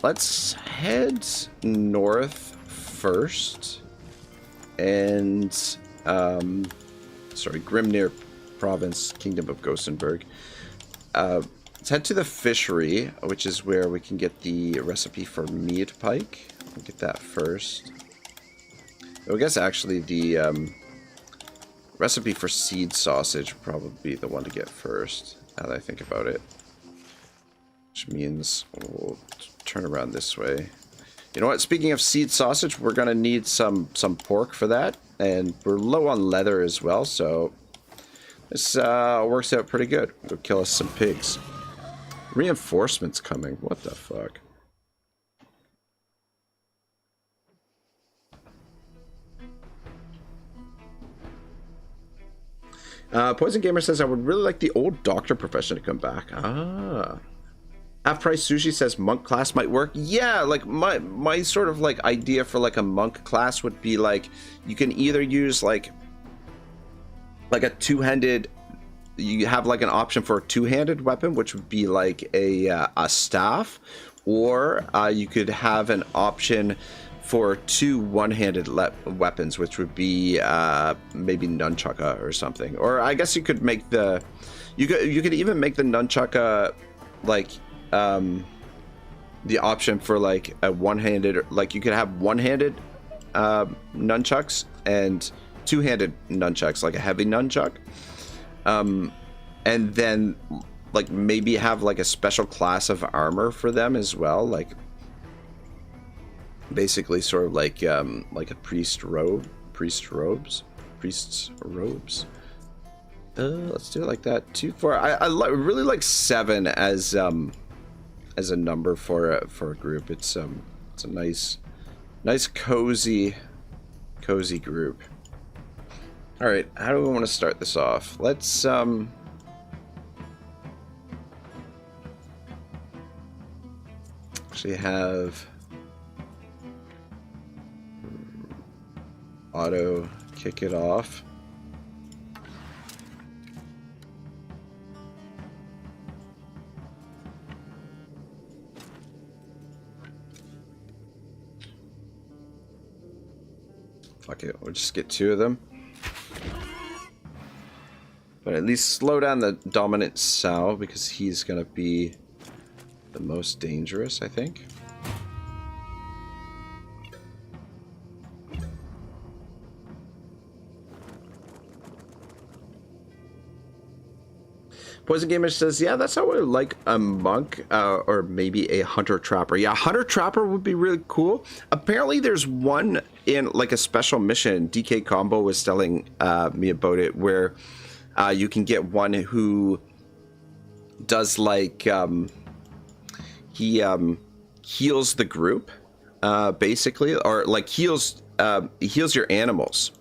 Let's head north first, and Grimnir province, Kingdom of Gosenberg. Let's head to the fishery, which is where we can get the recipe for meat pike. We'll get that first. I guess actually the recipe for seed sausage would probably be the one to get first. Now that I think about it. Which means we'll turn around this way. You know what? Speaking of seed sausage, we're gonna need some pork for that, and we're low on leather as well, so this works out pretty good. We'll kill us some pigs. Reinforcements coming. What the fuck? Poison Gamer says, I would really like the old doctor profession to come back. Ah. Half Price Sushi says monk class might work. Yeah, like my sort of like idea for like a monk class would be like you can either use like a two-handed, you have like an option for a two-handed weapon, which would be like a staff, or you could have an option for two one-handed weapons, which would be maybe nunchaka or something. Or I guess you could make the you could even make the nunchaka like the option for like a one-handed, like you could have one-handed nunchucks and two-handed nunchucks, like a heavy nunchuck, and then like maybe have like a special class of armor for them as well, like basically sort of like a priest's robes. Let's do it like that. 2, 4. I really like 7 as a number for a group. It's a nice cozy group. All right, how do we want to start this off? Let's actually have Otto kick it off. Fuck it, we'll just get 2 of them. But at least slow down the dominant Sao, because he's gonna be the most dangerous, I think. Poison Gamer says, yeah, that's how I would like a monk or maybe a hunter trapper. Yeah, hunter trapper would be really cool. Apparently there's one in like a special mission. DK Combo was telling me about it, where you can get one who does like he heals the group basically, or like heals your animals.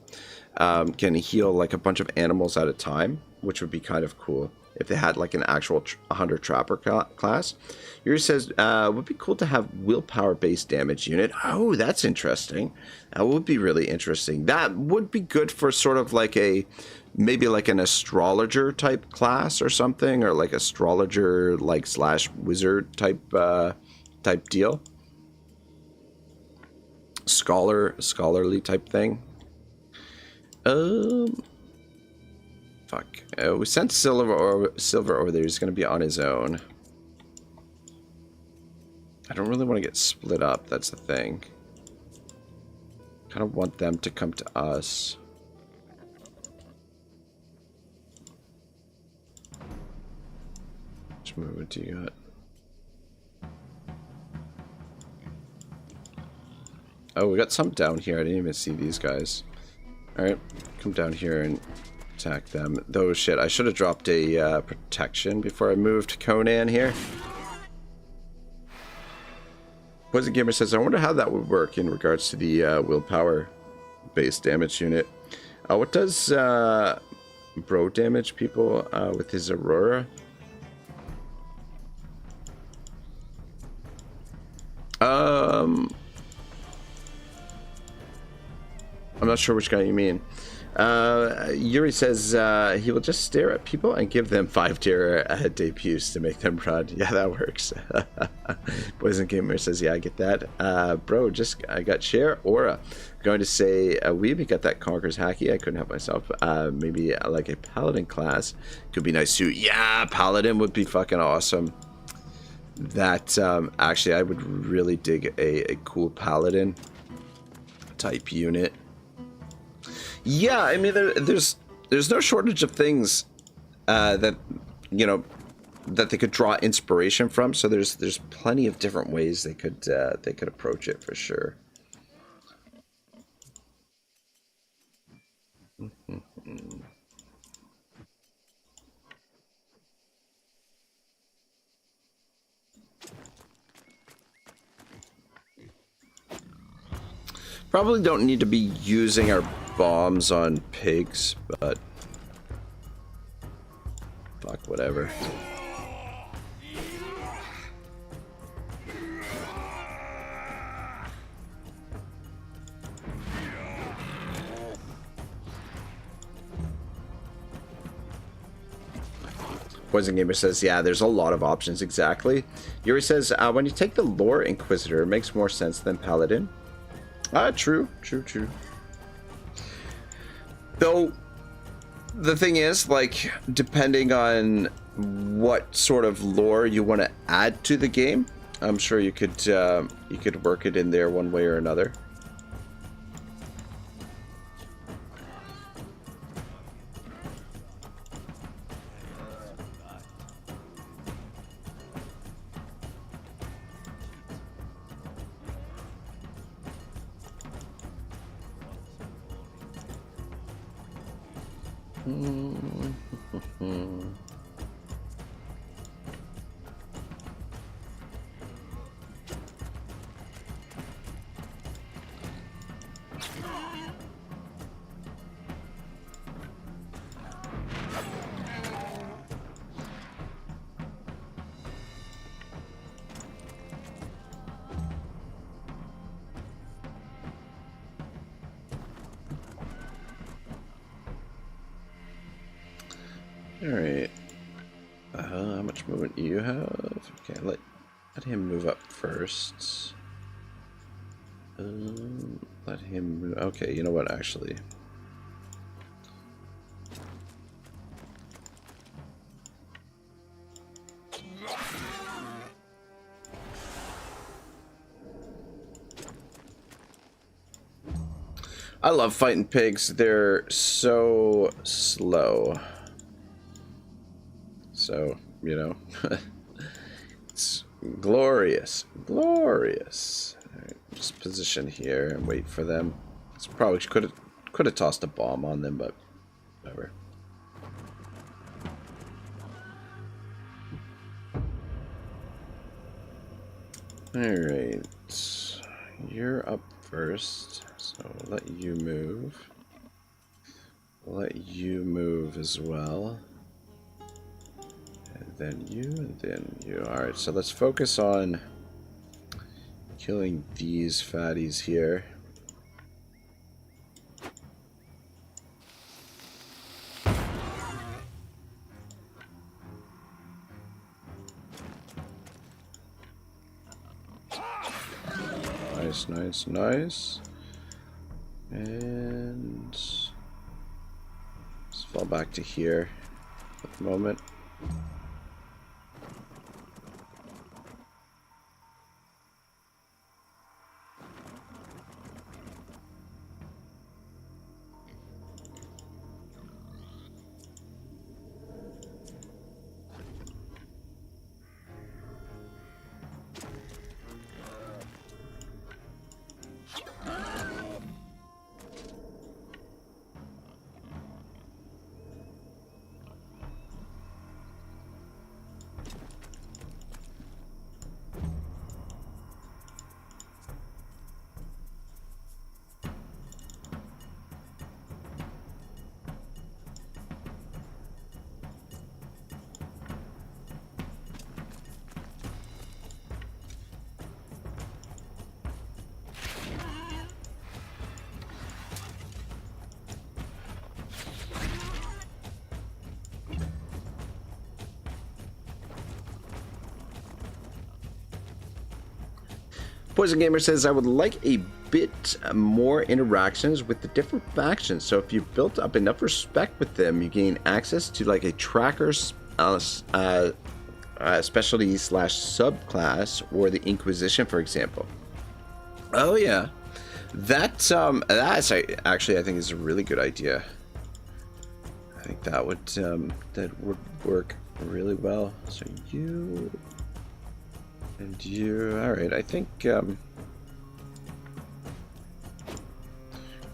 Can heal like a bunch of animals at a time, which would be kind of cool if they had like an actual hunter trapper class. Yuri says, would be cool to have willpower based damage unit. Oh, that's interesting. That would be really interesting. That would be good for sort of like maybe like an astrologer type class or something, or like astrologer like / wizard type deal. Scholarly type thing. Fuck. We sent Silver over there. He's going to be on his own. I don't really want to get split up. That's the thing. Kind of want them to come to us. Which movement do you got? Oh, we got some down here. I didn't even see these guys. Alright, come down here and attack them. Though, shit, I should have dropped a protection before I moved Conan here. Poison Gamer says, I wonder how that would work in regards to the willpower-based damage unit. What does Bro damage people with his Aurora? I'm not sure which guy you mean. Yuri says he will just stare at people and give them 5-tier debuts to make them run. Yeah, that works. Poison Gamer says, yeah, I get that. Bro, I got share aura. Going to say Weeby got that Conqueror's Hacky. I couldn't help myself. Maybe like a paladin class could be nice too. Yeah, paladin would be fucking awesome. That actually, I would really dig a cool paladin type unit. Yeah, I mean, there's no shortage of things that, you know, that they could draw inspiration from. So there's plenty of different ways they could approach it for sure. Probably don't need to be using our bombs on pigs, but fuck, whatever. Poison Gamer says, yeah, there's a lot of options, exactly. Yuri says, when you take the Lore Inquisitor, it makes more sense than Paladin. True. Though, the thing is, like, depending on what sort of lore you want to add to the game, I'm sure you could work it in there one way or another. Alright. How much movement do you have? Okay, let him move up first. Let him move. Okay, you know what, actually. I love fighting pigs. They're so slow. So, you know, it's glorious. Glorious. All right, just position here and wait for them. It's probably could have tossed a bomb on them, but whatever. Alright. You're up first, so we'll let you move. We'll let you move as well. And then you, and then you. Alright, so let's focus on killing these fatties here. Nice, nice, nice. And let's fall back to here at the moment. Poison Gamer says, I would like a bit more interactions with the different factions. So if you've built up enough respect with them, you gain access to like a tracker's specialty slash subclass, or the Inquisition, for example. Oh yeah, that's actually, I think is a really good idea. I think that would work really well. So you and you. All right, I think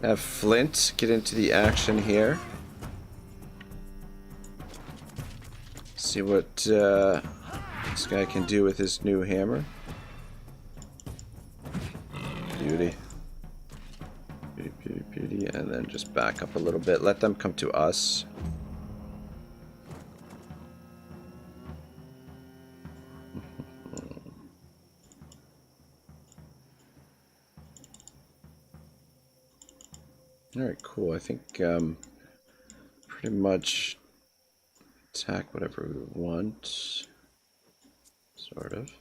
have Flint get into the action here. See what this guy can do with his new hammer. Beauty. Beauty, beauty, beauty. And then just back up a little bit. Let them come to us. Alright, cool. I think pretty much attack whatever we want. Sort of.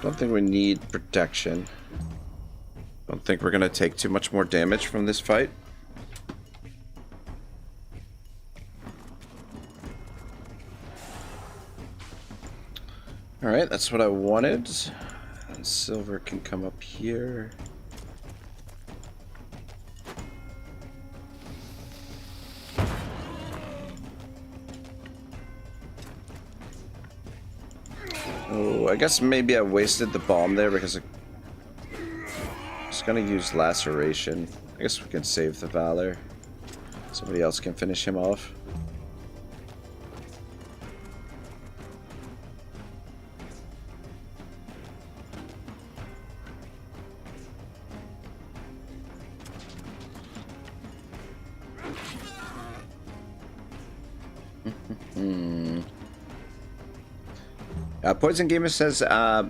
Don't think we need protection. Don't think we're gonna take too much more damage from this fight. Alright, that's what I wanted. And silver can come up here. Oh, I guess maybe I wasted the bomb there because I was gonna use laceration. I guess we can save the valor. Somebody else can finish him off. Poison Gamer says, for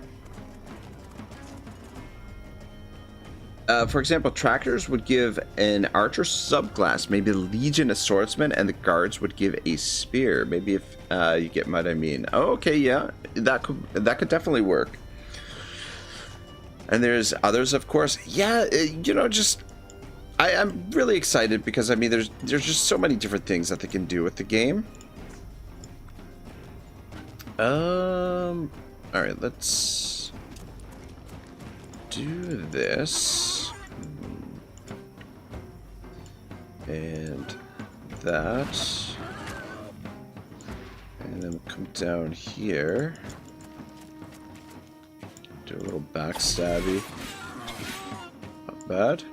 example, tractors would give an archer subclass, maybe Legion a swordsman, and the guards would give a spear. Maybe if you get what I mean. Oh, okay, yeah, that could definitely work. And there's others, of course. Yeah, you know, just I'm really excited because I mean, there's just so many different things that they can do with the game. All right, let's do this and that, and then come down here, do a little backstabby. Not bad.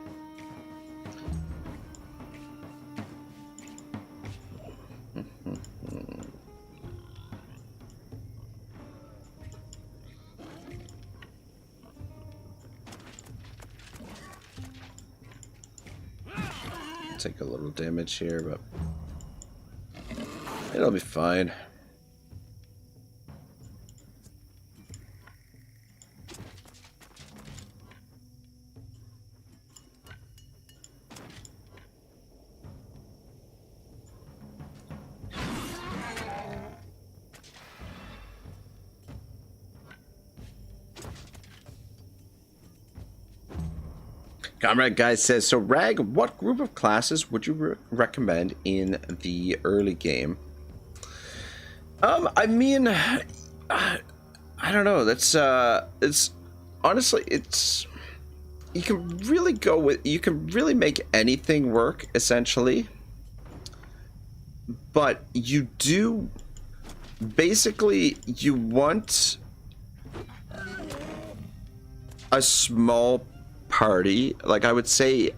Take a little damage here, but it'll be fine. Comrade Guy says, so Rag, what group of classes would you recommend in the early game? I mean, I don't know. That's it's honestly, it's, you can really go with, you can really make anything work essentially, but you do basically, you want a small party, like I would say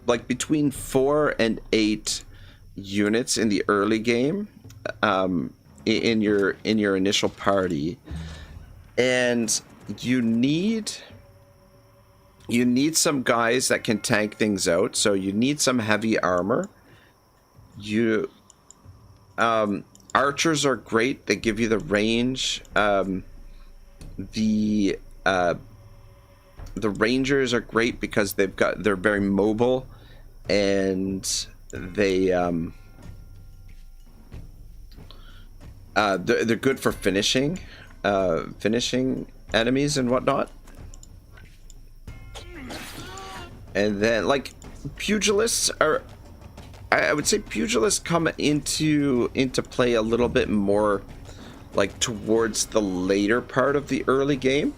like between 4 and 8 units in the early game, in your initial party, and you need some guys that can tank things out, so you need some heavy armor. You archers are great, they give you the range. The rangers are great because they're very mobile, and they're good for finishing enemies and whatnot. And then like pugilists are, I would say pugilists come into play a little bit more like towards the later part of the early game.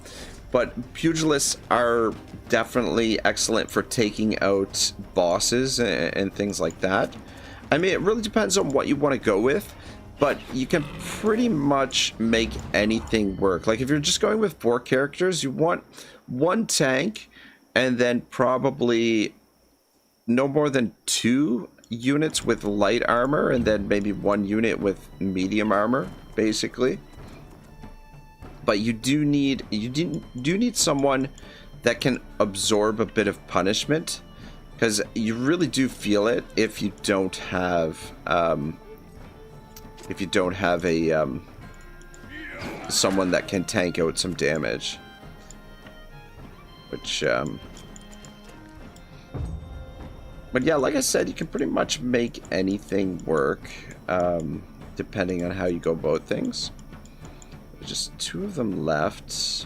But pugilists are definitely excellent for taking out bosses and things like that. I mean, it really depends on what you want to go with, but you can pretty much make anything work. Like if you're just going with 4 characters, you want 1 tank and then probably no more than 2 units with light armor and then maybe 1 unit with medium armor, basically. But you do need someone that can absorb a bit of punishment, because you really do feel it if you don't have a someone that can tank out some damage, which but yeah, like I said, you can pretty much make anything work, depending on how you go about things. There's just 2 of them left.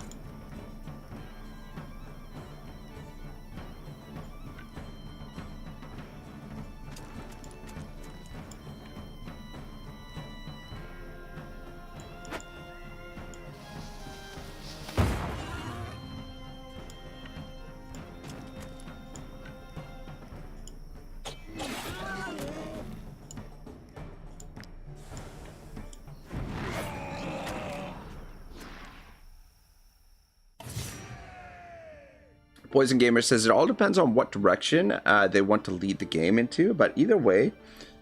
Poison Gamer says it all depends on what direction they want to lead the game into, but either way,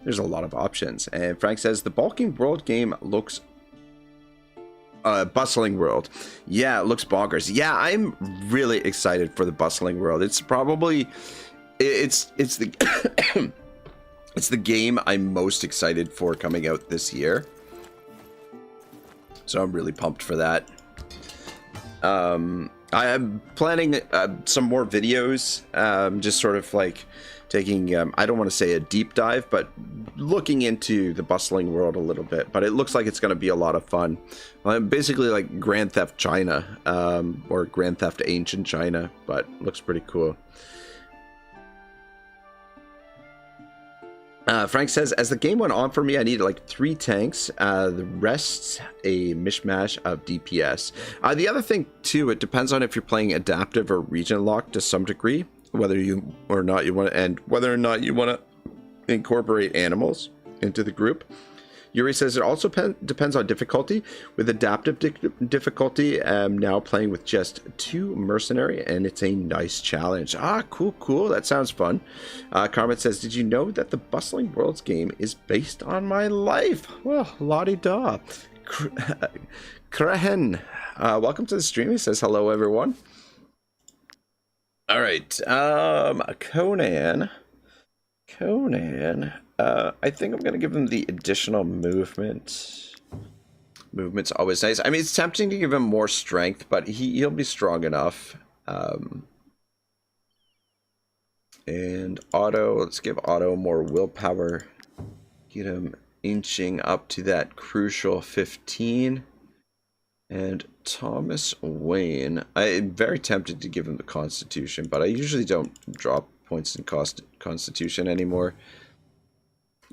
there's a lot of options. And Frank says the Bulking World game looks Bustling World. Yeah, it looks bonkers. Yeah, I'm really excited for the Bustling World. It's probably it's the it's the game I'm most excited for coming out this year. So I'm really pumped for that. I am planning some more videos, just sort of like taking, I don't want to say a deep dive, but looking into the Bustling World a little bit. But it looks like it's going to be a lot of fun. Basically like Grand Theft China, or Grand Theft Ancient China, but looks pretty cool. Frank says, as the game went on for me, I needed like 3 tanks. The rest a mishmash of DPS. The other thing too, it depends on if you're playing adaptive or region locked to some degree, whether or not you want to incorporate animals into the group. Yuri says it also depends on difficulty. With adaptive difficulty, I'm now playing with just 2 mercenary, and it's a nice challenge. Cool. That sounds fun. Carmen says, did you know that the Bustling Worlds game is based on my life? Well, la-di-da. Krahen, welcome to the stream. He says, hello, everyone. All right, Conan. I think I'm going to give him the additional movement. Movement's always nice. I mean, it's tempting to give him more strength, but he'll be strong enough. And Otto, let's give Otto more willpower. Get him inching up to that crucial 15. And Thomas Wayne, I'm very tempted to give him the Constitution, but I usually don't drop points in Constitution anymore.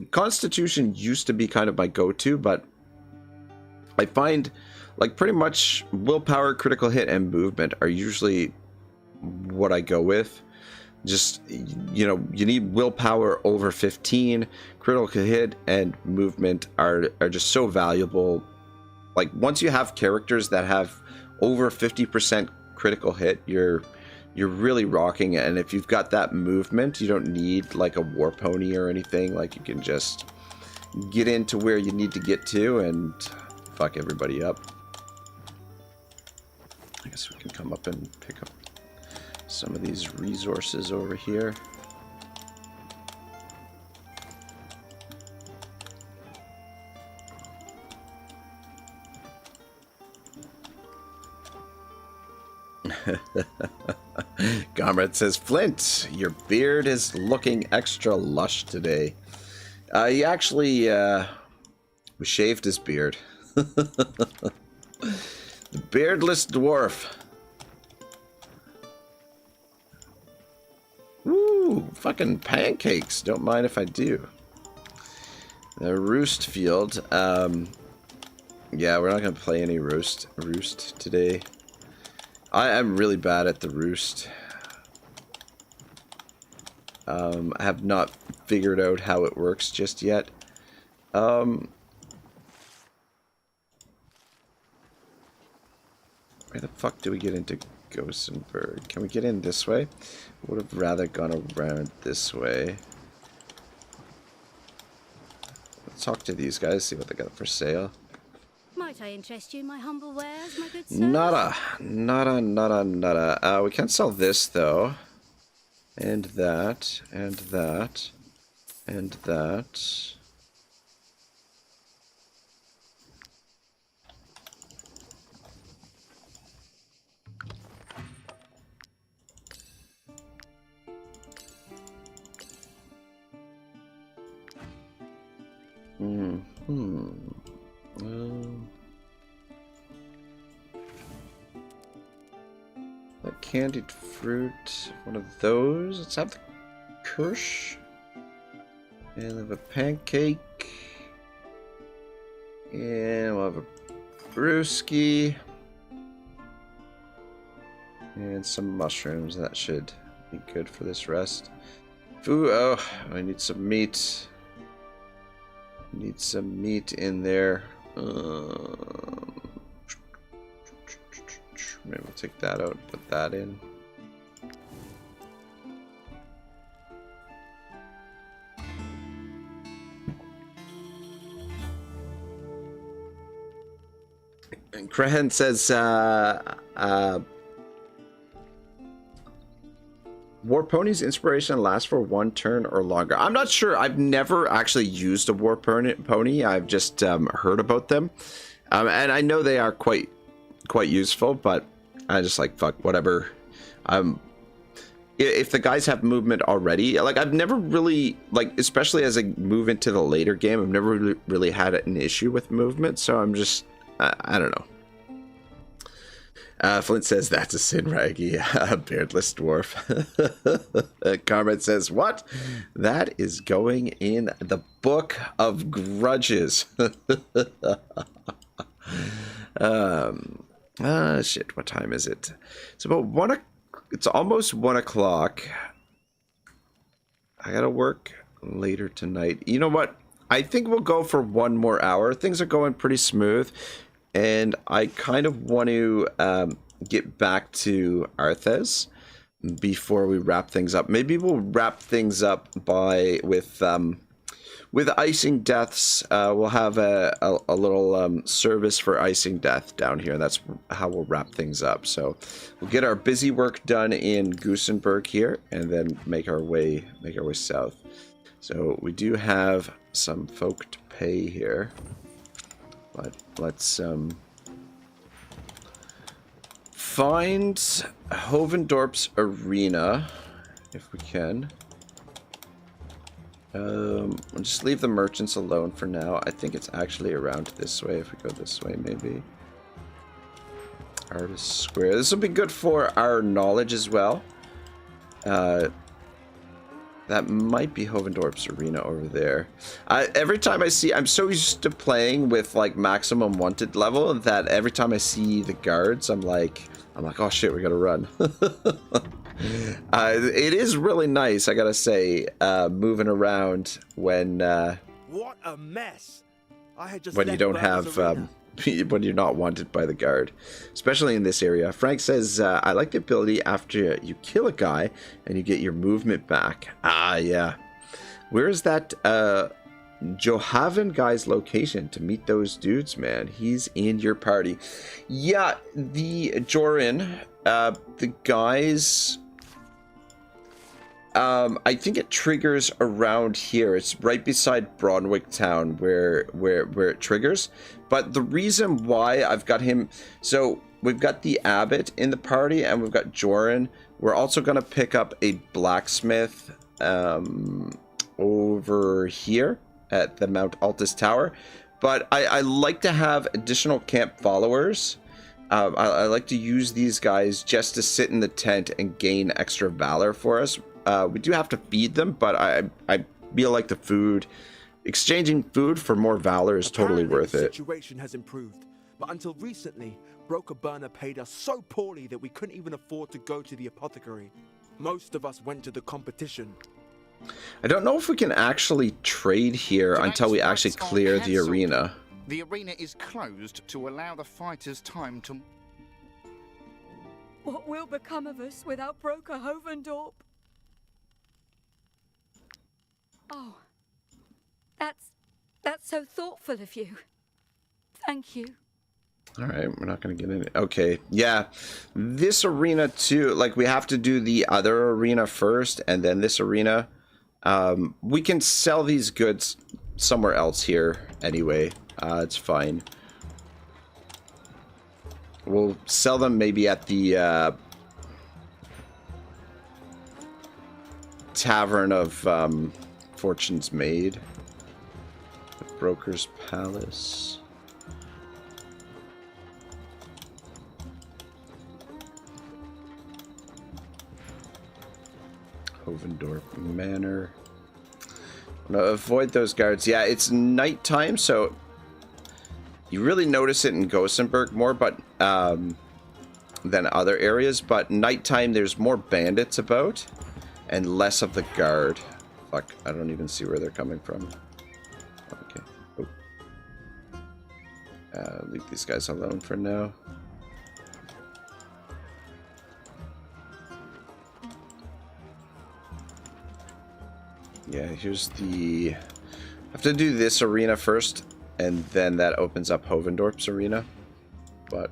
Constitution used to be kind of my go-to, but I find like pretty much willpower, critical hit, and movement are usually what I go with. Just, you know, you need willpower over 15, critical hit and movement are just so valuable. Like once you have characters that have over 50% critical hit, you're really rocking it. And if you've got that movement, you don't need like a war pony or anything. Like you can just get into where you need to get to and fuck everybody up. I guess we can come up and pick up some of these resources over here. Comrade says, Flint, your beard is looking extra lush today. He actually shaved his beard. The beardless dwarf. Woo, fucking pancakes. Don't mind if I do. The roost field. Yeah, we're not gonna play any roost today. I am really bad at the roost. I have not figured out how it works just yet. Where the fuck do we get into Gosenberg? Can we get in this way? Would have rather gone around this way. Let's talk to these guys, see what they got for sale. Might I interest you in my humble wares, my good sir? Nada. We can't sell this though. And that, and that, and that. That candied fruit, one of those. Let's have the Kirsch. And have a pancake. And we'll have a brewski. And some mushrooms. That should be good for this rest. Food. Oh, I need some meat. Need some meat in there. Maybe we'll take that out and put that in. And Krahen says, War Pony's inspiration lasts for one turn or longer. I'm not sure. I've never actually used a War Pony. I've just heard about them. And I know they are quite useful, but I just like, fuck, whatever. If the guys have movement already, like I've never really, like, especially as I move into the later game, I've never really had an issue with movement. So I'm just, I don't know. Flint says that's a sin raggy, beardless dwarf. Carmen says, what? That is going in the book of grudges. Shit, what time is it? It's about it's almost 1 o'clock. I gotta work later tonight. You know what? I think we'll go for 1 more hour. Things are going pretty smooth. And I kind of want to get back to Arthes before we wrap things up. Maybe we'll wrap things up with icing deaths. We'll have a little service for icing death down here. That's how we'll wrap things up. So we'll get our busy work done in Gosenberg here, and then make our way south. So we do have some folk to pay here. But let's find Hovendorp's arena if we can. We'll just leave the merchants alone for now. I think it's actually around this way. If we go this way, maybe. Artist Square. This will be good for our knowledge as well. That might be Hovendorp's arena over there. Every time I see, I'm so used to playing with like maximum wanted level that every time I see the guards, I'm like, oh shit, we gotta run. It is really nice, I gotta say, moving around when What a mess! I had just when you don't have when you're not wanted by the guard, especially in this area. Frank says, I like the ability after you kill a guy and you get your movement back. Ah, yeah. Where is that Johaven guy's location to meet those dudes, man? He's in your party. Yeah, the Jorin, the guys, I think it triggers around here. It's right beside Bronwick town where it triggers. But the reason why I've got him, so we've got the abbot in the party and we've got Jorin. We're also going to pick up a blacksmith over here at the Mount Altus Tower. But I like to have additional camp followers. I like to use these guys just to sit in the tent and gain extra valor for us. We do have to feed them, but I feel like the food, exchanging food for more valor is totally worth it. The situation has improved, but until recently, broker burner paid us so poorly that we couldn't even afford to go to the apothecary. Most of us went to the competition. I don't know if we can actually trade here until we actually clear the arena. The arena is closed to allow the fighters time to... What will become of us without Broker Hovendorp? Oh, that's so thoughtful of you. Thank you. All right, we're not going to get in. Okay, yeah. This arena too, like we have to do the other arena first and then this arena. We can sell these goods somewhere else here anyway. It's fine. We'll sell them maybe at the Tavern of Fortune's Maid. The Broker's Palace. Hovendorp Manor. No, avoid those guards. Yeah, it's nighttime, so you really notice it in Gosenberg more, but than other areas. But nighttime, there's more bandits about and less of the guard. Fuck, I don't even see where they're coming from. Okay. Oh. Leave these guys alone for now. Yeah, here's the... I have to do this arena first, and then that opens up Hovendorp's arena. But...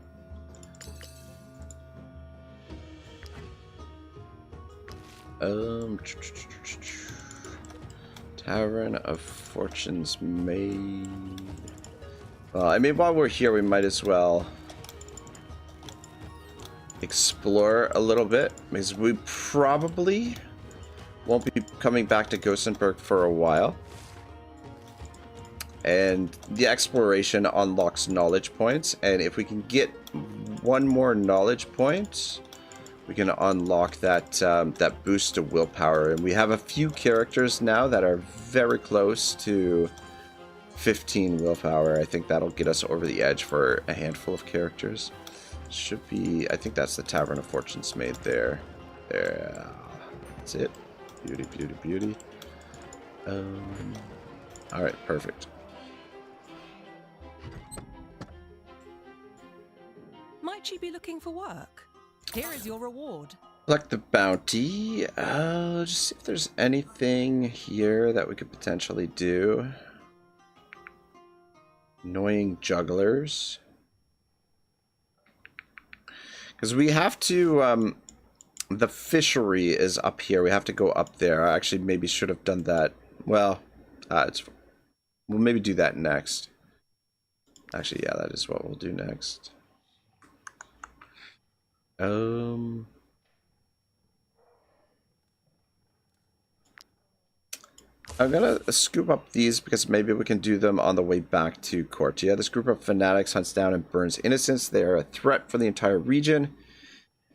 Tavern of Fortune's Maid... Well, I mean, while we're here, we might as well explore a little bit, because we probably won't be coming back to Gosenberg for a while. And the exploration unlocks knowledge points, and if we can get one more knowledge point, we can unlock that that boost to willpower. And we have a few characters now that are very close to 15 willpower. I think that'll get us over the edge for a handful of characters. Should be, I think that's the Tavern of Fortune's Maid there. There, that's it. Beauty, beauty, beauty. Alright, perfect. Might you be looking for work? Here is your reward. Collect the bounty. Just see if there's anything here that we could potentially do. Annoying jugglers. Because we have to... the fishery is up here. We have to go up there. I actually maybe should have done that. Well, we'll maybe do that next. Actually, yeah, that is what we'll do next. I'm gonna scoop up these because maybe we can do them on the way back to Cortia. This group of fanatics hunts down and burns innocents. They are a threat for the entire region.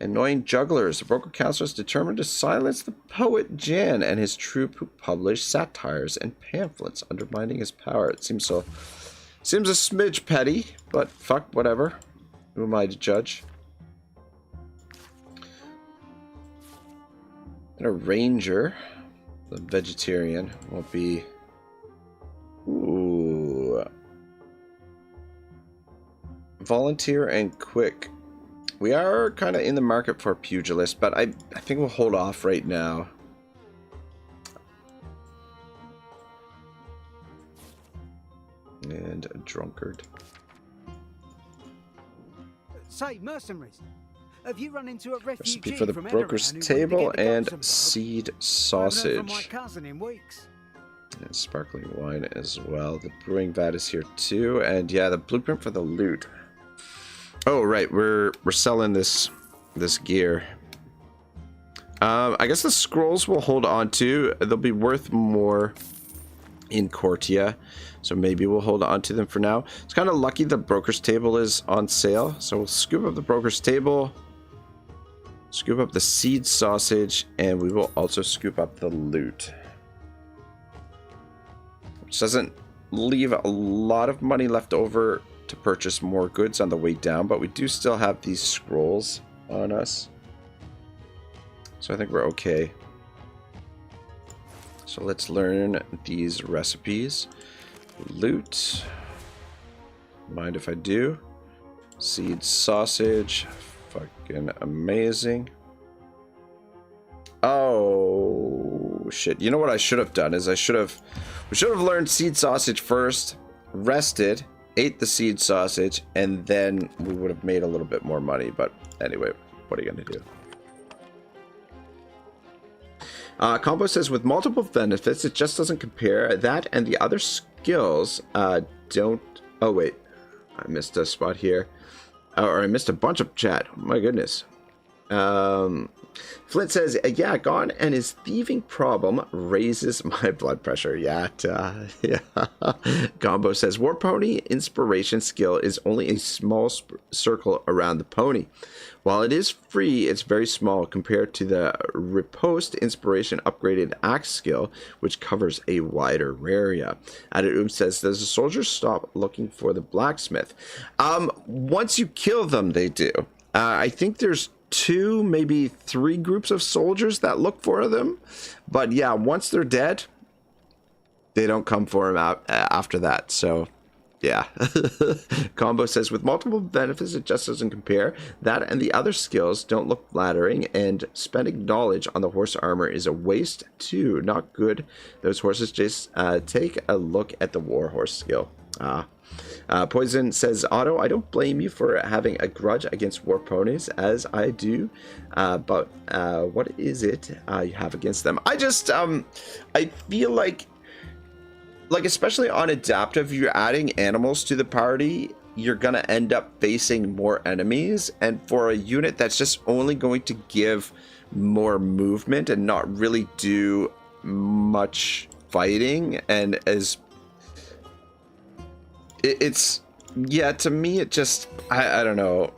Annoying jugglers. The Broker Council is determined to silence the poet Jan and his troupe who publish satires and pamphlets undermining his power. It seems a smidge petty, but fuck, whatever. Who am I to judge? And a ranger. The vegetarian won't be... Ooh. Volunteer and quick. We are kind of in the market for a pugilist, but I think we'll hold off right now. And a drunkard. Say, mercenaries, have you run into a refugee Recipe for the from broker's Edoran who table wanted to get to and Gosenberg? seed I haven't heard sausage. from my cousin in weeks. And sparkling wine as well. The brewing vat is here too, and yeah, the blueprint for the loot. Oh right, we're selling this gear. I guess the scrolls we'll hold on to. They'll be worth more in Cortia, so maybe we'll hold on to them for now. It's kind of lucky the broker's table is on sale, so we'll scoop up the broker's table, scoop up the seed sausage, and we will also scoop up the loot, which doesn't leave a lot of money left over to to purchase more goods on the way down, but we do still have these scrolls on us. So I think we're okay. So let's learn these recipes. Loot. Mind if I do? Seed sausage. Fucking amazing. Oh shit. You know what I should have done is we should have learned seed sausage first, rested, ate the seed sausage, and then we would have made a little bit more money. But anyway, what are you gonna do? Combo says, with multiple benefits, it just doesn't compare. That and the other skills don't... Oh, wait. I missed a spot here. Or I missed a bunch of chat. Oh, my goodness. Flint says, yeah, Gone and his thieving problem raises my blood pressure. Yeah. Gombo says, War Pony inspiration skill is only a small circle around the pony. While it is free, it's very small compared to the Riposte Inspiration Upgraded Axe skill, which covers a wider area. Adadum says, does the soldiers stop looking for the blacksmith? Once you kill them, they do. I think there's 2, maybe 3 groups of soldiers that look for them. But yeah, once they're dead, they don't come for them out after that. So... yeah. Combo says, with multiple benefits, it just doesn't compare. That and the other skills don't look flattering, and spending knowledge on the horse armor is a waste too. Not good. Those horses just take a look at the war horse skill. Poison says, Otto, I don't blame you for having a grudge against war ponies, as I do. But what is it you have against them? I just, I feel like especially on adaptive, you're adding animals to the party, you're gonna end up facing more enemies, and for a unit that's just only going to give more movement and not really do much fighting, and as it's yeah, to me it just I don't know.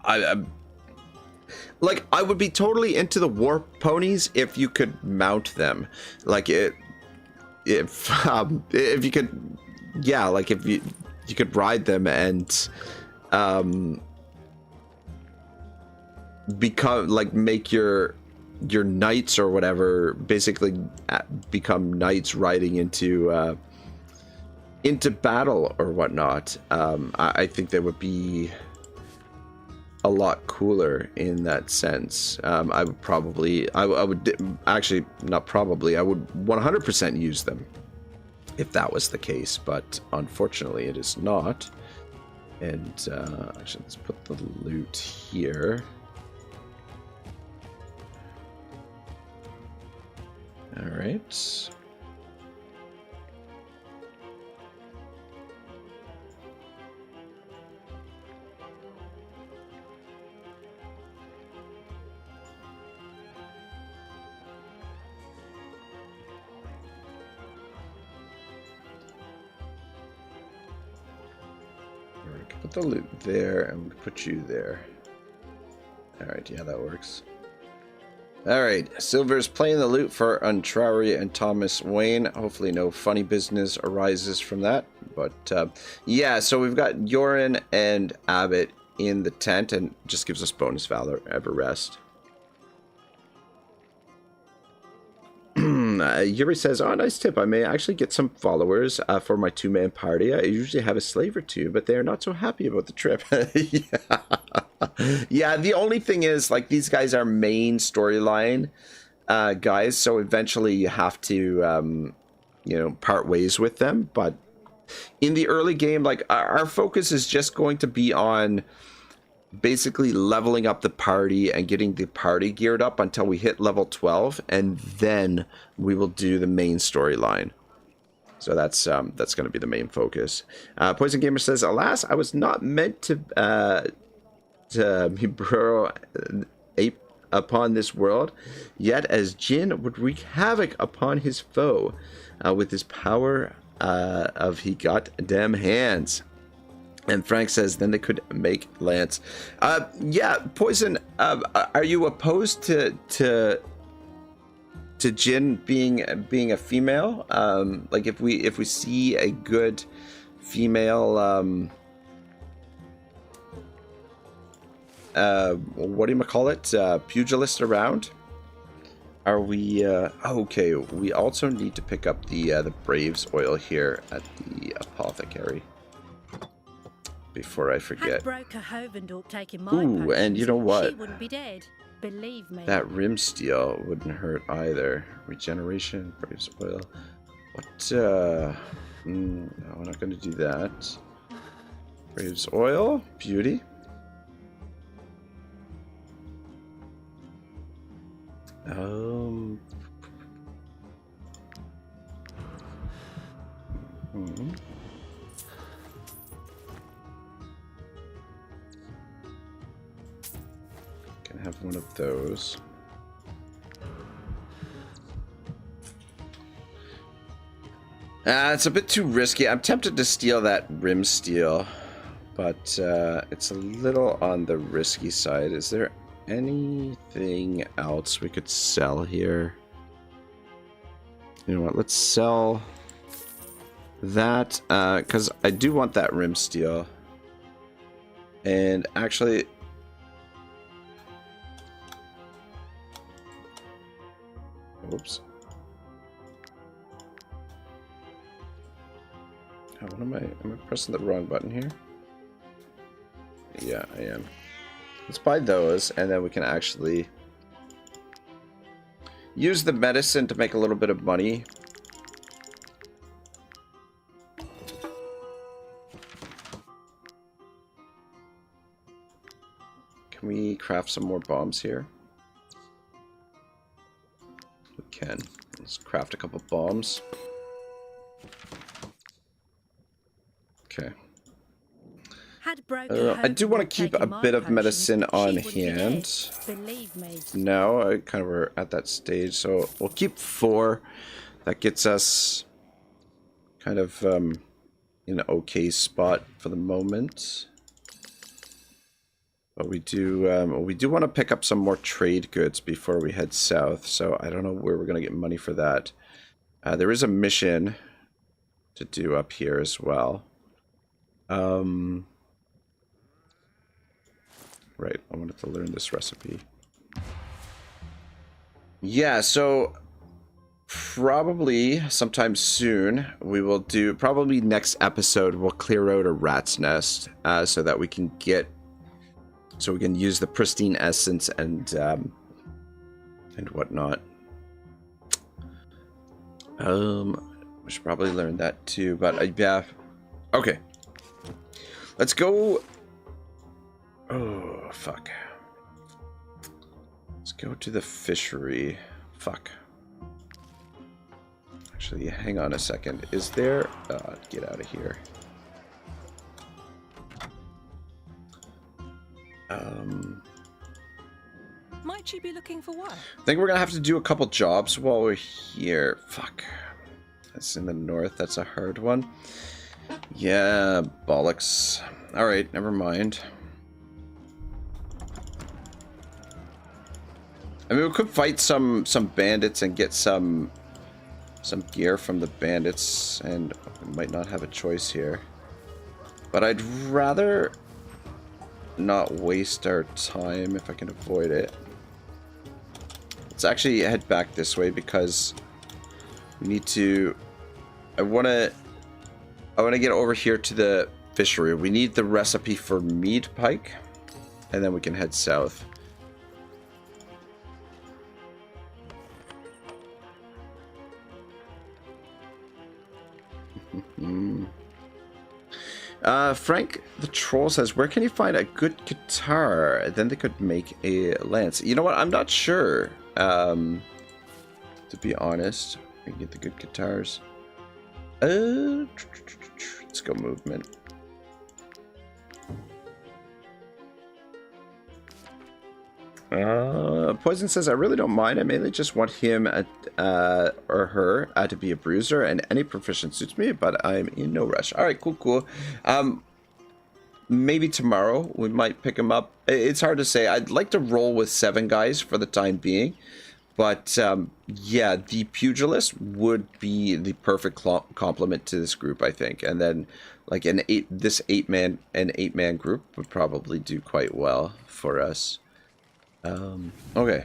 I would be totally into the war ponies if you could mount them, like it. If you could, yeah, like if you could ride them and become like make your knights or whatever, basically become knights riding into battle or whatnot. I think they would be a lot cooler in that sense. I would actually, not probably, I would 100% use them if that was the case, but unfortunately it is not. And actually, let's put the loot here. All right. Put the loot there and we'll put you there. Alright, yeah, that works. Alright, Silver's playing the loot for Untrawi and Thomas Wayne. Hopefully no funny business arises from that. But yeah, so we've got Yorin and Abbott in the tent, and just gives us bonus valor ever rest. Yuri says, oh, nice tip. I may actually get some followers for my 2-man party. I usually have a slave or 2, but they are not so happy about the trip. Yeah, the only thing is, like, these guys are main storyline guys, so eventually you have to, you know, part ways with them. But in the early game, like, our focus is just going to be on basically leveling up the party and getting the party geared up until we hit level 12, and then we will do the main storyline. So that's going to be the main focus. Poison Gamer says, alas, I was not meant to be burrow ape upon this world, yet as Jin would wreak havoc upon his foe with his power of he got damn hands. And Frank says, then they could make Lance. Yeah, Poison, are you opposed to Jin being a female? Like if we see a good female what do you call it? Pugilist around? Are we okay, we also need to pick up the Braves oil here at the apothecary before I forget. Had broker Hovendorp taken my Ooh, and you know potions, what? She wouldn't be dead. Believe me. That rim steel wouldn't hurt either. Regeneration, Braves oil. What no, we're not gonna do that. Braves oil, beauty. Can have one of those. It's a bit too risky. I'm tempted to steal that rim steel, but it's a little on the risky side. Is there anything else we could sell here? You know what? Let's sell that because I do want that rim steel. And actually, oops. Oh, what am I pressing the wrong button here? Yeah, I am. Let's buy those, and then we can actually use the medicine to make a little bit of money. Can we craft some more bombs here? We can. Let's craft a couple bombs. Okay. I do want to keep a bit of medicine on hand. Believe me. No, I kind of were at that stage, so we'll keep 4. That gets us kind of in an okay spot for the moment. But we do want to pick up some more trade goods before we head south. So I don't know where we're gonna get money for that. There is a mission to do up here as well. Right, I wanted to learn this recipe. Yeah, so probably sometime soon we will do, probably next episode we'll clear out a rat's nest so that we can get, so we can use the pristine essence and whatnot. We should probably learn that too, but yeah. Okay. Let's go. Oh, fuck. Let's go to the fishery. Fuck. Actually, hang on a second. Is there... get out of here. Might you be looking for work? I think we're gonna have to do a couple jobs while we're here. Fuck. That's in the north. That's a hard one. Yeah, bollocks. Alright, never mind. I mean, we could fight some bandits and get some gear from the bandits, and we might not have a choice here. But I'd rather not waste our time if I can avoid it. Let's actually head back this way because we need to... I want to get over here to the fishery. We need the recipe for mead pike, and then we can head south. Frank the Troll says, where can you find a good guitar? Then they could make a lance. You know what? I'm not sure. To be honest, we can get the good guitars. Let's go movement. Poison says, I really don't mind. I mainly just want him or her to be a bruiser, and any profession suits me, but I'm in no rush. All right, cool. Maybe tomorrow we might pick him up. It's hard to say. I'd like to roll with 7 guys for the time being, But yeah, the pugilist would be the perfect complement to this group, I think. And then like an eight man group would probably do quite well for us. Okay,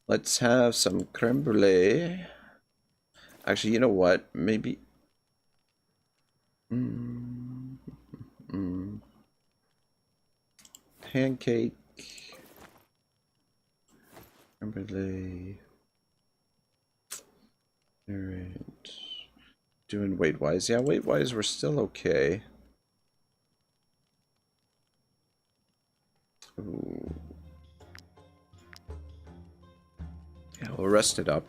let's have some creme brulee. Actually, you know what? Maybe. Pancake. Creme brulee. Alright. Doing weight-wise. Yeah, weight-wise, we're still okay. Ooh. Yeah, we'll rest it up.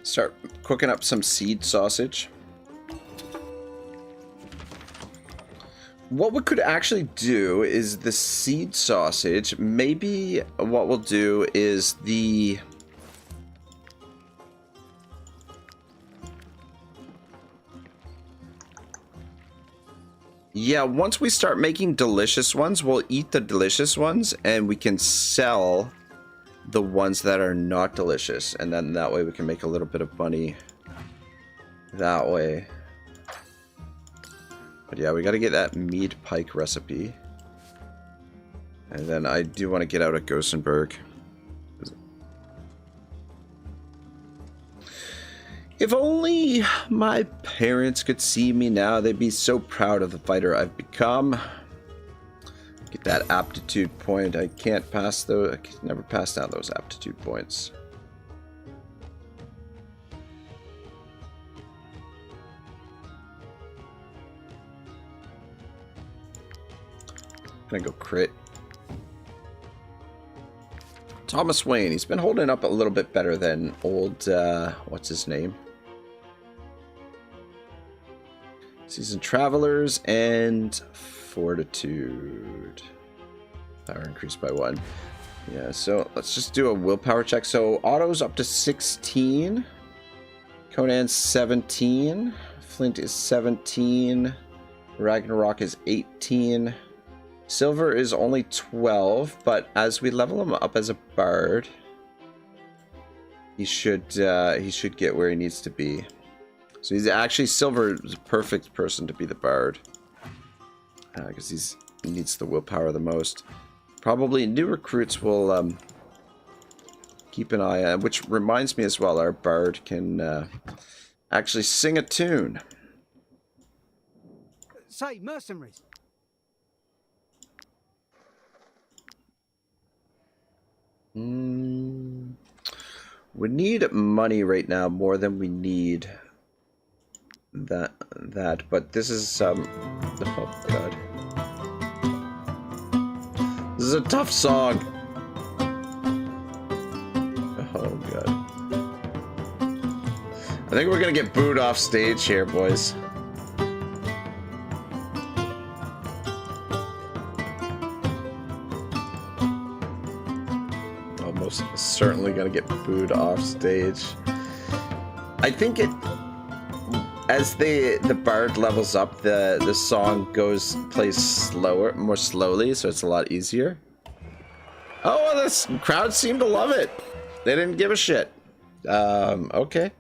Start cooking up some seed sausage. What we could actually do is the seed sausage. Maybe what we'll do is the... Yeah, once we start making delicious ones, we'll eat the delicious ones and we can sell the ones that are not delicious, and then that way we can make a little bit of money that way. But yeah, we got to get that meat pike recipe, and then I do want to get out of Gosenberg. If only my parents could see me now, they'd be so proud of the fighter I've become. Get that aptitude point. I can't pass those. I can never pass down those aptitude points. Gonna go crit. Thomas Wayne. He's been holding up a little bit better than old, what's his name? Seasoned Travelers and Fortitude. Power increased by 1. Yeah, so let's just do a willpower check. So Otto's up to 16. Conan's 17. Flint is 17. Ragnarok is 18. Silver is only 12, but as we level him up as a bard, he should get where he needs to be. So he's actually, Silver is a perfect person to be the bard, because he needs the willpower the most. Probably new recruits will keep an eye on, which reminds me as well, our bard can actually sing a tune. Say, mercenaries. We need money right now more than we need that, but this is oh god, this is a tough song. Oh god, I think we're gonna get booed off stage here, boys. Almost certainly gonna get booed off stage. I think as the bard levels up, the song plays more slowly, so it's a lot easier. Oh, well, this crowd seemed to love it. They didn't give a shit. Okay.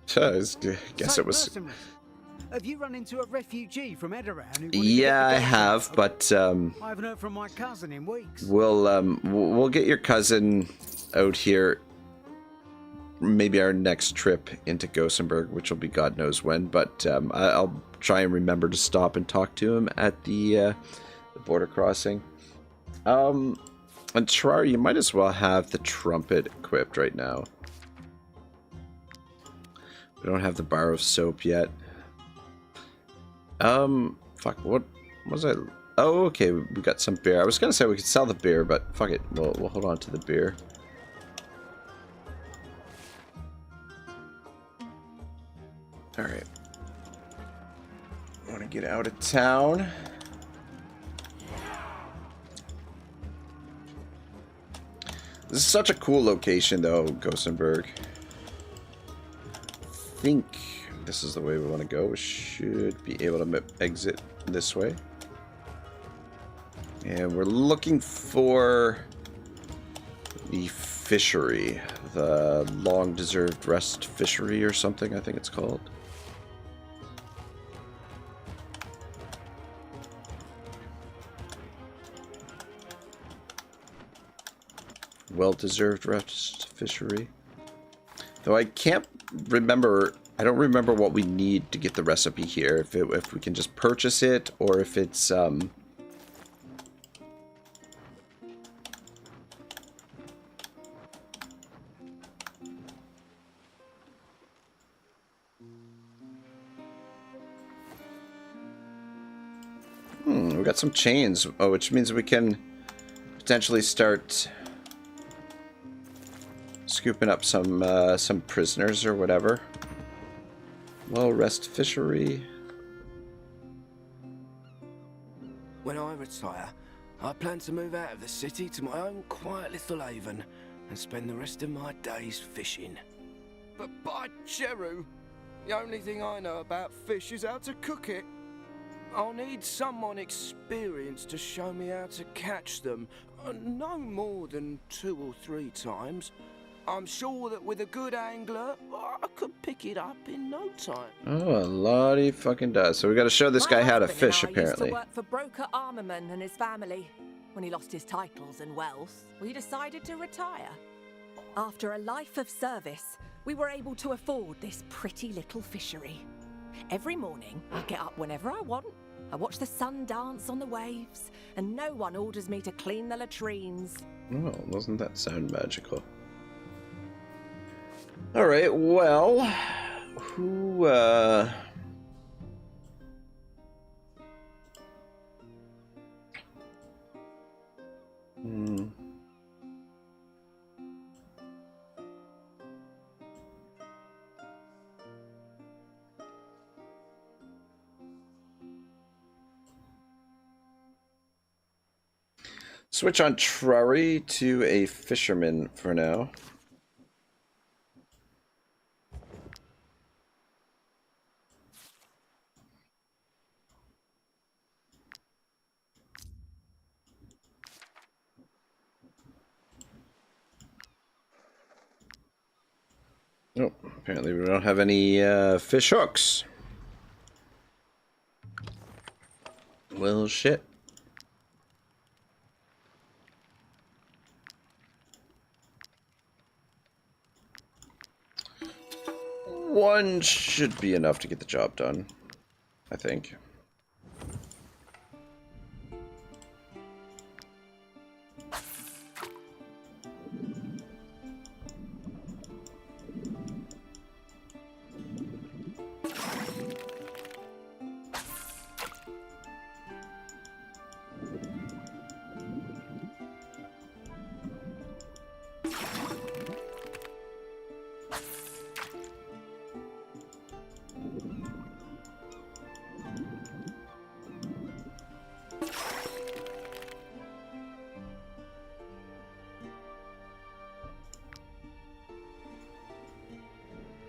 So I guess it was. Have you run into a refugee from Edoran? Yeah, I have, but I haven't heard from my cousin in weeks. We'll get your cousin out here. Maybe our next trip into Gosenberg, which will be God knows when, but I'll try and remember to stop and talk to him at the border crossing. And Trar, you might as well have the trumpet equipped right now. We don't have the bar of soap yet. Fuck, what was I? Oh, okay, we got some beer. I was gonna say we could sell the beer, but fuck it, we'll hold on to the beer. Alright. I want to get out of town. This is such a cool location, though, Gosenberg. I think this is the way we want to go. We should be able to exit this way. And we're looking for the fishery, the long deserved rest fishery or something, I think it's called. Well-deserved rest fishery. Though I can't remember, I don't remember what we need to get the recipe here. If we can just purchase it, or if it's we got some chains, which means we can potentially start scooping up some prisoners or whatever. Well, rest fishery. When I retire, I plan to move out of the city to my own quiet little haven and spend the rest of my days fishing. But by Jeru, the only thing I know about fish is how to cook it. I'll need someone experienced to show me how to catch them, no more than 2 or 3 times. I'm sure that with a good angler, I could pick it up in no time. Oh, a lot he fucking does. So we got to show this guy how to fish, apparently. Used to work for broker Armerman and his family. When he lost his titles and wealth, we decided to retire. After a life of service, we were able to afford this pretty little fishery. Every morning, I get up whenever I want. I watch the sun dance on the waves, and no one orders me to clean the latrines. Oh, doesn't that sound magical? All right, well, who, Switch on Trari to a fisherman for now. Oh, apparently we don't have any fish hooks. Well, shit. One should be enough to get the job done, I think.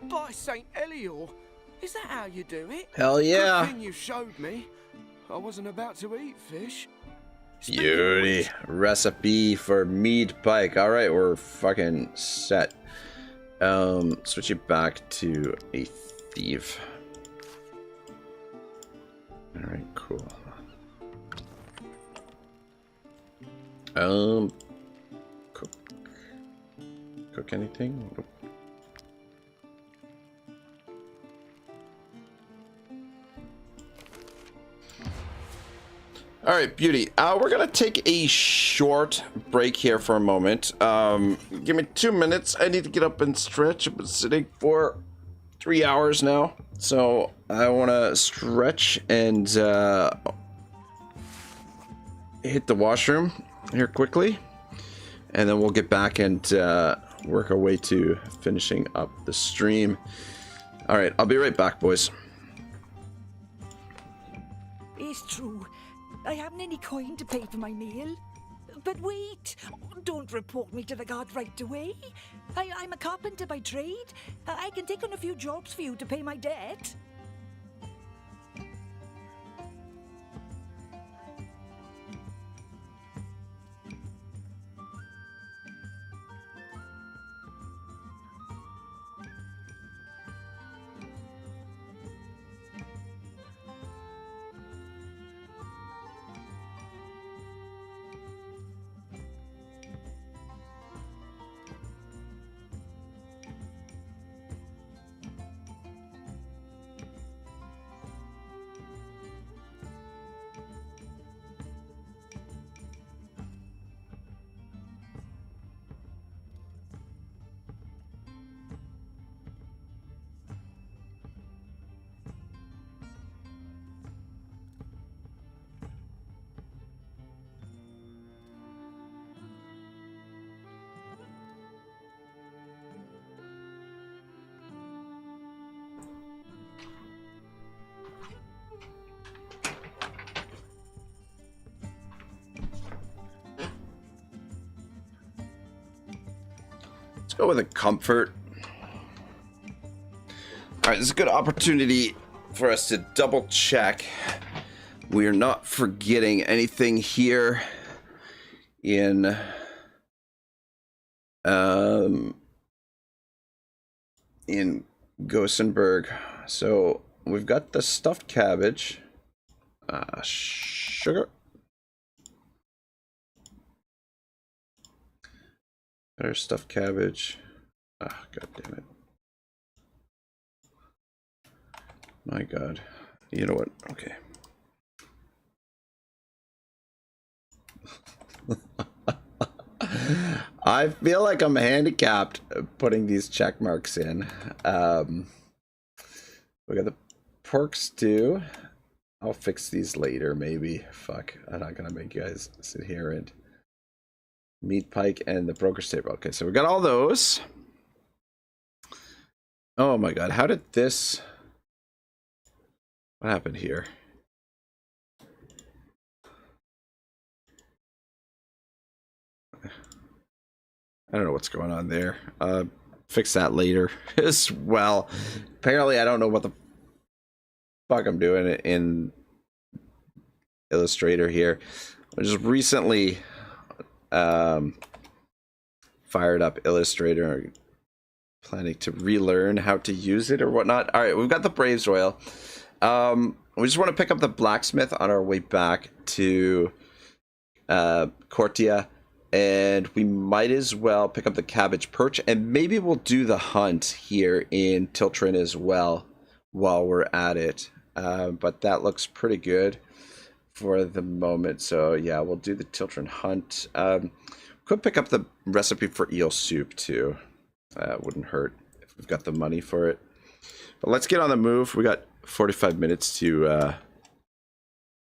By St. Elior, is that how you do it? Hell yeah. Good thing you showed me. I wasn't about to eat fish. Beauty. Recipe for mead pike. Alright, we're fucking set. Switch it back to a thief. Alright, cool. Cook anything? Nope. All right, beauty. We're gonna take a short break here for a moment. Give me 2 minutes. I need to get up and stretch. I've been sitting for 3 hours now, so I want to stretch and hit the washroom here quickly, and then we'll get back and work our way to finishing up the stream. All right, I'll be right back, boys. It's true. I haven't any coin to pay for my meal. But wait! Don't report me to the guard right away. I'm a carpenter by trade. I can take on a few jobs for you to pay my debt. Let's go with a comfort. Alright, this is a good opportunity for us to double check we are not forgetting anything here in Gosenberg. So we've got the stuffed cabbage, sugar, better stuffed cabbage. Ah, god damn it. My god. You know what? Okay. I feel like I'm handicapped putting these check marks in. We got the pork stew. I'll fix these later, maybe. Fuck. I'm not gonna make you guys sit here and meat pike and the broker's table. Okay, so we got all those. Oh my god, how did this... What happened here? I don't know what's going on there. Fix that later as well. Apparently, I don't know what the fuck I'm doing in Illustrator here. I just recently fired up Illustrator, planning to relearn how to use it or whatnot. All right, we've got the Braves Oil. We just want to pick up the blacksmith on our way back to Cortia. And we might as well pick up the cabbage perch, and maybe we'll do the hunt here in Tiltrin as well while we're at it. But that looks pretty good for the moment. So yeah, we'll do the Tiltrin hunt. Could pick up the recipe for eel soup too. Wouldn't hurt if we've got the money for it. But let's get on the move. We got 45 minutes to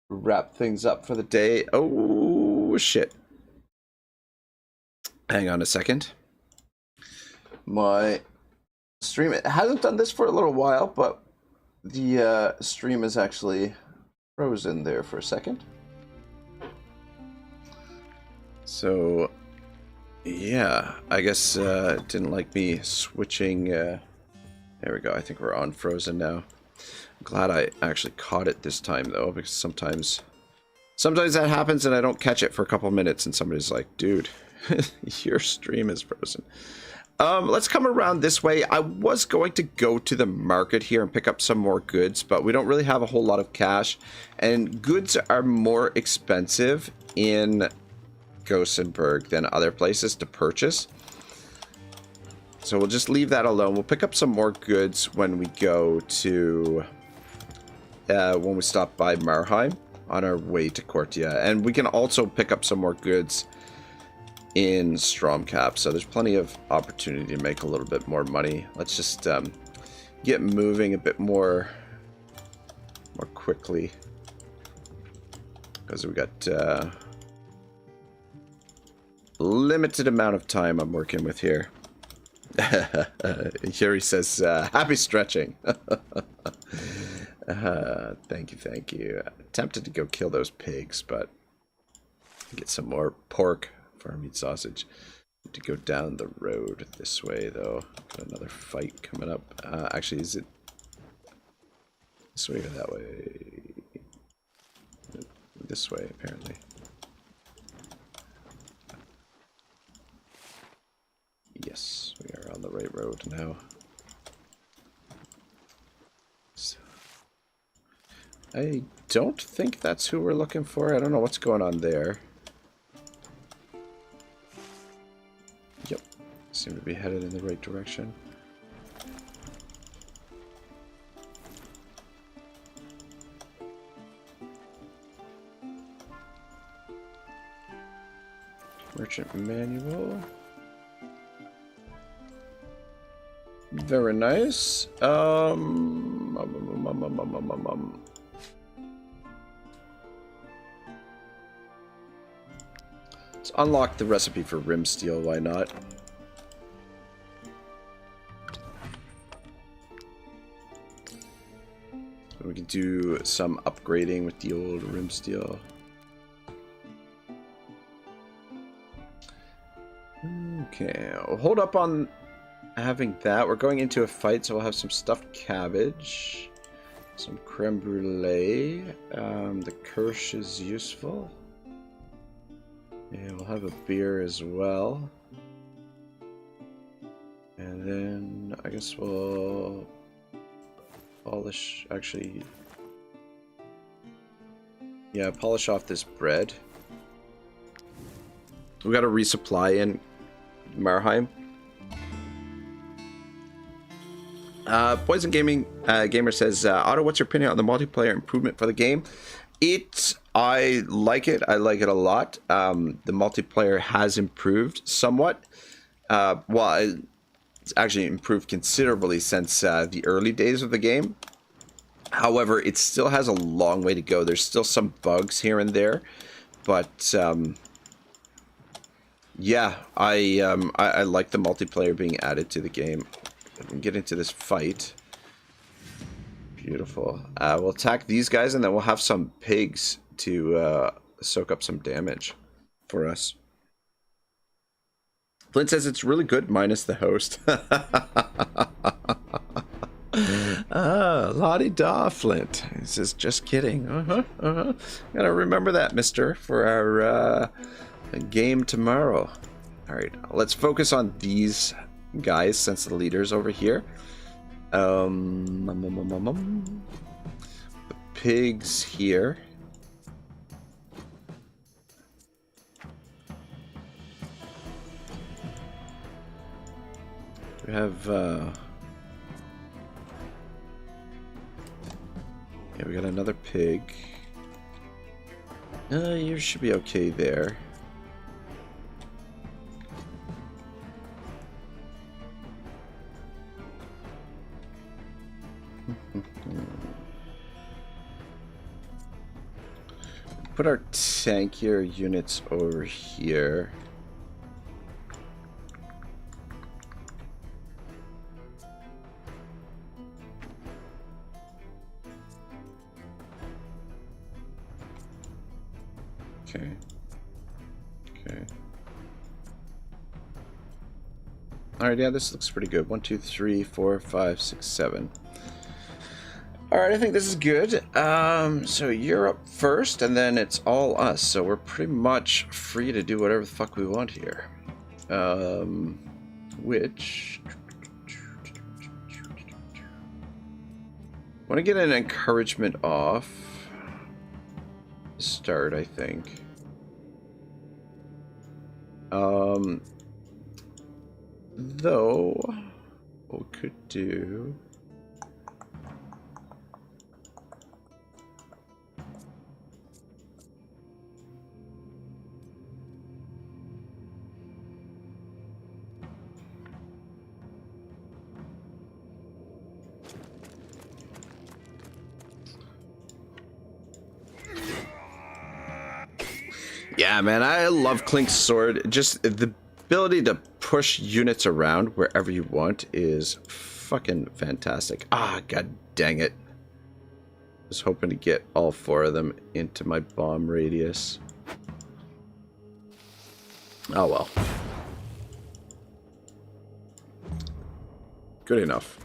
wrap things up for the day. Oh shit. Hang on a second. My stream, it hasn't done this for a little while, but the stream is actually frozen there for a second. So, yeah, I guess it didn't like me switching. There we go. I think we're on frozen now. I'm glad I actually caught it this time, though, because sometimes that happens and I don't catch it for a couple minutes and somebody's like, dude, your stream is frozen. Let's come around this way. I was going to go to the market here and pick up some more goods, but we don't really have a whole lot of cash, and goods are more expensive in Gosenberg than other places to purchase. So we'll just leave that alone. We'll pick up some more goods when we go to when we stop by Marheim on our way to Cortia, and we can also pick up some more goods in Stromcap, so there's plenty of opportunity to make a little bit more money. Let's just get moving a bit more quickly, because we got limited amount of time I'm working with here. Yuri says, happy stretching. Thank you. Tempted to go kill those pigs, but Get some more pork for our meat sausage. Need to go down the road this way, though. Got another fight coming up. Actually, is it this way or that way? This way, apparently. Yes, we are on the right road now. So, I don't think that's who we're looking for. I don't know what's going on there. Yep, seem to be headed in the right direction. Merchant manual. Very nice. Let's unlock the recipe for rim steel, why not? We can do some upgrading with the old rim steel. Okay, I'll hold up on having that. We're going into a fight, so we'll have some stuffed cabbage, some creme brulee. The kirsch is useful. Yeah, we'll have a beer as well. And then I guess we'll polish, actually, yeah, polish off this bread. We got a resupply in Marheim. Poison Gaming Gamer says, Otto, what's your opinion on the multiplayer improvement for the game? I like it. I like it a lot. The multiplayer has improved somewhat. Well, it's actually improved considerably since the early days of the game. However, it still has a long way to go. There's still some bugs here and there, but yeah, I like the multiplayer being added to the game. We can get into this fight. Beautiful. We'll attack these guys, and then we'll have some pigs to soak up some damage for us. Flint says it's really good minus the host. La-di-da, Flint. He says, just kidding. Gotta remember that, mister, for our game tomorrow. Alright, let's focus on these guys since the leader's over here. The pigs here. We have yeah, we got another pig. You should be okay there. Put our tankier units over here. Okay. Okay. Alright, yeah, this looks pretty good. 1, 2, 3, 4, 5, 6, 7. Alright, I think this is good. So you're up first, and then it's all us. So we're pretty much free to do whatever the fuck we want here. Which... want to get an encouragement off. Start, I think. Though, what we could do... Yeah, man, I love Clink's sword. Just the ability to push units around wherever you want is fucking fantastic. Ah, god dang it. I was hoping to get all 4 of them into my bomb radius. Oh well. Good enough.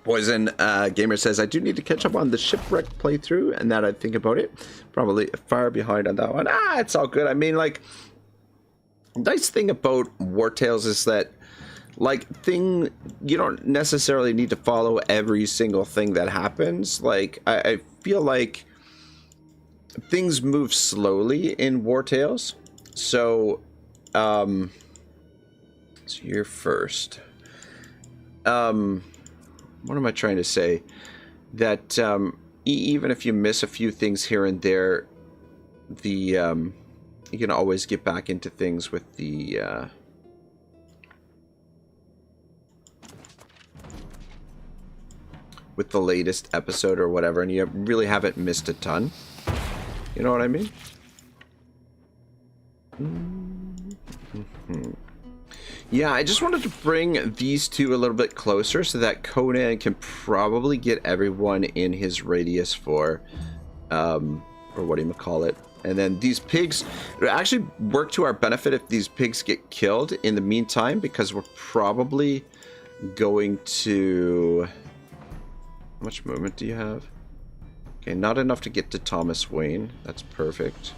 Poison Gamer says, I do need to catch up on the shipwreck playthrough, and that I think about it. Probably far behind on that one. It's all good. I mean, like, nice thing about Wartales is that, like, you don't necessarily need to follow every single thing that happens. Like, I feel like things move slowly in Wartales. So, so you're first. What am I trying to say? That even if you miss a few things here and there, you can always get back into things with the latest episode or whatever, and you really haven't missed a ton. You know what I mean? Yeah, I just wanted to bring these two a little bit closer so that Conan can probably get everyone in his radius for, or what do you call it. And then these pigs, it actually work to our benefit if these pigs get killed in the meantime, because we're probably going to... How much movement do you have? Okay, not enough to get to Thomas Wayne. That's perfect.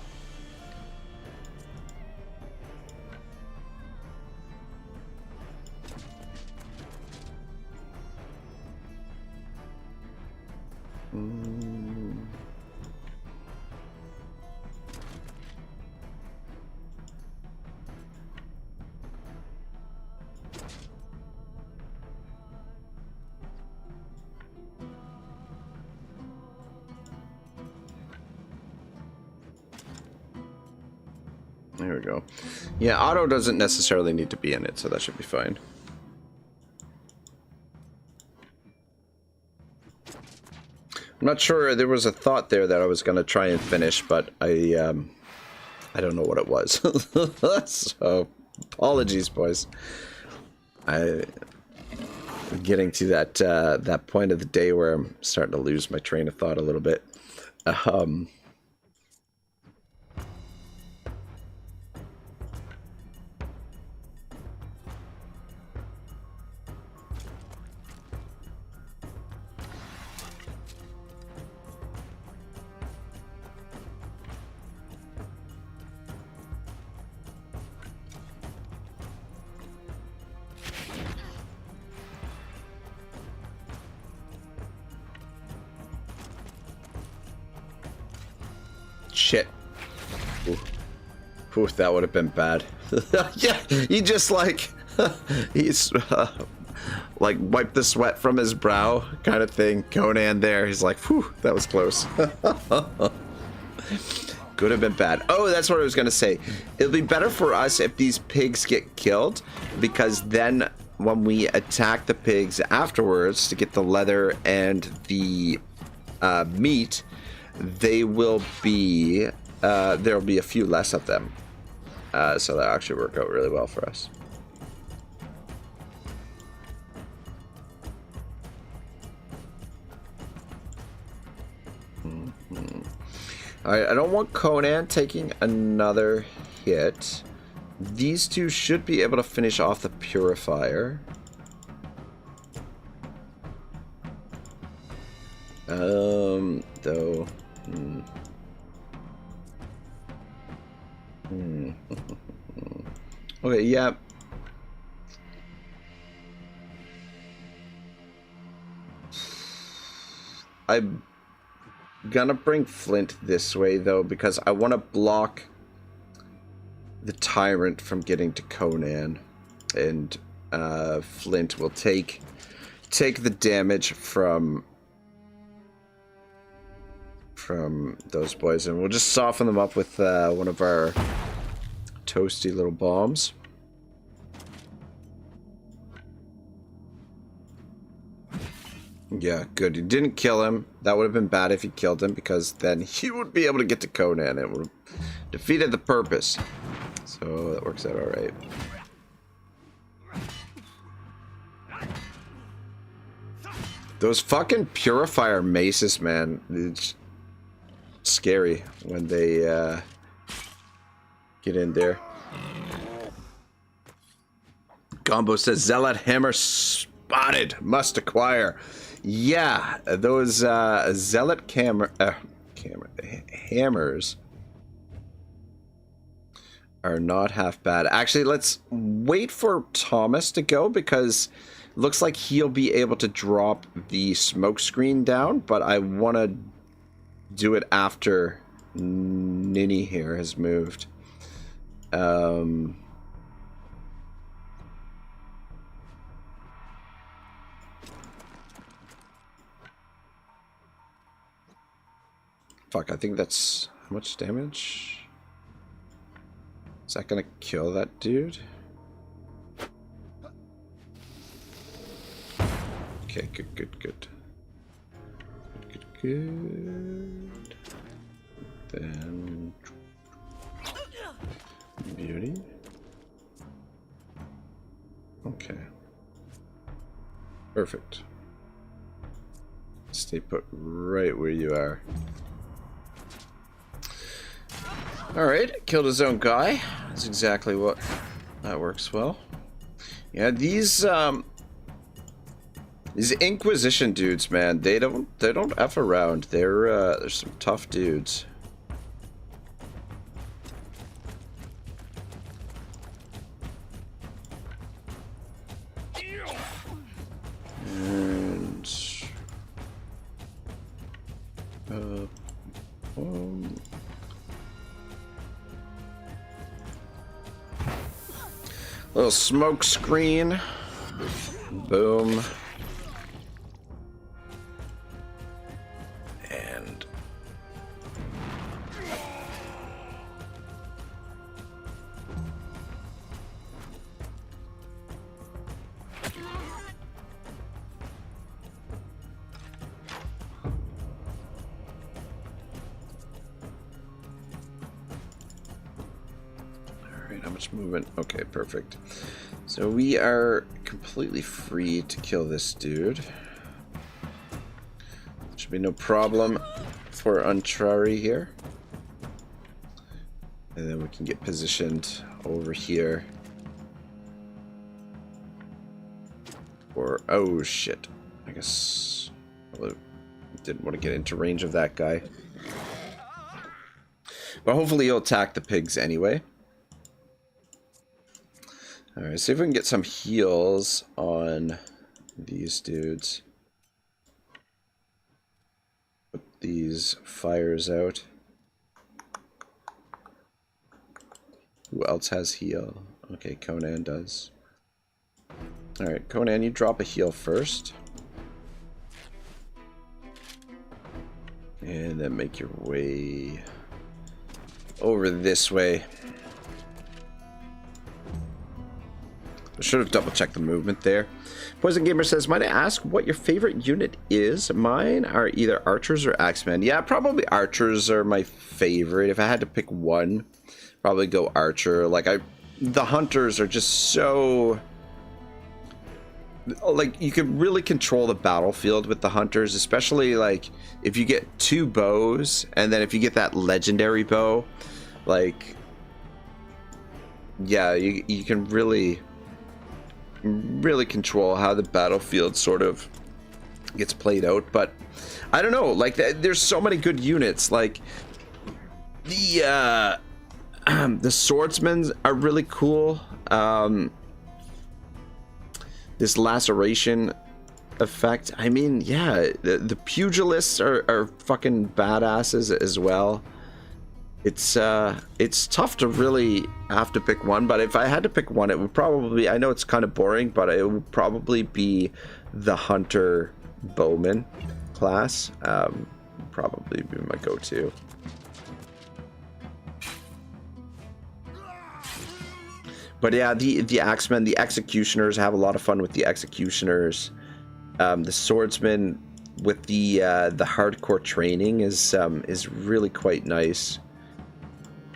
There we go. Yeah, Otto doesn't necessarily need to be in it, so that should be fine. I'm not sure, there was a thought there that I was going to try and finish, but I don't know what it was. So, apologies, boys. I'm getting to that point of the day where I'm starting to lose my train of thought a little bit. Shit. Ooh, that would have been bad. Yeah, he just like he's like wiped the sweat from his brow kind of thing. Conan there, he's like, whew, that was close. Could have been bad. Oh, that's what I was gonna say. It'll be better for us if these pigs get killed, because then when we attack the pigs afterwards to get the leather and the meat, they will be there'll be a few less of them, so that actually work out really well for us. All right, I don't want Conan taking another hit. These two should be able to finish off the purifier. Though. Okay, yeah. I'm gonna bring Flint this way, though, because I want to block the Tyrant from getting to Conan. And Flint will take the damage from those boys, and we'll just soften them up with one of our toasty little bombs. Yeah, good. You didn't kill him. That would have been bad if you killed him, because then he would be able to get to Conan. It would have defeated the purpose. So that works out all right. Those fucking purifier maces, man. scary when they get in there. Gombo says Zealot hammer spotted. Must acquire. Yeah, those Zealot hammers are not half bad. Actually, let's wait for Thomas to go because it looks like he'll be able to drop the smoke screen down, but I want to do it after Ninny here has moved. Fuck, I think that's how much damage? Is that gonna kill that dude? Okay, good. Good. Then beauty. Okay. Perfect. Stay put right where you are. Alright, killed his own guy. That's exactly what that works well. Yeah, these Inquisition dudes, man, they don't F around. They're some tough dudes. And little smoke screen. Boom. And alright, how much movement? Okay, perfect. So we are completely free to kill this dude. Should be no problem for Untrari here. And then we can get positioned over here. Or, oh shit. I guess I didn't want to get into range of that guy. But hopefully he'll attack the pigs anyway. Alright, see if we can get some heals on these dudes. Put these fires out. Who else has heal? Okay, Conan does. Alright, Conan, you drop a heal first. And then make your way over this way. I should have double checked the movement there. Poison Gamer says, might I ask what your favorite unit is? Mine are either archers or axemen. Yeah, probably archers are my favorite. If I had to pick one, probably go archer. Like, the hunters are just so... like, you can really control the battlefield with the hunters, especially, like, if you get 2 bows, and then if you get that legendary bow, like, yeah, you can really control how the battlefield sort of gets played out. But I don't know, like there's so many good units. Like the swordsmen are really cool. This laceration effect, I mean, yeah, the pugilists are fucking badasses as well. It's tough to really have to pick one, but if I had to pick one, it would probably, I know it's kind of boring, but it would probably be the hunter bowman class. Probably be my go-to. But yeah, the axemen, the executioners, have a lot of fun with the executioners. The swordsman with the hardcore training is really quite nice.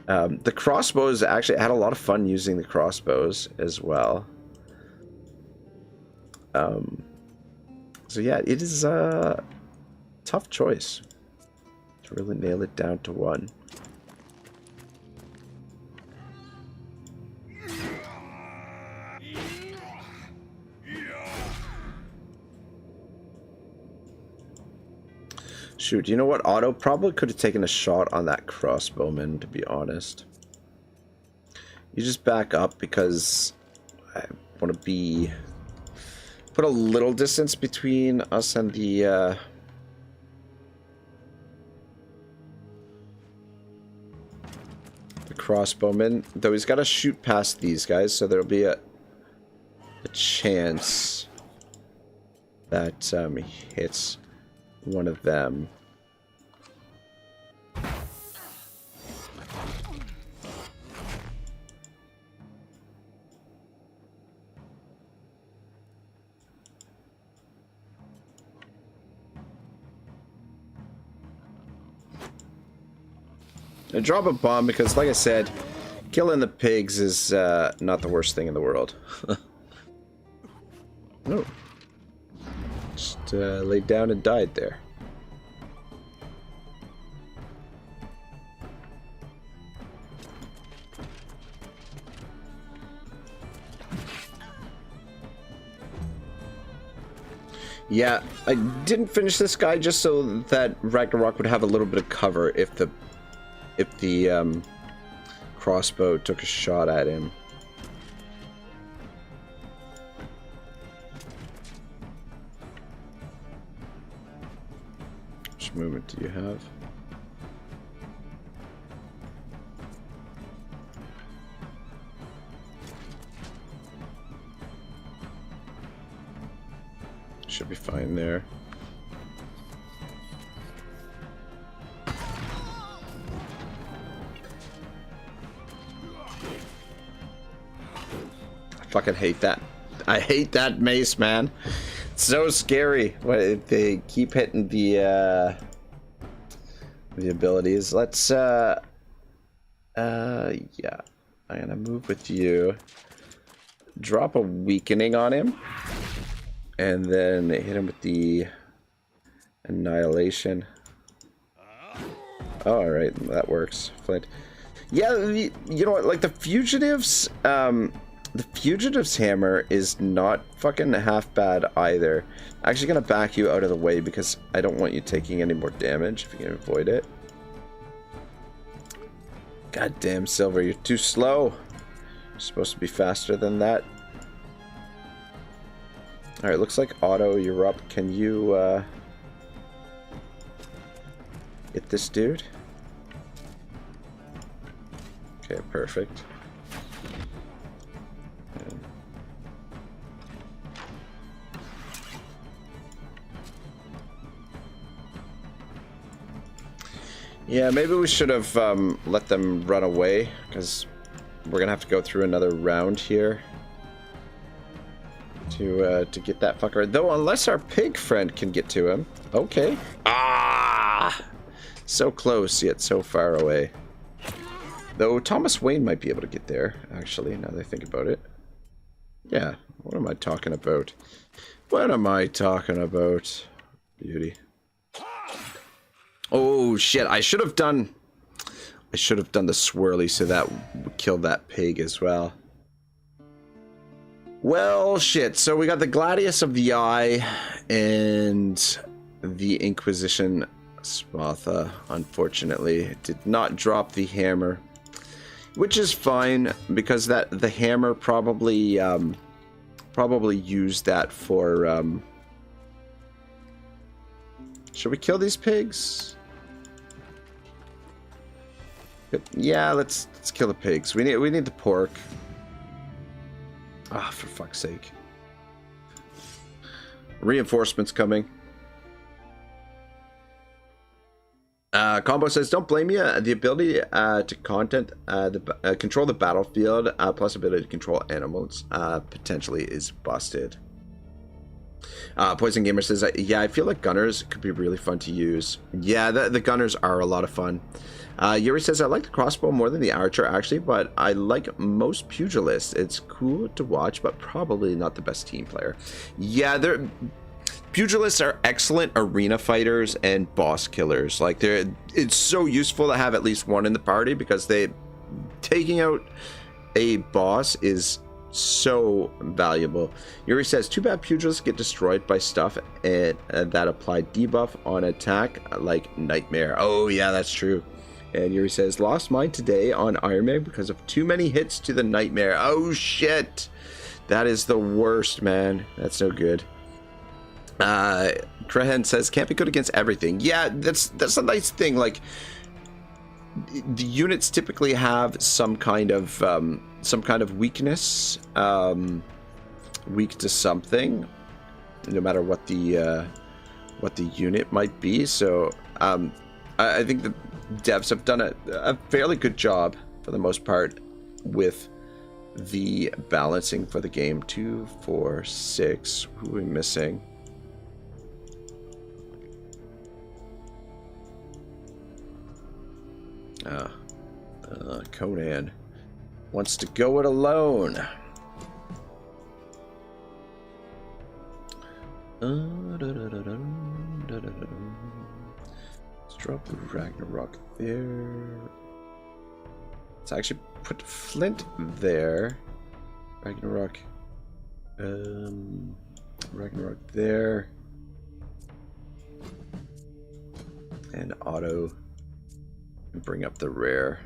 The crossbows, actually, I had a lot of fun using the crossbows as well. So yeah, it is a tough choice. To really nail it down to 1. Shoot, you know what? Otto probably could have taken a shot on that crossbowman, to be honest. You just back up because I want to be... Put a little distance between us and the crossbowman. Though he's got to shoot past these guys, so there'll be a chance that he hits one of them. I drop a bomb because, like I said, killing the pigs is not the worst thing in the world. No. Just laid down and died there. Yeah, I didn't finish this guy just so that Ragnarok would have a little bit of cover if the crossbow took a shot at him. Which movement do you have? Should be fine there. I fucking hate that. I hate that mace, man. It's so scary when they keep hitting the abilities. Let's yeah, I'm gonna move with you. Drop a weakening on him. And then hit him with the annihilation. Oh, alright, that works. Flint. Yeah, you know what, like the fugitive's hammer is not fucking half bad either. I'm actually gonna back you out of the way because I don't want you taking any more damage if you can avoid it. God damn, Silver, you're too slow. You're supposed to be faster than that. Alright, looks like Otto, you're up. Can you hit this dude? Okay, perfect. Yeah, maybe we should have let them run away, because we're gonna have to go through another round here to get that fucker. Though, unless our pig friend can get to him. Okay. Ah! So close, yet so far away. Though Thomas Wayne might be able to get there, actually, now that I think about it. Yeah, what am I talking about? What am I talking about? Beauty. Oh, shit, I should have done the swirly so that would kill that pig as well. Well, shit. So we got the Gladius of the Eye and the Inquisition Spatha. Unfortunately, did not drop the hammer, which is fine because the hammer probably used that for. Should we kill these pigs? Yeah, let's kill the pigs. We need the pork. Ah, for fuck's sake. Reinforcements coming. Combo says, don't blame you. The ability to control the battlefield, plus ability to control animals, potentially is busted. Poison Gamer says, yeah, I feel like gunners could be really fun to use. Yeah, the gunners are a lot of fun. Yuri says, I like the crossbow more than the archer, actually, but I like most pugilists. It's cool to watch, but probably not the best team player. Yeah, Pugilists are excellent arena fighters and boss killers. Like it's so useful to have at least one in the party because taking out a boss is so valuable. Yuri says, too bad pugilists get destroyed by stuff that apply debuff on attack like Nightmare. Oh yeah, that's true. And Yuri says, lost mine today on Ironman because of too many hits to the Nightmare. Oh shit, that is the worst, man. That's no good. Krehen says, can't be good against everything. Yeah, that's a nice thing. Like, the units typically have some kind of weakness, weak to something, no matter what the unit might be. So I think the devs have done a fairly good job for the most part with the balancing for the game. 2, 4, 6. Who are we missing? Conan wants to go it alone. Let's drop the Ragnarok there. Let's actually put Flint there. Ragnarok there. And Otto. Bring up the rare.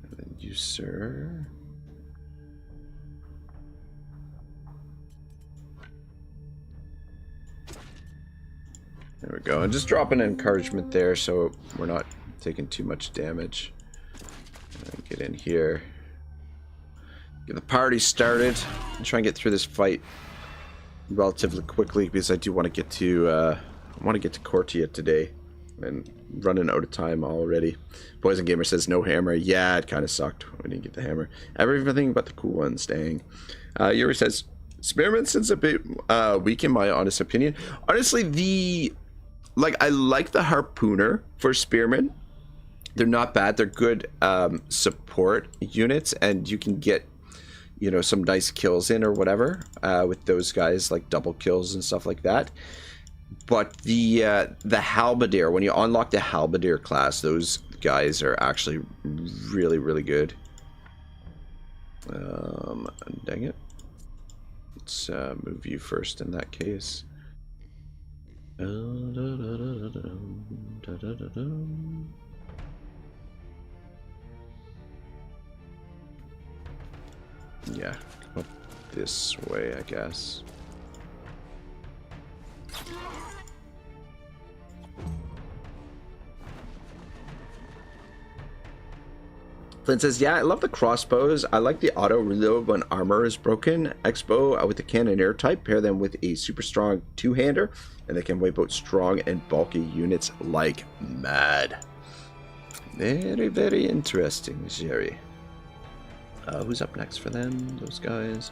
And then you, sir. There we go. And just drop an encouragement there so we're not taking too much damage. And get in here. Get the party started. And try and get through this fight relatively quickly because I do want to get to Cortia today. And running out of time already. Poison Gamer says no hammer. Yeah, it kind of sucked. We didn't get the hammer. Everything but the cool ones, dang. Yuri says Spearman's a bit weak in my honest opinion. Honestly, I like the Harpooner for Spearman. They're not bad. They're good support units, and you can get some nice kills in or whatever with those guys, like double kills and stuff like that. But the Halberdier, when you unlock the Halberdier class, those guys are actually really, really good. Dang it. Let's move you first in that case. Yeah, come up this way, I guess. Flynn says, yeah, I love the crossbows. I like the auto reload when armor is broken. Expo with the cannoneer type. Pair them with a super strong two-hander, and they can wipe out strong and bulky units like mad. Very, very interesting, Jerry. Who's up next for them? Those guys.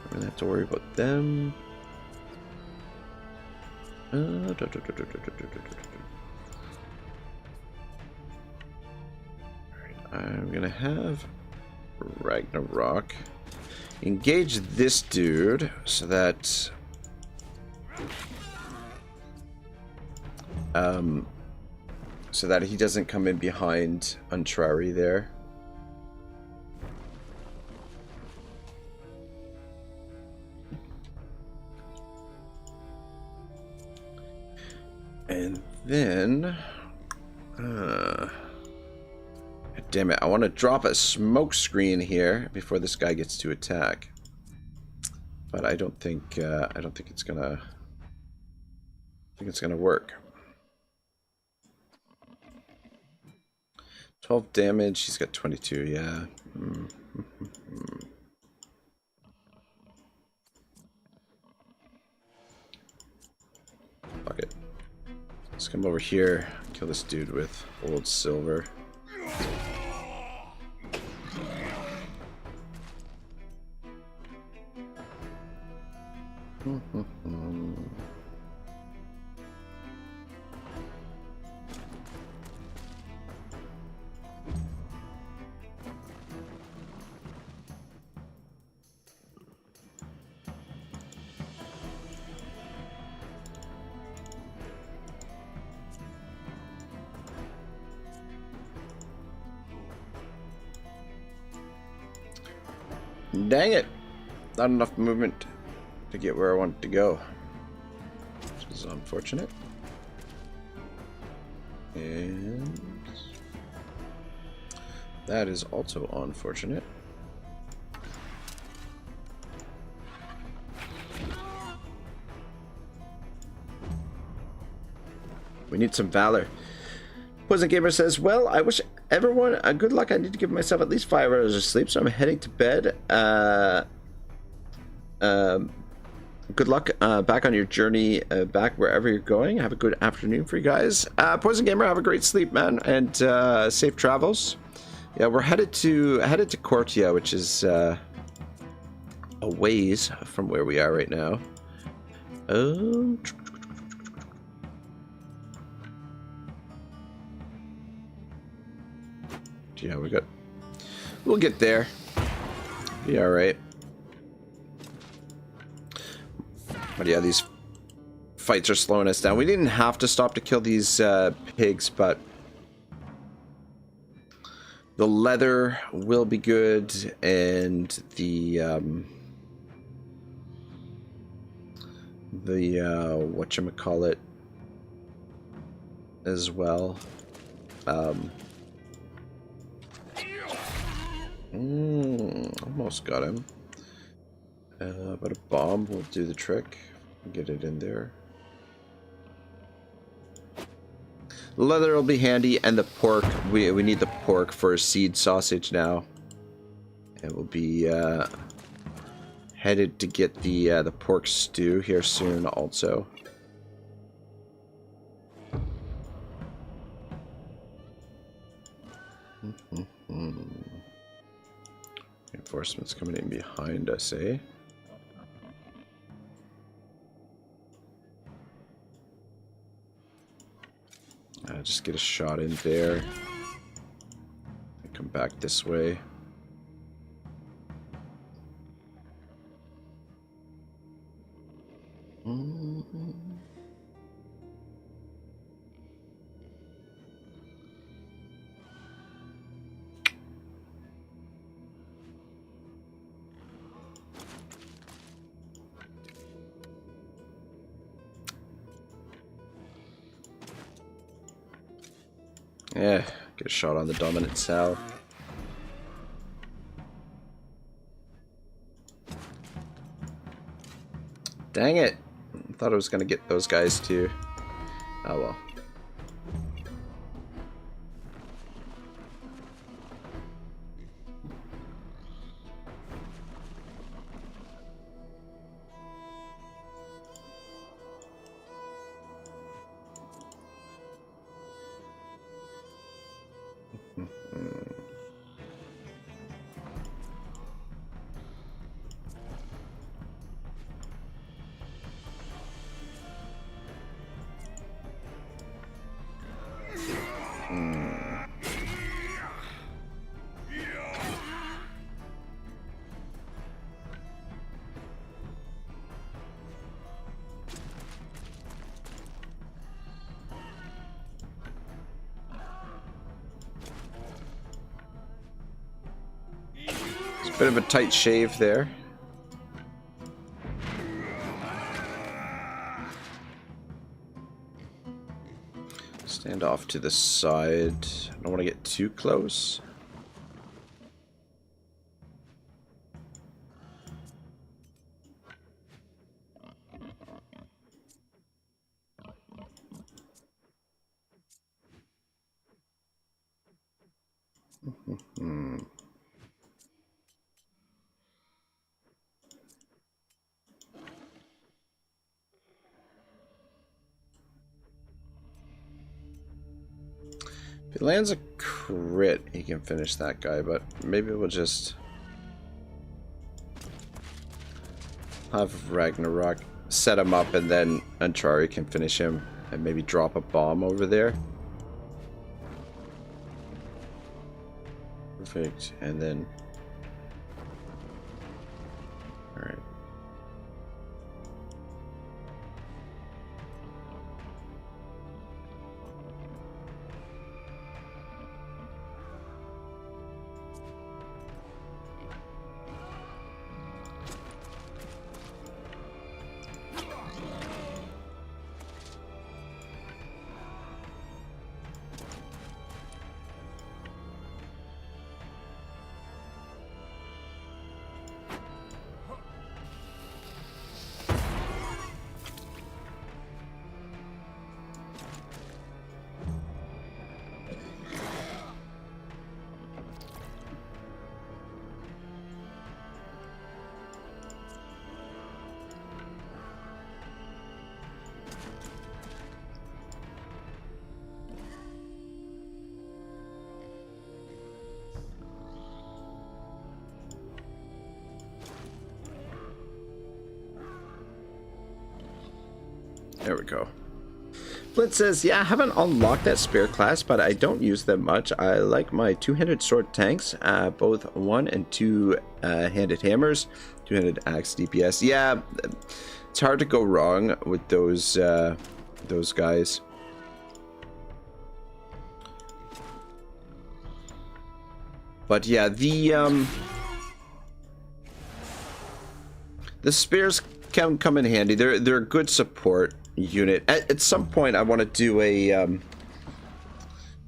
We're going to have to worry about them. I'm gonna have Ragnarok engage this dude so that he doesn't come in behind Untrari there. And then damn it, I want to drop a smoke screen here before this guy gets to attack. But I don't think it's gonna work. 12 damage, he's got 22, yeah. Fuck it. Let's come over here, kill this dude with old silver. Dang it! Not enough movement to get where I wanted to go. Which is unfortunate. And that is also unfortunate. We need some valor. Poison Gamer says, well, I wish everyone good luck. I need to give myself at least 5 hours of sleep, so I'm heading to bed. Good luck back on your journey back wherever you're going. Have a good afternoon for you guys. Poison Gamer, have a great sleep, man, and safe travels. Yeah, we're headed to Cortia, which is a ways from where we are right now. Yeah, we'll get there. Be all right. But yeah, these fights are slowing us down. We didn't have to stop to kill these pigs, but the leather will be good, and the whatchamacallit as well. Almost got him. But a bomb will do the trick. Get it in there. Leather will be handy, and the pork. We need the pork for a seed sausage now. And we'll be headed to get the pork stew here soon also. Reinforcements coming in behind us, eh? Just get a shot in there. Come back this way. Yeah, get a shot on the dominant cell. Dang it! I thought I was gonna get those guys too. Oh well. Bit of a tight shave there. Stand off to the side. I don't want to get too close. If he lands a crit, he can finish that guy, but maybe we'll just have Ragnarok set him up, and then Antrari can finish him and maybe drop a bomb over there. Perfect, and then... Alright. There we go. Flint says, yeah, I haven't unlocked that spear class, but I don't use them much. I like my two-handed sword tanks, both one and two-handed hammers, two-handed axe DPS. Yeah, it's hard to go wrong with those guys. But yeah, the spears can come in handy. They're a good support unit. At some point, I want to do a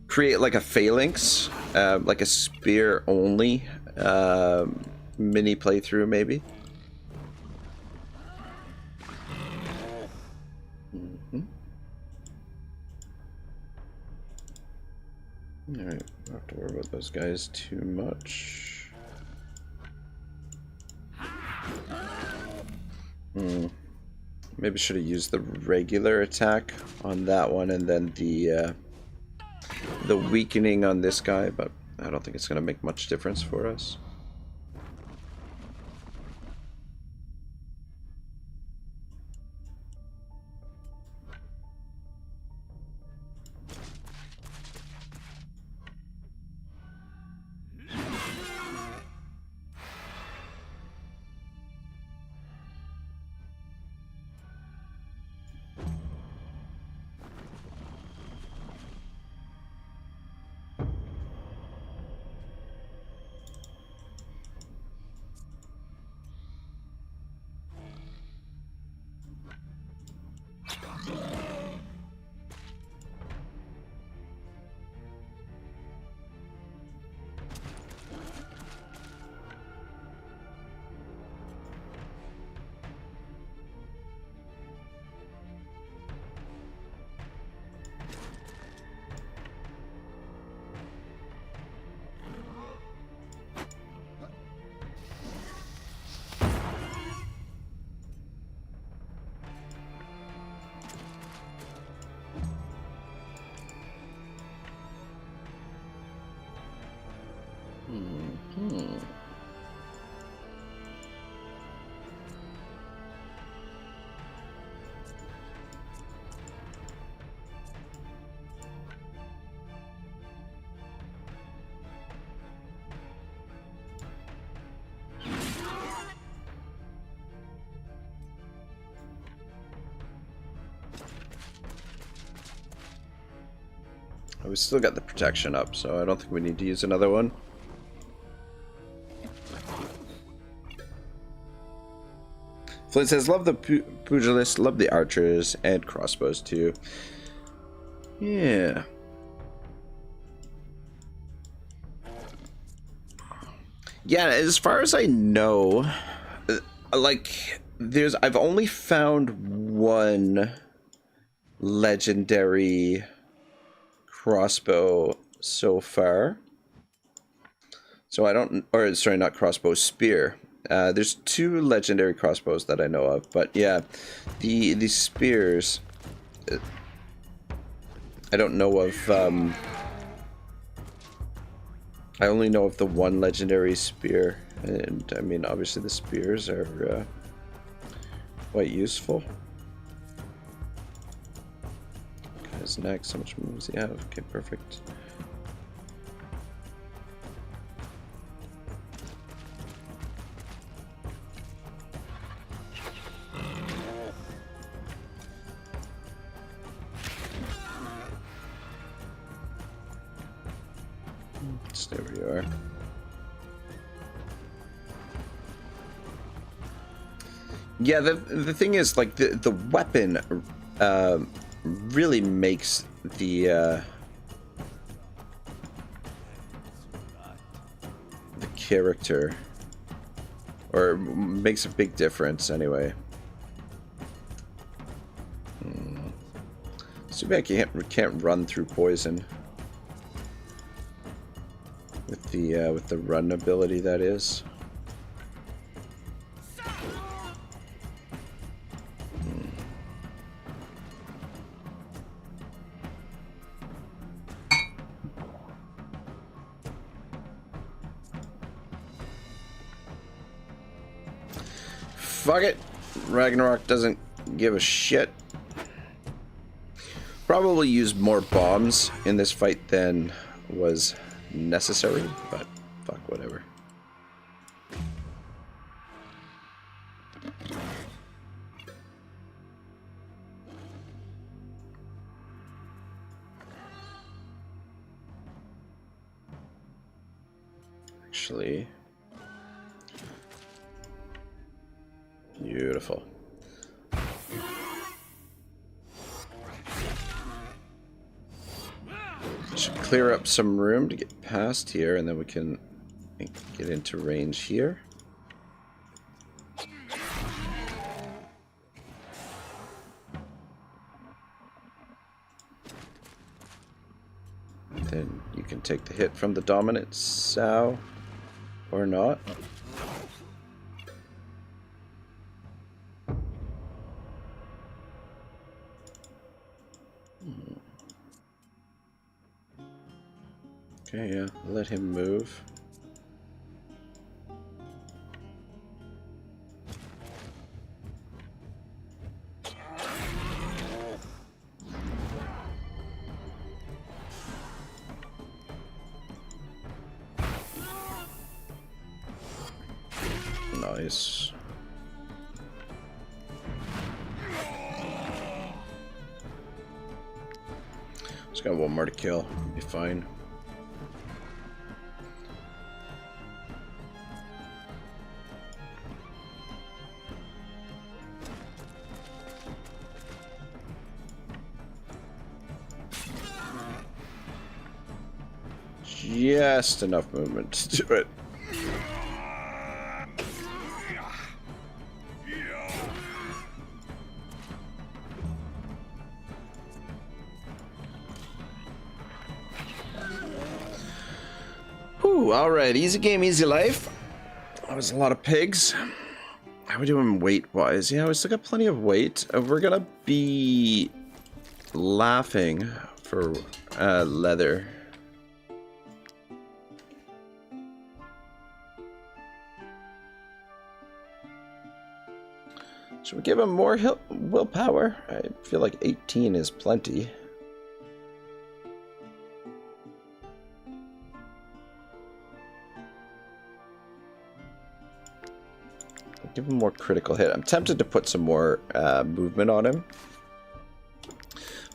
create like a phalanx, like a spear only mini playthrough, maybe. All right, don't have to worry about those guys too much. Maybe should have used the regular attack on that one and then the weakening on this guy, but I don't think it's going to make much difference for us. We still got the protection up, so I don't think we need to use another one. Flint says, love the pugilists, love the archers, and crossbows too. Yeah. Yeah, as far as I know, like, I've only found one legendary crossbow so far. So I don't, or sorry, not crossbow, spear. There's two legendary crossbows that I know of, but yeah, the spears, I don't know of, I only know of the one legendary spear, and I mean, obviously the spears are quite useful. Guy's next, how much moves does he have? Okay, perfect. There we are. Yeah, the thing is, like, the weapon really makes the character, or makes a big difference anyway. Too bad you can't run through poison. With the run ability, that is. Fuck it. Ragnarok doesn't give a shit. Probably used more bombs in this fight than was necessary, but fuck, whatever. Actually, beautiful. Should clear up some room to get past here, and then we can get into range here. Then you can take the hit from the dominant sow, or not. Okay, yeah, let him move. Nice. Just got one more to kill. Be fine. Just enough movement to do it. Whew, alright, easy game, easy life. That was a lot of pigs. How are we doing weight-wise? Yeah, we still got plenty of weight. We're gonna be laughing for leather. Should we give him more willpower? I feel like 18 is plenty. Give him more critical hit. I'm tempted to put some more movement on him.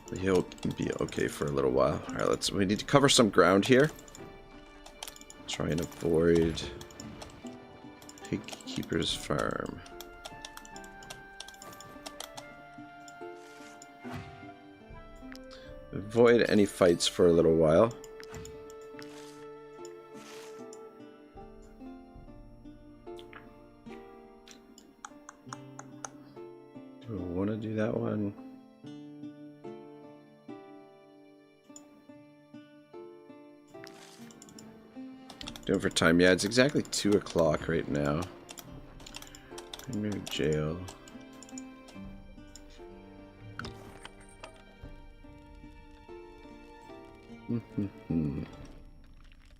But he'll be okay for a little while. Alright, we need to cover some ground here. Try and avoid Pig Keeper's Farm. Avoid any fights for a little while. Do I want to do that one? Doing for time. Yeah, it's exactly 2 o'clock right now. Maybe jail.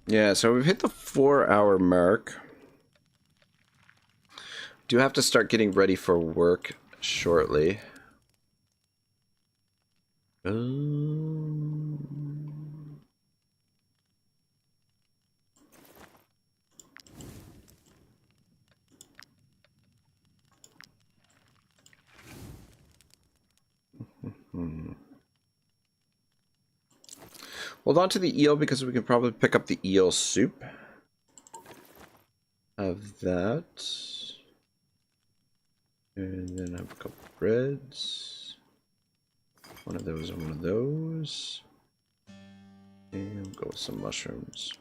Yeah, so we've hit the 4-hour mark. Do have to start getting ready for work shortly. Hold on to the eel because we can probably pick up the eel soup. Of that. And then I have a couple breads. One of those and one of those. And we'll go with some mushrooms.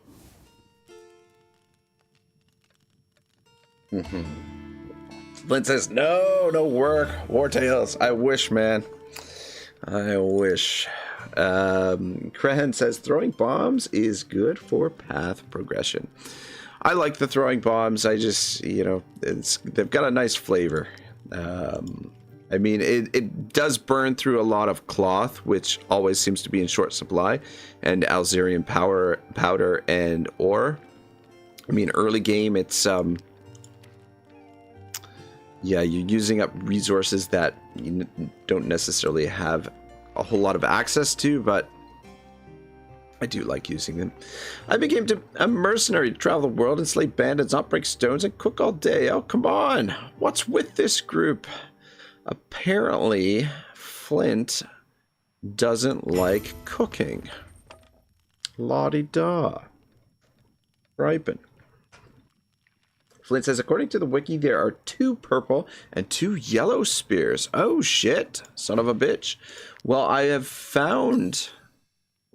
Flint says, no work. Wartales. I wish, man. I wish. Crahan says, throwing bombs is good for path progression. I like the throwing bombs. I just, they've got a nice flavor. I mean, it does burn through a lot of cloth, which always seems to be in short supply, and Alzerian powder and ore. I mean, early game, it's, yeah, you're using up resources that you don't necessarily have a whole lot of access to, but I do like using them. I became a mercenary to travel the world and slay bandits, not break stones, and cook all day. Oh, come on. What's with this group? Apparently, Flint doesn't like cooking. La-di-da. Ripen. Flint says, according to the wiki, there are 2 purple and 2 yellow spears. Oh, shit. Son of a bitch. Well, I have found...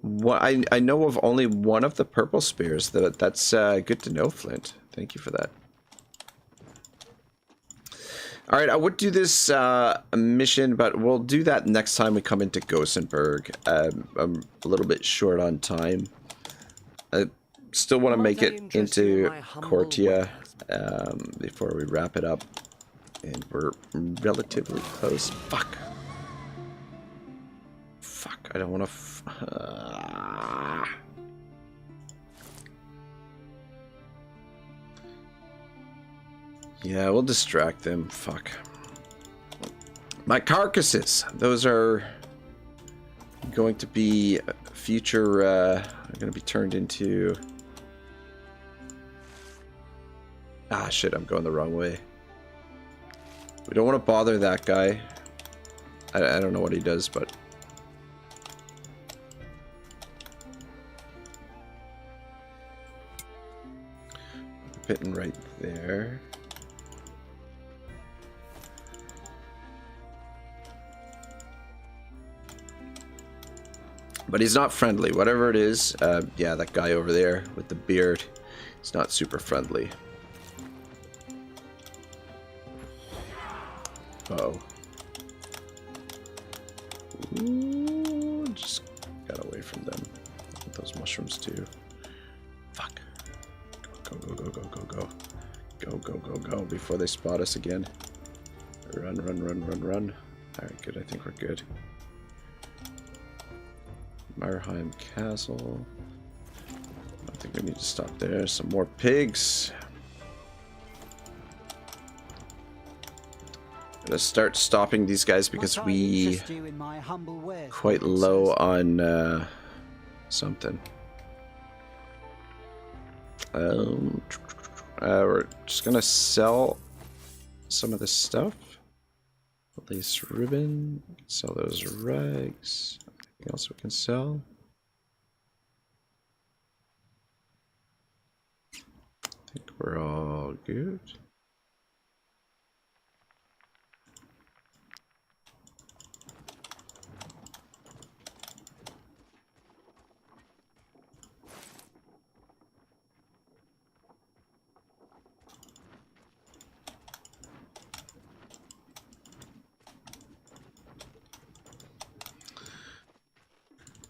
I know of only one of the purple spears. That's good to know, Flint. Thank you for that. Alright, I would do this mission, but we'll do that next time we come into Gosenberg. I'm a little bit short on time. I still want to make it into Cortia before we wrap it up. And we're relatively close. Fuck. Fuck, I don't want to... Yeah, we'll distract them. Fuck. My carcasses. Those are going to be future... going to be turned into... Ah, shit, I'm going the wrong way. We don't want to bother that guy. I don't know what he does, but... Fitting right there. But he's not friendly. Whatever it is, yeah, that guy over there with the beard, he's not super friendly. Uh-oh. Ooh, just got away from them. With those mushrooms too. Fuck. Go, go, go, go, go, go. Go, go, go, go, before they spot us again. Run, run, run, run, run. Alright, good, I think we're good. Meyerheim Castle. I think we need to stop there. Some more pigs. Gonna start stopping these guys because we quite low on something. We're just gonna sell some of this stuff. Lace ribbon. Sell those rags. Anything else we can sell? I think we're all good.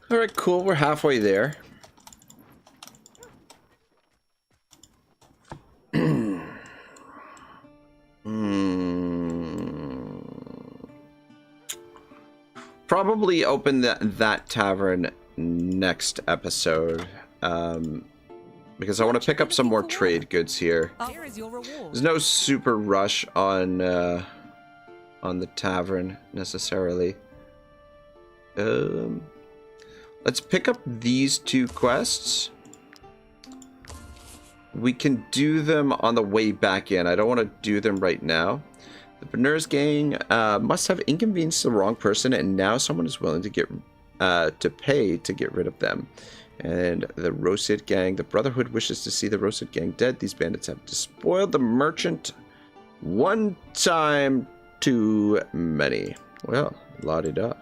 All right, cool. We're halfway there. Probably open that tavern next episode, because I want to pick up some more trade goods here. Here is your reward. There's no super rush on the tavern necessarily. Let's pick up these 2 quests. We can do them on the way back in. I don't want to do them right now. The Berners gang must have inconvenienced the wrong person, and now someone is willing to pay to get rid of them. And the Rosid gang. The Brotherhood wishes to see the Rosid gang dead. These bandits have despoiled the merchant one time too many. Well, la-di-da.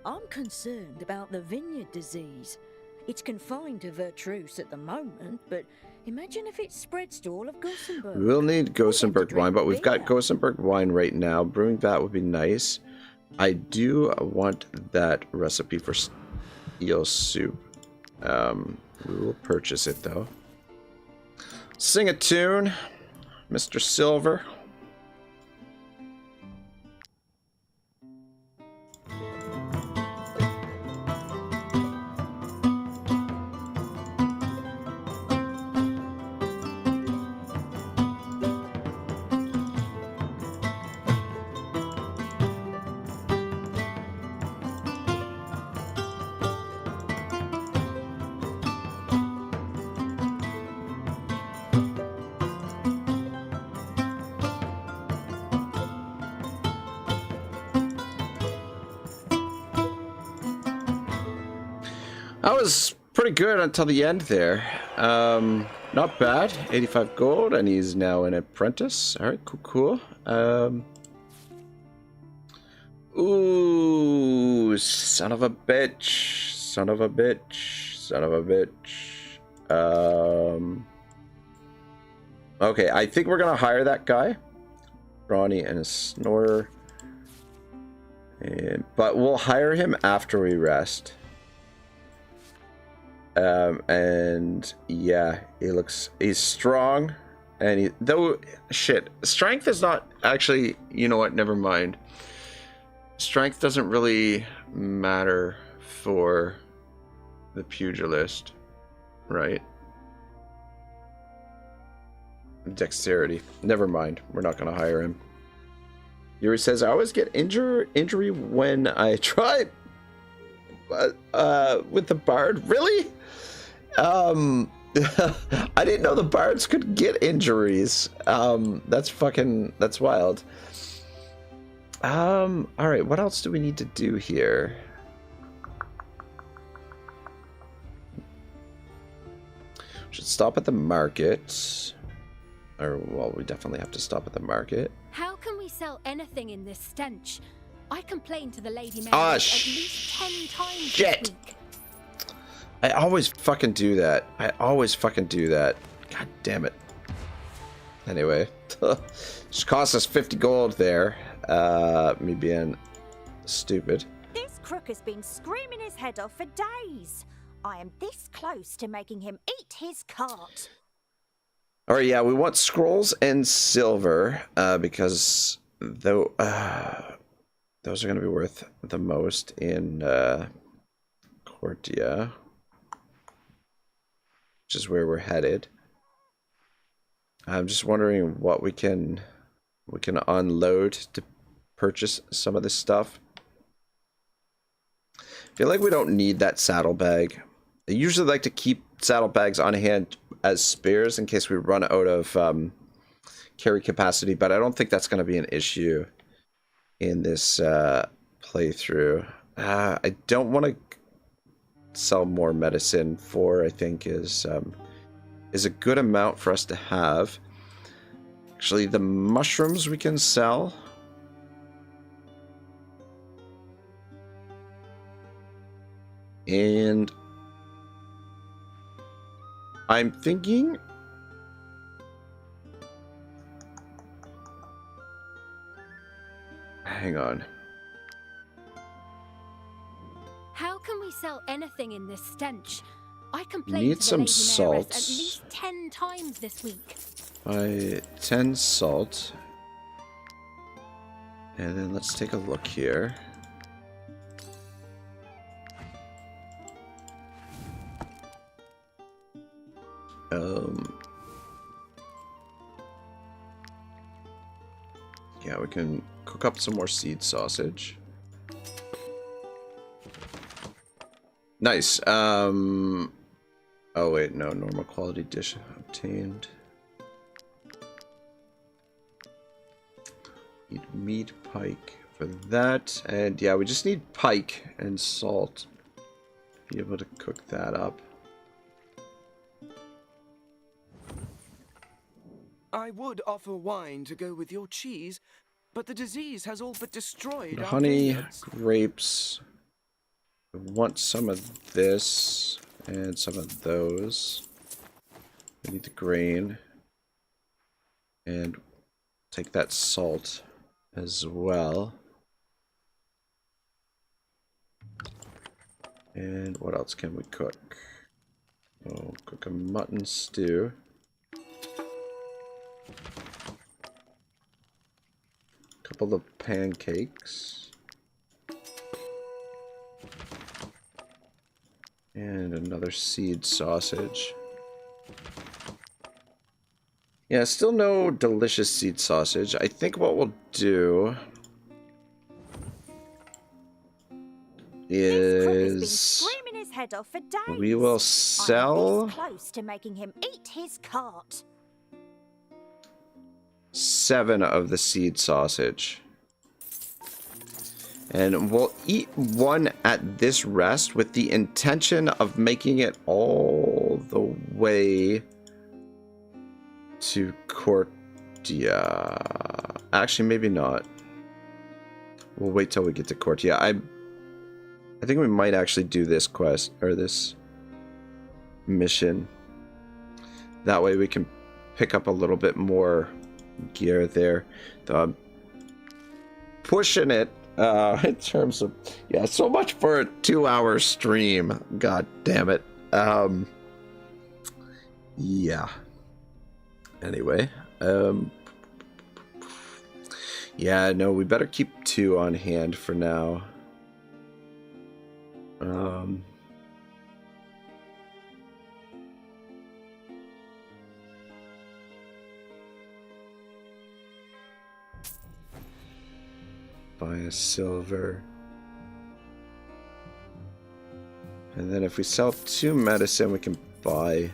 I'm concerned about the vineyard disease. It's confined to Vertruse at the moment, but imagine if it spreads to all of Gosenberg. We'll need Gosenberg wine, but we've got Gosenberg wine right now. Brewing that would be nice. I do want that recipe for eel soup. We will purchase it, though. Sing a tune, Mr. Silver. That was pretty good until the end there. Not bad. 85 gold, and he's now an apprentice. All right, cool. Ooh, son of a bitch. Okay, I think we're gonna hire that guy. Ronnie and a snorer. But we'll hire him after we rest. And yeah, he's strong, and strength is not actually, you know what, never mind. Strength doesn't really matter for the pugilist, right? Dexterity, never mind, we're not gonna hire him. Yuri says, I always get injury when I try with the bard. Really? I didn't know the bards could get injuries. That's wild. All right, what else do we need to do here? Should stop at the market. Or, well, we definitely have to stop at the market. How can we sell anything in this stench? I complained to the Lady Mary Ah, at least 10 times shit. this week. I always fucking do that. God damn it. Anyway, just cost us 50 gold there. Me being stupid. This crook has been screaming his head off for days. I am this close to making him eat his cart. All right, yeah, we want scrolls and silver because those are going to be worth the most in Cortia, which is where we're headed. I'm just wondering what we can unload to purchase some of this stuff. I feel like we don't need that saddlebag. I usually like to keep saddlebags on hand as spares in case we run out of carry capacity, but I don't think that's going to be an issue in this playthrough. I don't want to sell more medicine. 4, I think, is a good amount for us to have. Actually, the mushrooms we can sell. And I'm thinking hang on. How can we sell anything in this stench? I complained Need to the some Lady salt. Mayoress at least 10 times this week. By 10 salt. And then let's take a look here. Yeah, we can cook up some more seed sausage. Nice. Oh wait, no, normal quality dish obtained. Need meat pike for that, and yeah, we just need pike and salt to be able to cook that up. I would offer wine to go with your cheese, but the disease has all but destroyed our Honey, vineyards. grapes. I want some of this and some of those. I need the grain. And take that salt as well. And what else can we cook? Oh, cook a mutton stew. Couple of pancakes. And another seed sausage. Yeah, still no delicious seed sausage. I think what we'll do is Screaming his head off for days. we will I'm sell this close to making him eat his cart. 7 of the seed sausage. And we'll eat one at this rest with the intention of making it all the way to Cortia. Actually, maybe not. We'll wait till we get to Cortia. I think we might actually do this quest, or this mission. That way we can pick up a little bit more gear there. I'm pushing it in terms of, yeah, so much for a 2-hour stream. God damn it. Yeah. Anyway, yeah, no, we better keep 2 on hand for now. Buy a silver. And then if we sell 2 medicine, we can buy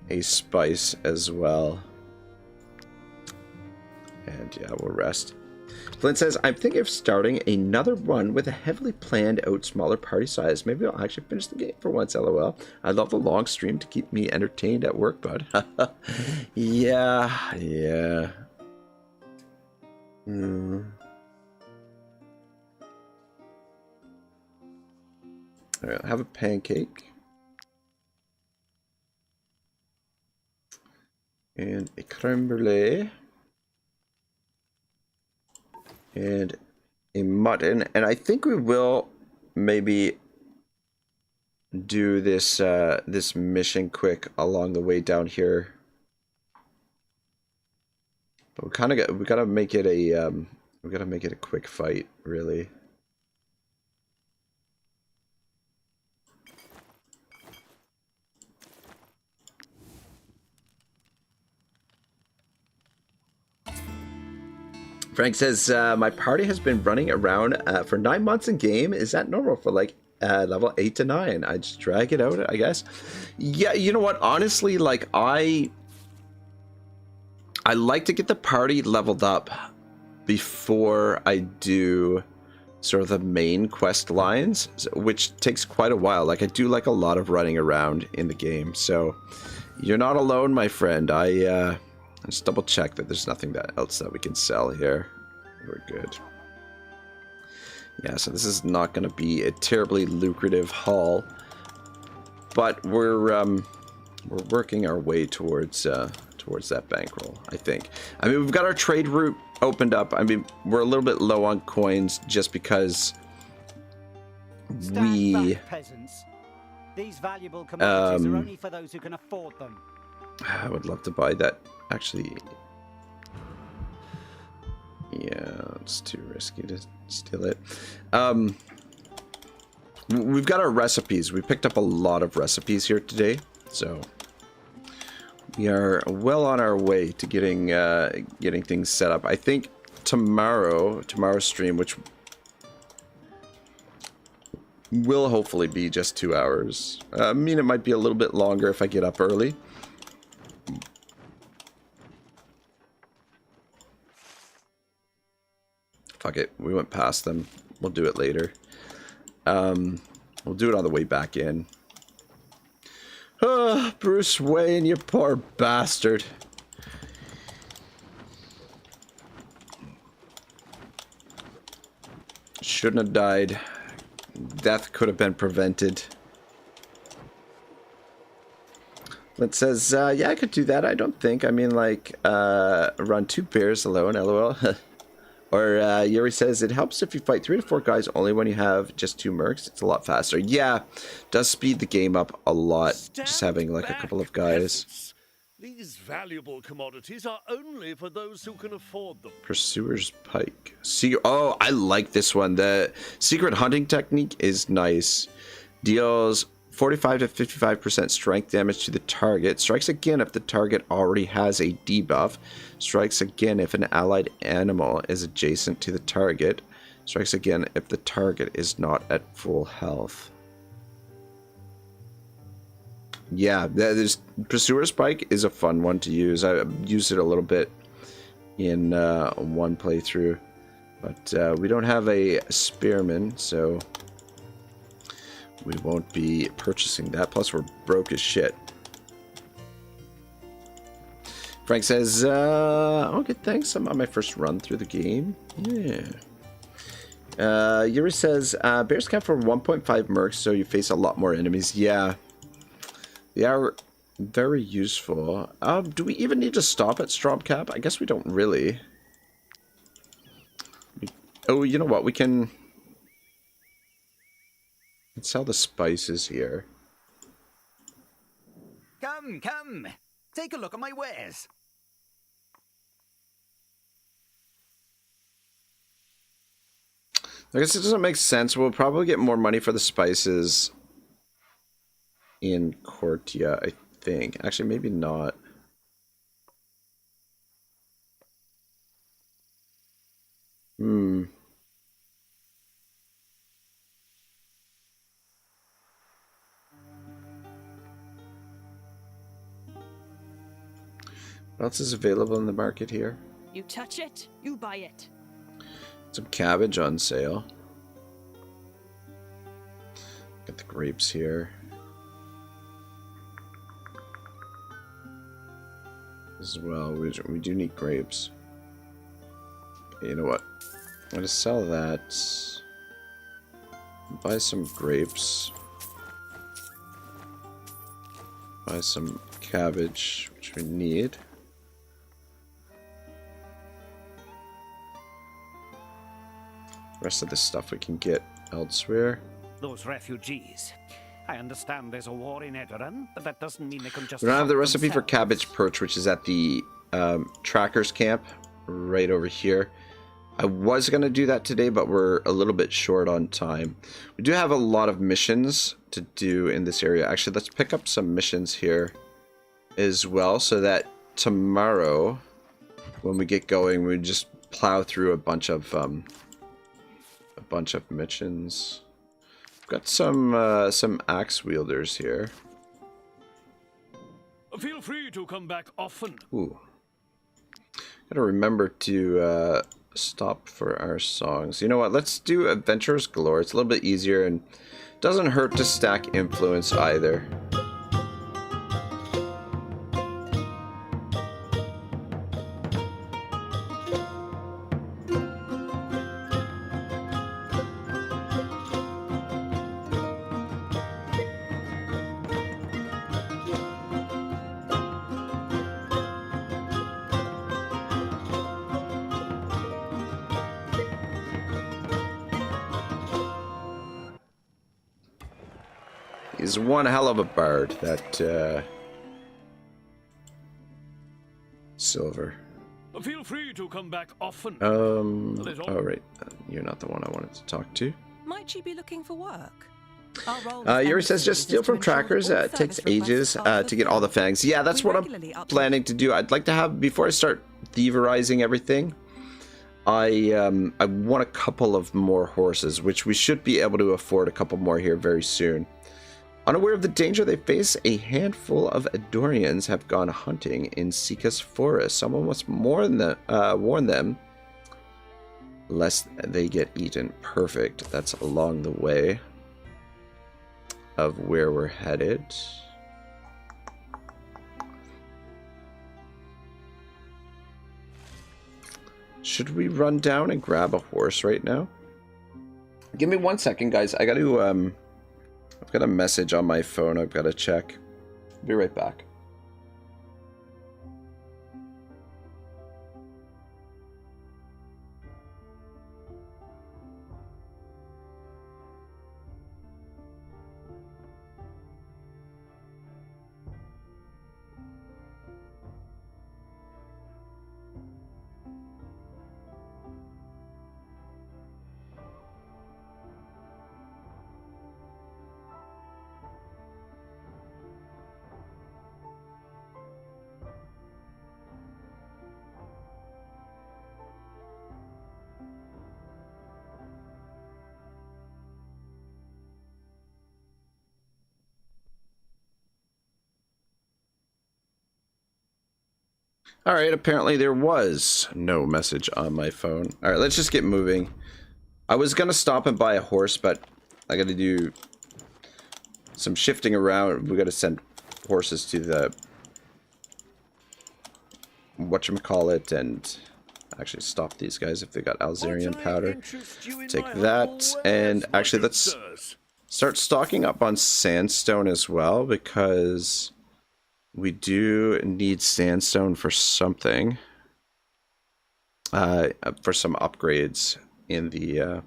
a spice as well. And yeah, we'll rest. Flint says, I'm thinking of starting another one with a heavily planned out smaller party size. Maybe I'll actually finish the game for once, lol. I love the long stream to keep me entertained at work, bud. Yeah. Alright, I'll have a pancake. And a creme brulee. And a mutton. And I think we will maybe do this this mission quick along the way down here. But we gotta make it a quick fight, really. Frank says, my party has been running around for 9 months in game. Is that normal for like level 8 to 9? I just drag it out, I guess. Yeah, you know what? Honestly, like I like to get the party leveled up before I do sort of the main quest lines, which takes quite a while. Like I do like a lot of running around in the game. So you're not alone, my friend. Let's double check that there's nothing else that we can sell here. We're good. Yeah, so this is not going to be a terribly lucrative haul, but we're working our way towards that bankroll, I think. I mean, we've got our trade route opened up. I mean, we're a little bit low on coins just because Stand back, peasants. These valuable commodities are only for those who can afford them. I would love to buy that. Actually, yeah, it's too risky to steal it. We've got our recipes. We picked up a lot of recipes here today, so we are well on our way to getting things set up. I think tomorrow's stream, which will hopefully be just 2 hours. I mean, it might be a little bit longer if I get up early. Fuck it, we went past them. We'll do it later. We'll do it on the way back in. Oh, Bruce Wayne, you poor bastard. Shouldn't have died. Death could have been prevented. It says, yeah, I could do that. I don't think. I mean, like, run 2 bears alone, lol. Or Yuri says, it helps if you fight 3 to 4 guys only when you have just 2 mercs. It's a lot faster. Yeah, does speed the game up a lot. Just having like a couple of guys. These valuable commodities are only for those who can afford them. Pursuer's Pike. Oh, I like this one. The secret hunting technique is nice. Deals 45 to 55% strength damage to the target. Strikes again if the target already has a debuff. Strikes again if an allied animal is adjacent to the target. Strikes again if the target is not at full health. Yeah, Pursuer's Pike is a fun one to use. I used it a little bit in one playthrough. But we don't have a spearman, so we won't be purchasing that. Plus, we're broke as shit. Frank says, okay, thanks. I'm on my first run through the game. Yeah. Yuri says, bears count for 1.5 mercs, so you face a lot more enemies. Yeah. They are very useful. Do we even need to stop at Stromcap? I guess we don't really. Oh, you know what? We can sell the spices here. Come, come. Take a look at my wares. I guess it doesn't make sense. We'll probably get more money for the spices in Cortia, I think. Actually, maybe not. What else is available in the market here? You touch it, you buy it. Some cabbage on sale. Got the grapes here. As well, we do need grapes. Okay, you know what? I'm gonna sell that. Buy some grapes. Buy some cabbage, which we need. The rest of this stuff we can get elsewhere. Those refugees. I understand there's a war in Edoran, but that doesn't mean they can just... We don't have the recipe for themselves. cabbage perch, which is at the trackers camp right over here. I was going to do that today, but we're a little bit short on time. We do have a lot of missions to do in this area. Actually, let's pick up some missions here as well, so that tomorrow, when we get going, we just plow through a bunch of missions. Got some axe wielders here. Feel free to come back often. Ooh. Gotta remember to stop for our songs. You know what? Let's do Adventurers Galore. It's a little bit easier and doesn't hurt to stack influence either. He's one hell of a bard, that Silver. Feel free to come back often. Oh right, you're not the one I wanted to talk to. Might she be looking for work? Yuri says just steal from trackers. It takes ages to get all the fangs. Yeah, that's what I'm planning to do. I'd like to have, before I start thieverizing everything, I want a couple of more horses, which we should be able to afford a couple more here very soon. Unaware of the danger they face, a handful of Adorians have gone hunting in Sika's forest. Someone must warn them, lest they get eaten. Perfect. That's along the way of where we're headed. Should we run down and grab a horse right now? Give me 1 second, guys. I got to I've got a message on my phone I've got to check. Be right back. All right, apparently there was no message on my phone. All right, let's just get moving. I was gonna stop and buy a horse, but I gotta do some shifting around. We gotta send horses to the whatchamacallit and actually stop these guys if they got Alzerian powder. Take that, and actually let's start stocking up on sandstone as well, because we do need sandstone for something. For some upgrades in the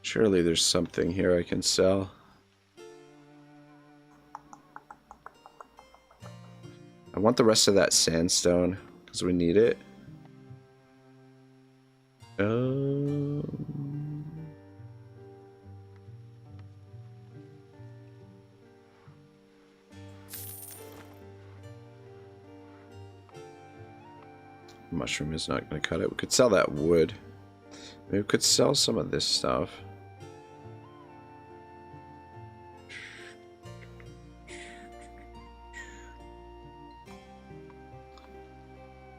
surely there's something here I can sell. I want the rest of that sandstone because we need it. Mushroom is not going to cut it. We could sell that wood. Maybe we could sell some of this stuff.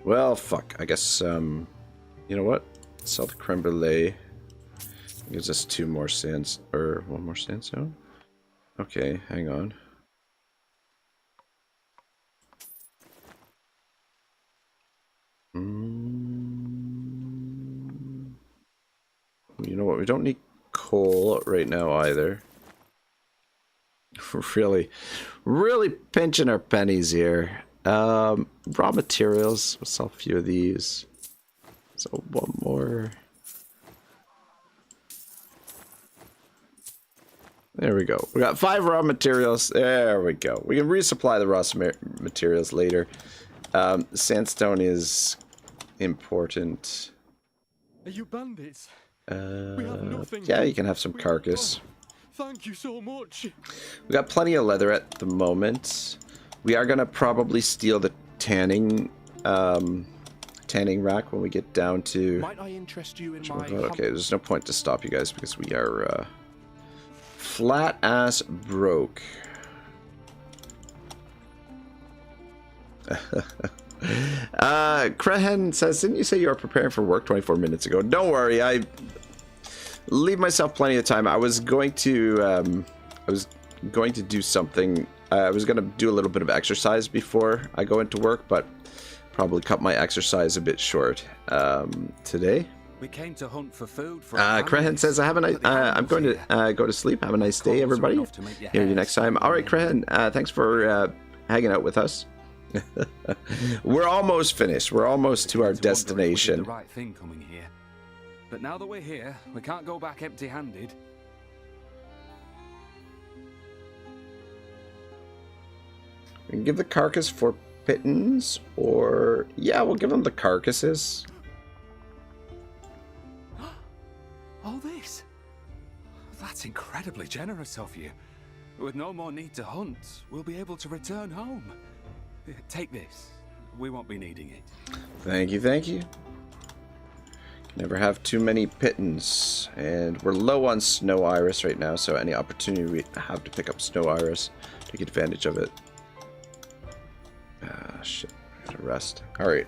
Well, fuck. I guess, you know what? Sell the creme brulee. Gives us 2 more sands, or 1 more sandstone. Okay, hang on. You know what? We don't need coal right now either. We're really pinching our pennies here. Raw materials. We'll sell a few of these. So 1 more. There we go. We got 5 raw materials. There we go. We can resupply the raw materials later. Sandstone is important. Are you bandits? We have nothing. Yeah, you can have some carcass. Thank you so much. We got plenty of leather at the moment. We are gonna probably steal the tanning rack when we get down to. Might I interest you in my? Okay, there's no point to stop you guys because we are flat ass broke. Crehen says, didn't you say you were preparing for work 24 minutes ago? Don't worry, I leave myself plenty of time. I was going to do something. I was going to do a little bit of exercise before I go into work, but probably cut my exercise a bit short today. We came to hunt for food. Crehen says, I'm going to go to sleep. Have a nice day, everybody. Hear you next time. All right, Crehen, thanks for hanging out with us. We're almost finished. We're almost to our destination. The right thing coming here. But now that we're here, we can't go back empty-handed. We can give the carcass for pittance, or yeah, we'll give them the carcasses. All this? That's incredibly generous of you. With no more need to hunt, we'll be able to return home. Take this. We won't be needing it. Thank you, thank you. Never have too many pittance. And we're low on snow iris right now, so any opportunity we have to pick up snow iris, take advantage of it. Ah, shit. I gotta rest. Alright.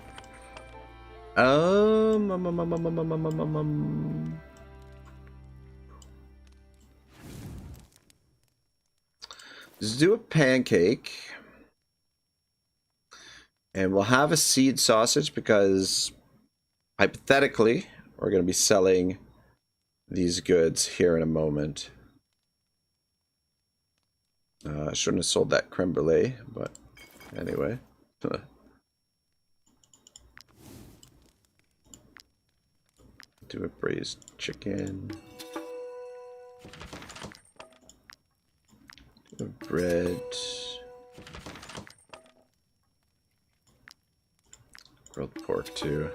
Let's do a pancake. And we'll have a seed sausage because, hypothetically, we're going to be selling these goods here in a moment. I shouldn't have sold that creme brulee, but anyway. Do a braised chicken. Do a bread. Grilled pork too.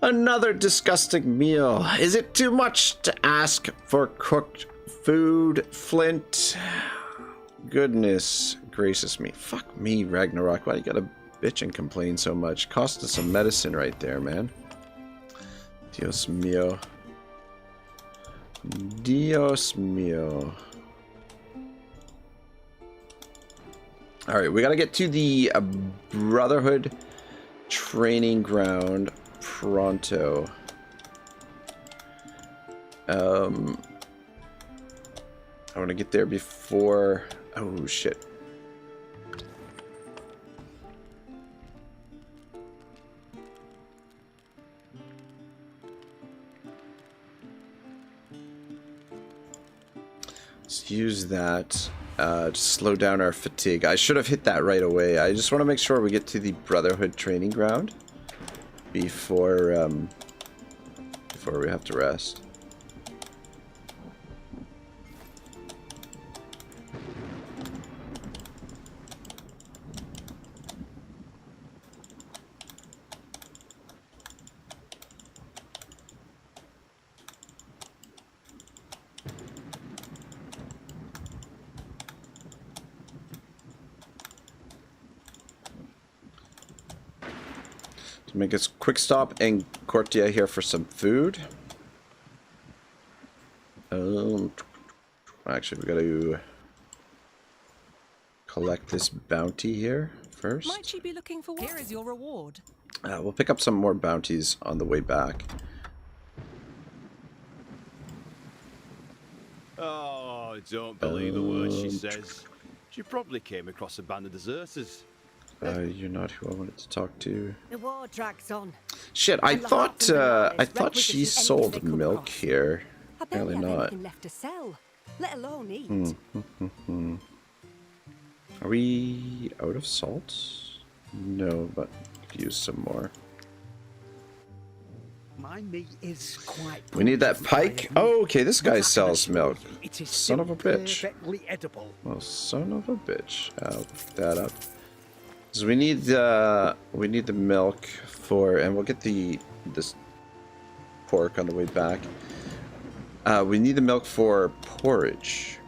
Another disgusting meal. Is it too much to ask for cooked food, Flint? Goodness gracious me. Fuck me, Ragnarok. Why you gotta bitch and complain so much? Cost us some medicine right there, man. Dios mío. Dios mío. Alright, we gotta get to the Brotherhood training ground pronto. I want to get there before... Oh, shit. Let's use that to slow down our fatigue. I should have hit that right away. I just want to make sure we get to the Brotherhood training ground before we have to rest. To make a quick stop in Cortia here for some food. Actually, we got to collect this bounty here first. Might you be looking for what? Here is your reward. We'll pick up some more bounties on the way back. Oh, don't believe the words she says. She probably came across a band of deserters. You're not who I wanted to talk to. The war drags on. Shit, I thought she sold milk here. Apparently not. Left to sell, let alone eat. Are we out of salt? No, but could use some more. My meat is quite. We need that pike. Oh, okay, this guy sells milk. It is Son of a bitch. perfectly edible. Well, son of a bitch. I'll pick that up. So we need the milk for, and we'll get this pork on the way back. We need the milk for porridge.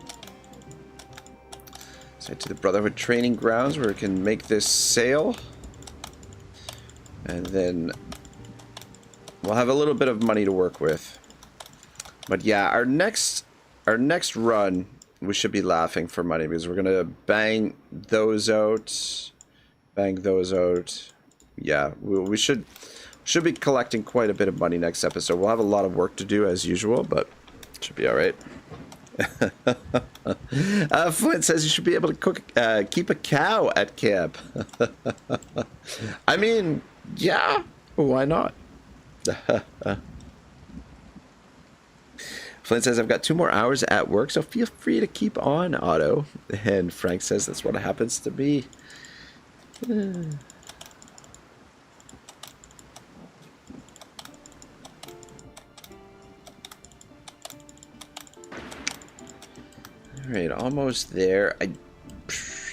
So head to the Brotherhood training grounds where we can make this sail, and then we'll have a little bit of money to work with. But yeah, our next run we should be laughing for money because we're gonna bang those out. Bang those out. Yeah, we should be collecting quite a bit of money next episode. We'll have a lot of work to do as usual, but it should be all right. Flint says you should be able to keep a cow at camp. I mean, yeah, why not? Flint says I've got 2 more hours at work, so feel free to keep on, Otto. And Frank says that's what happens to be. Alright, almost there.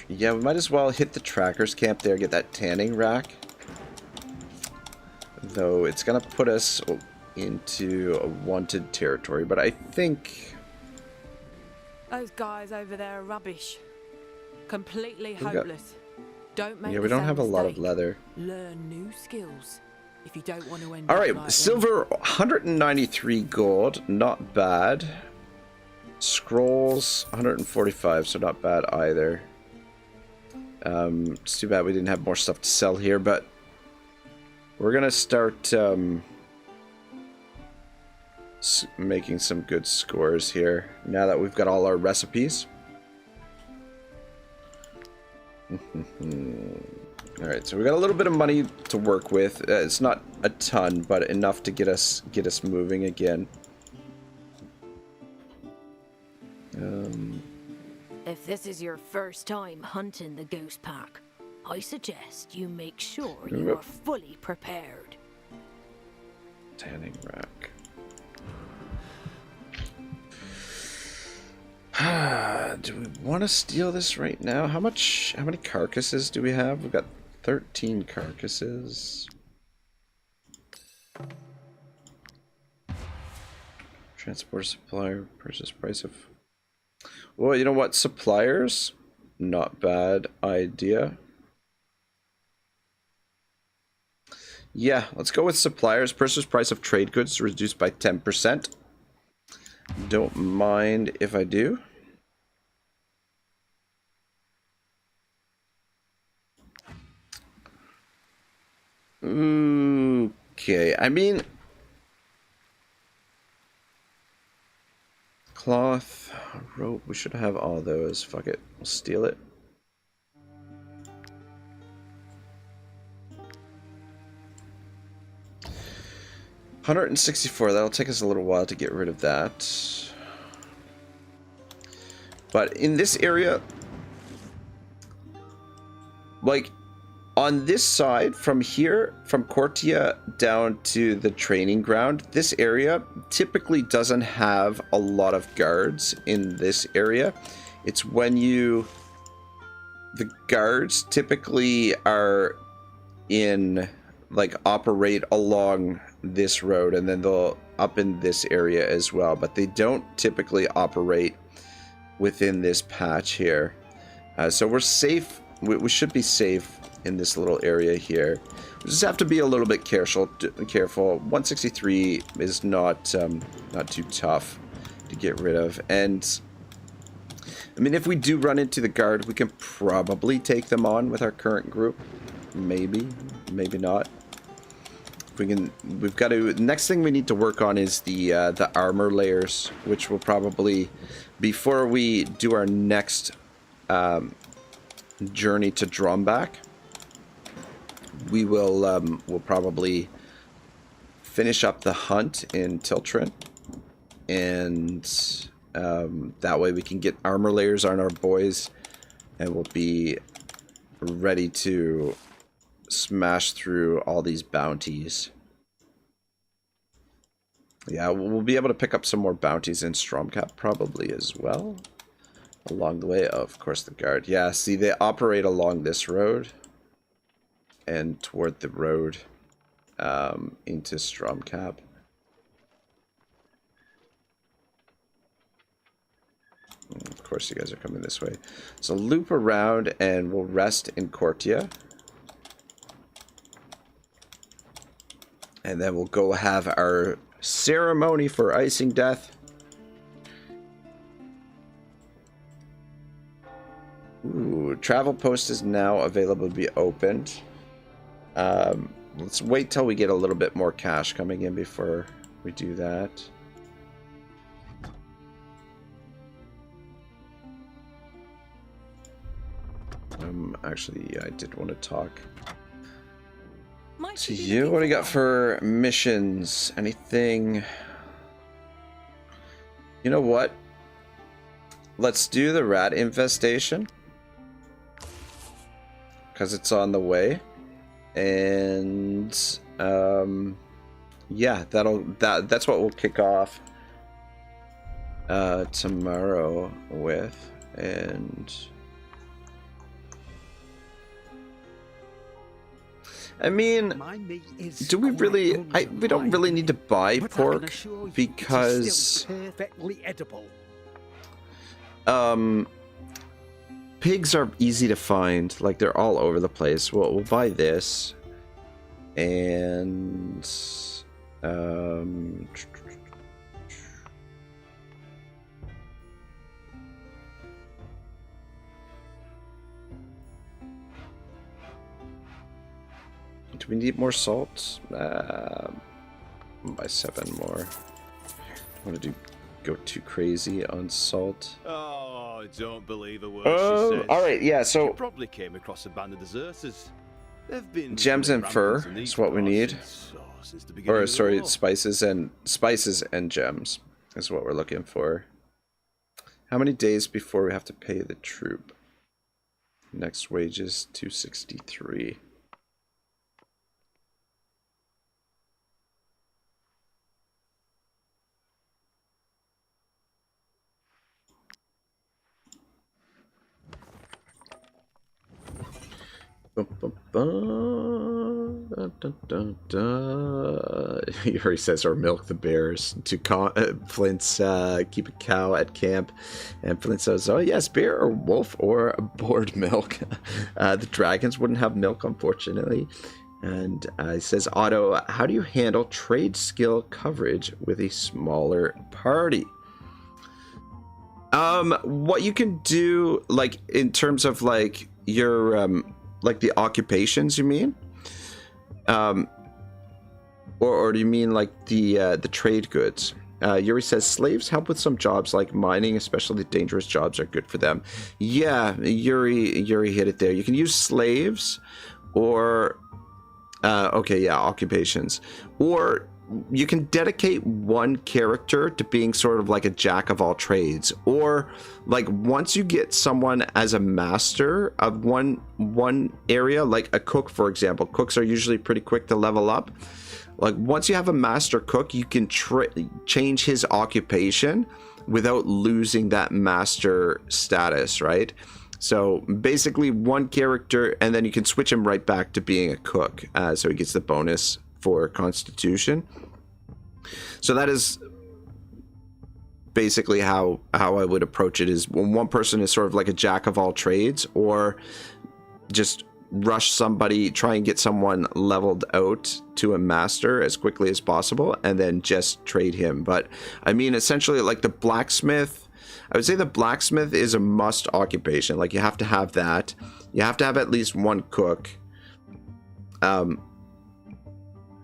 Yeah, we might as well hit the trackers camp there, get that tanning rack. Though it's gonna put us into a wanted territory, but I think Those guys over there are rubbish. Completely hopeless. Don't make we don't have a lot of leather. Learn new skills if you don't want to end Alright, like silver 193 gold, not bad. Scrolls 145, so not bad either. It's too bad we didn't have more stuff to sell here, but we're gonna start making some good scores here now that we've got all our recipes. Alright, so we got a little bit of money to work with. It's not a ton, but enough to get us moving again. If this is your first time hunting the Ghost Pack, I suggest you make sure you are fully prepared. Tanning rack. Do we want to steal this right now? How many carcasses do we have? We've got 13 carcasses. Transport supplier, purchase price of... Well, you know what? Suppliers? Not bad idea. Yeah, let's go with suppliers. Purchase price of trade goods reduced by 10%. Don't mind if I do. Okay, I mean... Cloth, rope, we should have all those. Fuck it, we'll steal it. $164, that'll take us a little while to get rid of that. But in this area, like on this side, from here, from Cortia down to the training ground, this area typically doesn't have a lot of guards in this area. It's when you... The guards typically are in, like, operate along this road, and then they'll up in this area as well, but they don't typically operate within this patch here. So we're safe. We should be safe in this little area here. We just have to be a little bit careful. 163 is not too tough to get rid of. And I mean, if we do run into the guard, we can probably take them on with our current group. Maybe not. We've got to. The next thing we need to work on is the armor layers, which will probably, before we do our next journey to Dromback, we will we'll probably finish up the hunt in Tiltrin, and that way we can get armor layers on our boys, and we'll be ready to smash through all these bounties. Yeah, we'll be able to pick up some more bounties in Stromcap probably as well along the way. Oh, of course, the guard. Yeah, see, they operate along this road and toward the road into Stromcap. Of course, you guys are coming this way. So loop around and we'll rest in Cortia. And then we'll go have our ceremony for icing death. Ooh, travel post is now available to be opened. Let's wait till we get a little bit more cash coming in before we do that. Actually, I did want to talk to you. What do you got for missions? Anything? You know what? Let's do the rat infestation, because it's on the way. And yeah, that's what we'll kick off tomorrow with. And I mean, do we really? We don't really need to buy pork because perfectly edible. Pigs are easy to find. Like, they're all over the place. Well, we'll buy this, and do we need more salt? Buy 7 more. I want to go too crazy on salt. Oh, don't believe a word she says. All right, yeah. So she probably came across a band of deserters. They've been gems and fur is what we need. Or sorry, spices and gems is what we're looking for. How many days before we have to pay the troop? Next wages 263. He already says, or milk the bears. Flint's keep a cow at camp. And Flint says, oh yes, bear or wolf or board milk. The dragons wouldn't have milk, unfortunately. And he says, Otto, how do you handle trade skill coverage with a smaller party? What you can do, like, in terms of, like, your, like, the occupations, you mean? Or do you mean, like, the trade goods? Yuri says, slaves help with some jobs like mining, especially dangerous jobs are good for them. Yeah, Yuri hit it there. You can use slaves or, okay, yeah, occupations. Or you can dedicate one character to being sort of like a jack of all trades, or like once you get someone as a master of one area, like a cook, for example. Cooks are usually pretty quick to level up. Like once you have a master cook, you can change his occupation without losing that master status, right? So basically one character, and then you can switch him right back to being a cook, so he gets the bonus for constitution. So that is basically how I would approach it, is when one person is sort of like a jack of all trades, or just rush somebody, try and get someone leveled out to a master as quickly as possible, and then just trade him. But I mean, essentially, like the blacksmith, I would say the blacksmith is a must occupation. Like you have to have that. You have to have at least one cook.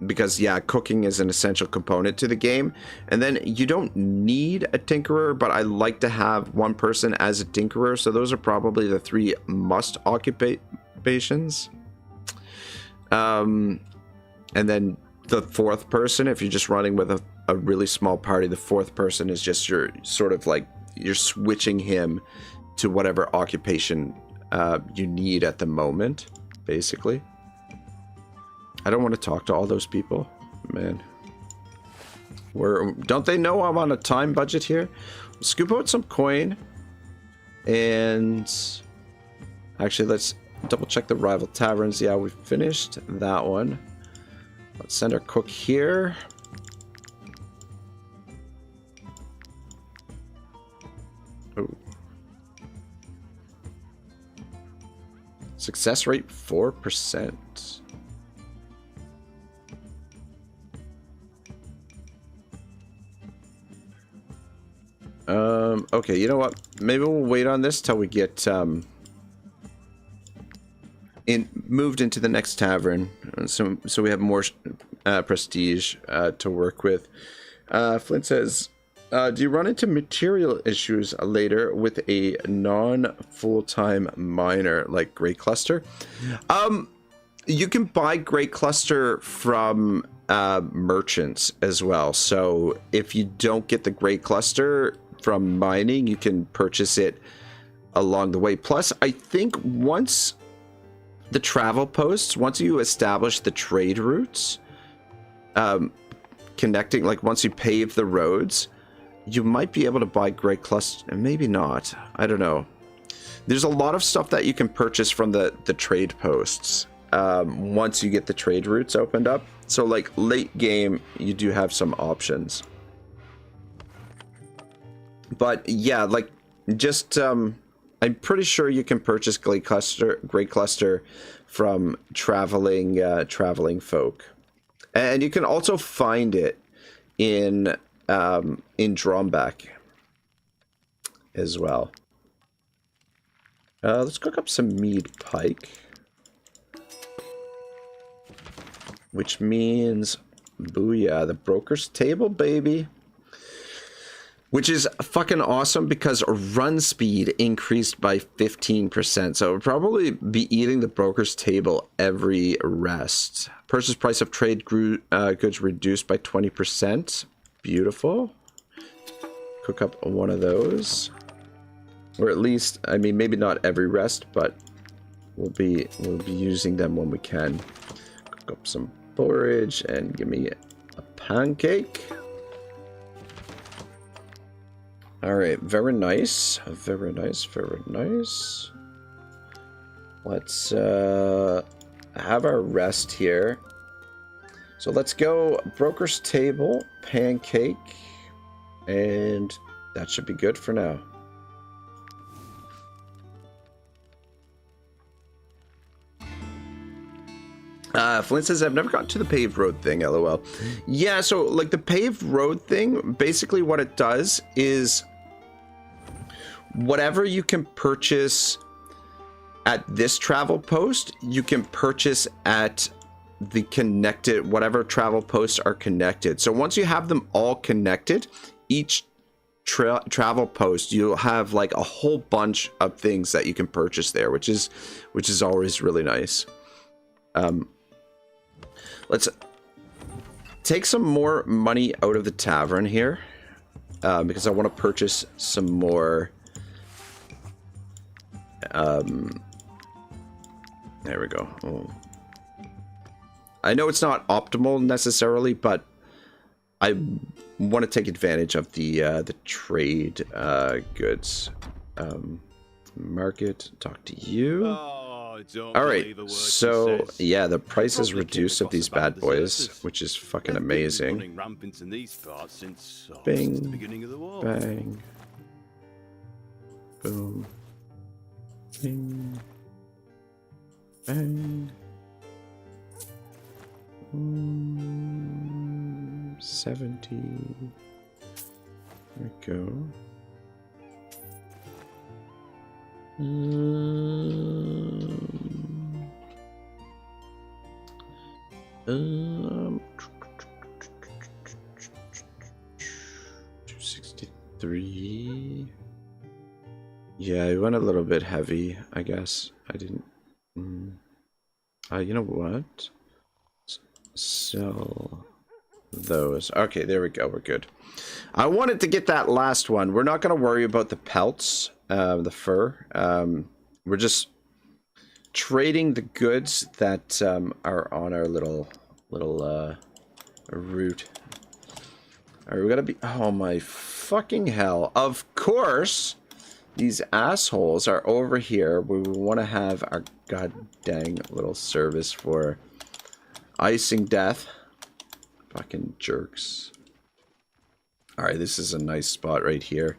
Because yeah, cooking is an essential component to the game. And then you don't need a tinkerer, but I like to have one person as a tinkerer. So those are probably the three must occupations. And then the fourth person, if you're just running with a really small party, the fourth person is just your sort of like, you're switching him to whatever occupation you need at the moment, basically. I don't want to talk to all those people, man. Don't they know I'm on a time budget here? Scoop out some coin, and actually let's double check the rival taverns. Yeah, we finished that one. Let's send our cook here. Oh. Success rate 4%. Okay, you know what? Maybe we'll wait on this till we get moved into the next tavern, so we have more prestige to work with. Flint says, do you run into material issues later with a non-full-time miner like Grey Cluster? You can buy Grey Cluster from merchants as well. So if you don't get the Grey Cluster from mining, you can purchase it along the way. Plus, I think once the travel posts, once you establish the trade routes, connecting, like once you pave the roads, you might be able to buy Grey Cluster, and maybe not. I don't know. There's a lot of stuff that you can purchase from the trade posts once you get the trade routes opened up. So like late game, you do have some options. But yeah, like just I'm pretty sure you can purchase Grey Cluster from traveling folk, and you can also find it in Drombeck as well. Let's cook up some mead pike, which means booyah, the broker's table, baby. Which is fucking awesome because run speed increased by 15%. So we'll probably be eating the broker's table every rest. Purchase price of trade goods reduced by 20%. Beautiful. Cook up one of those. Or at least, I mean, maybe not every rest, but we'll be using them when we can. Cook up some porridge and give me a pancake. All right, very nice, very nice, very nice. Let's have our rest here. So let's go broker's table, pancake, and that should be good for now. Flint says, I've never gotten to the paved road thing, lol. Yeah, so like the paved road thing, basically what it does is whatever you can purchase at this travel post, you can purchase at the connected, whatever travel posts are connected. So once you have them all connected, each travel post, you'll have like a whole bunch of things that you can purchase there, which is always really nice. Let's take some more money out of the tavern here, because I want to purchase some more. There we go. Oh. I know it's not optimal necessarily, but I want to take advantage of the trade goods. Market, talk to you. All right, so yeah, the price is reduced of these bad boys, which is fucking amazing. Bing, bang, boom, bing, bang. 70. There we go. $263. Yeah, I went a little bit heavy, I guess. I didn't. You know what? Sell those. Okay, there we go. We're good. I wanted to get that last one. We're not going to worry about the pelts, the fur. We're just trading the goods that are on our little route. All right, we gotta be. Oh my fucking hell! Of course, these assholes are over here. We want to have our god dang little service for icing death. Fucking jerks. All right, this is a nice spot right here.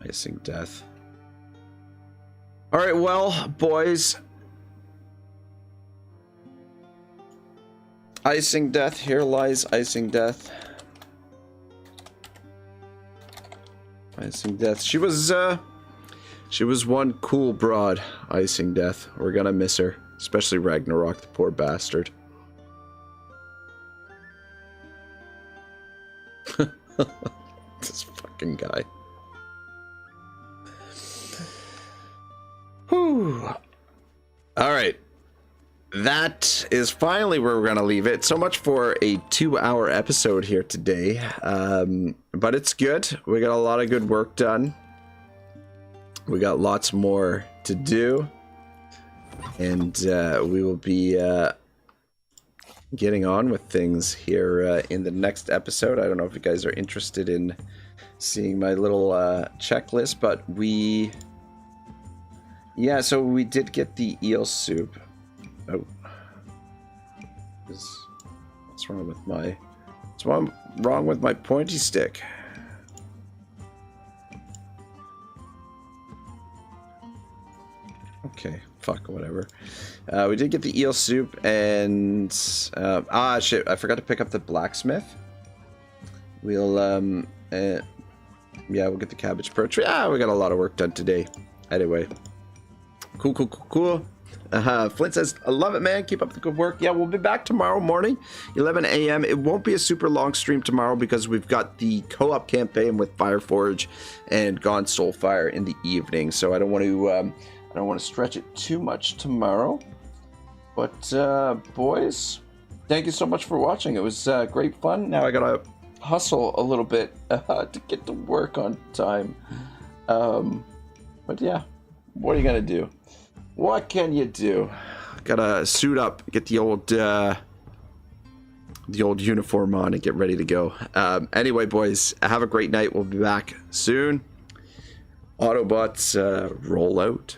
Icing death. All right, well, boys. Icing death. Here lies icing death. Icing death. She was one cool broad. Icing death. We're gonna miss her, especially Ragnarok, the poor bastard. This fucking guy. Whew. All right. That is finally where we're going to leave it. So much for a 2-hour episode here today. But it's good. We got a lot of good work done. We got lots more to do. And we will be getting on with things here in the next episode. I don't know if you guys are interested in seeing my little checklist, but we... Yeah, so we did get the eel soup. Oh. What's wrong with my... What's wrong with my pointy stick? Okay, fuck, whatever. We did get the eel soup and... shit, I forgot to pick up the blacksmith. We'll, yeah, we'll get the cabbage perch. Yeah, we got a lot of work done today. Anyway. Cool. Flint says, I love it, man. Keep up the good work. Yeah, we'll be back tomorrow morning, 11 a.m. It won't be a super long stream tomorrow because we've got the co-op campaign with Fireforge and Gone Soulfire in the evening. So I don't want to stretch it too much tomorrow. But boys, thank you so much for watching. It was great fun. Now I gotta hustle a little bit to get to work on time. But yeah, what are you gonna do? What can you do? Gotta suit up, get the old uniform on and get ready to go. Anyway, boys, have a great night. We'll be back soon. Autobots roll out.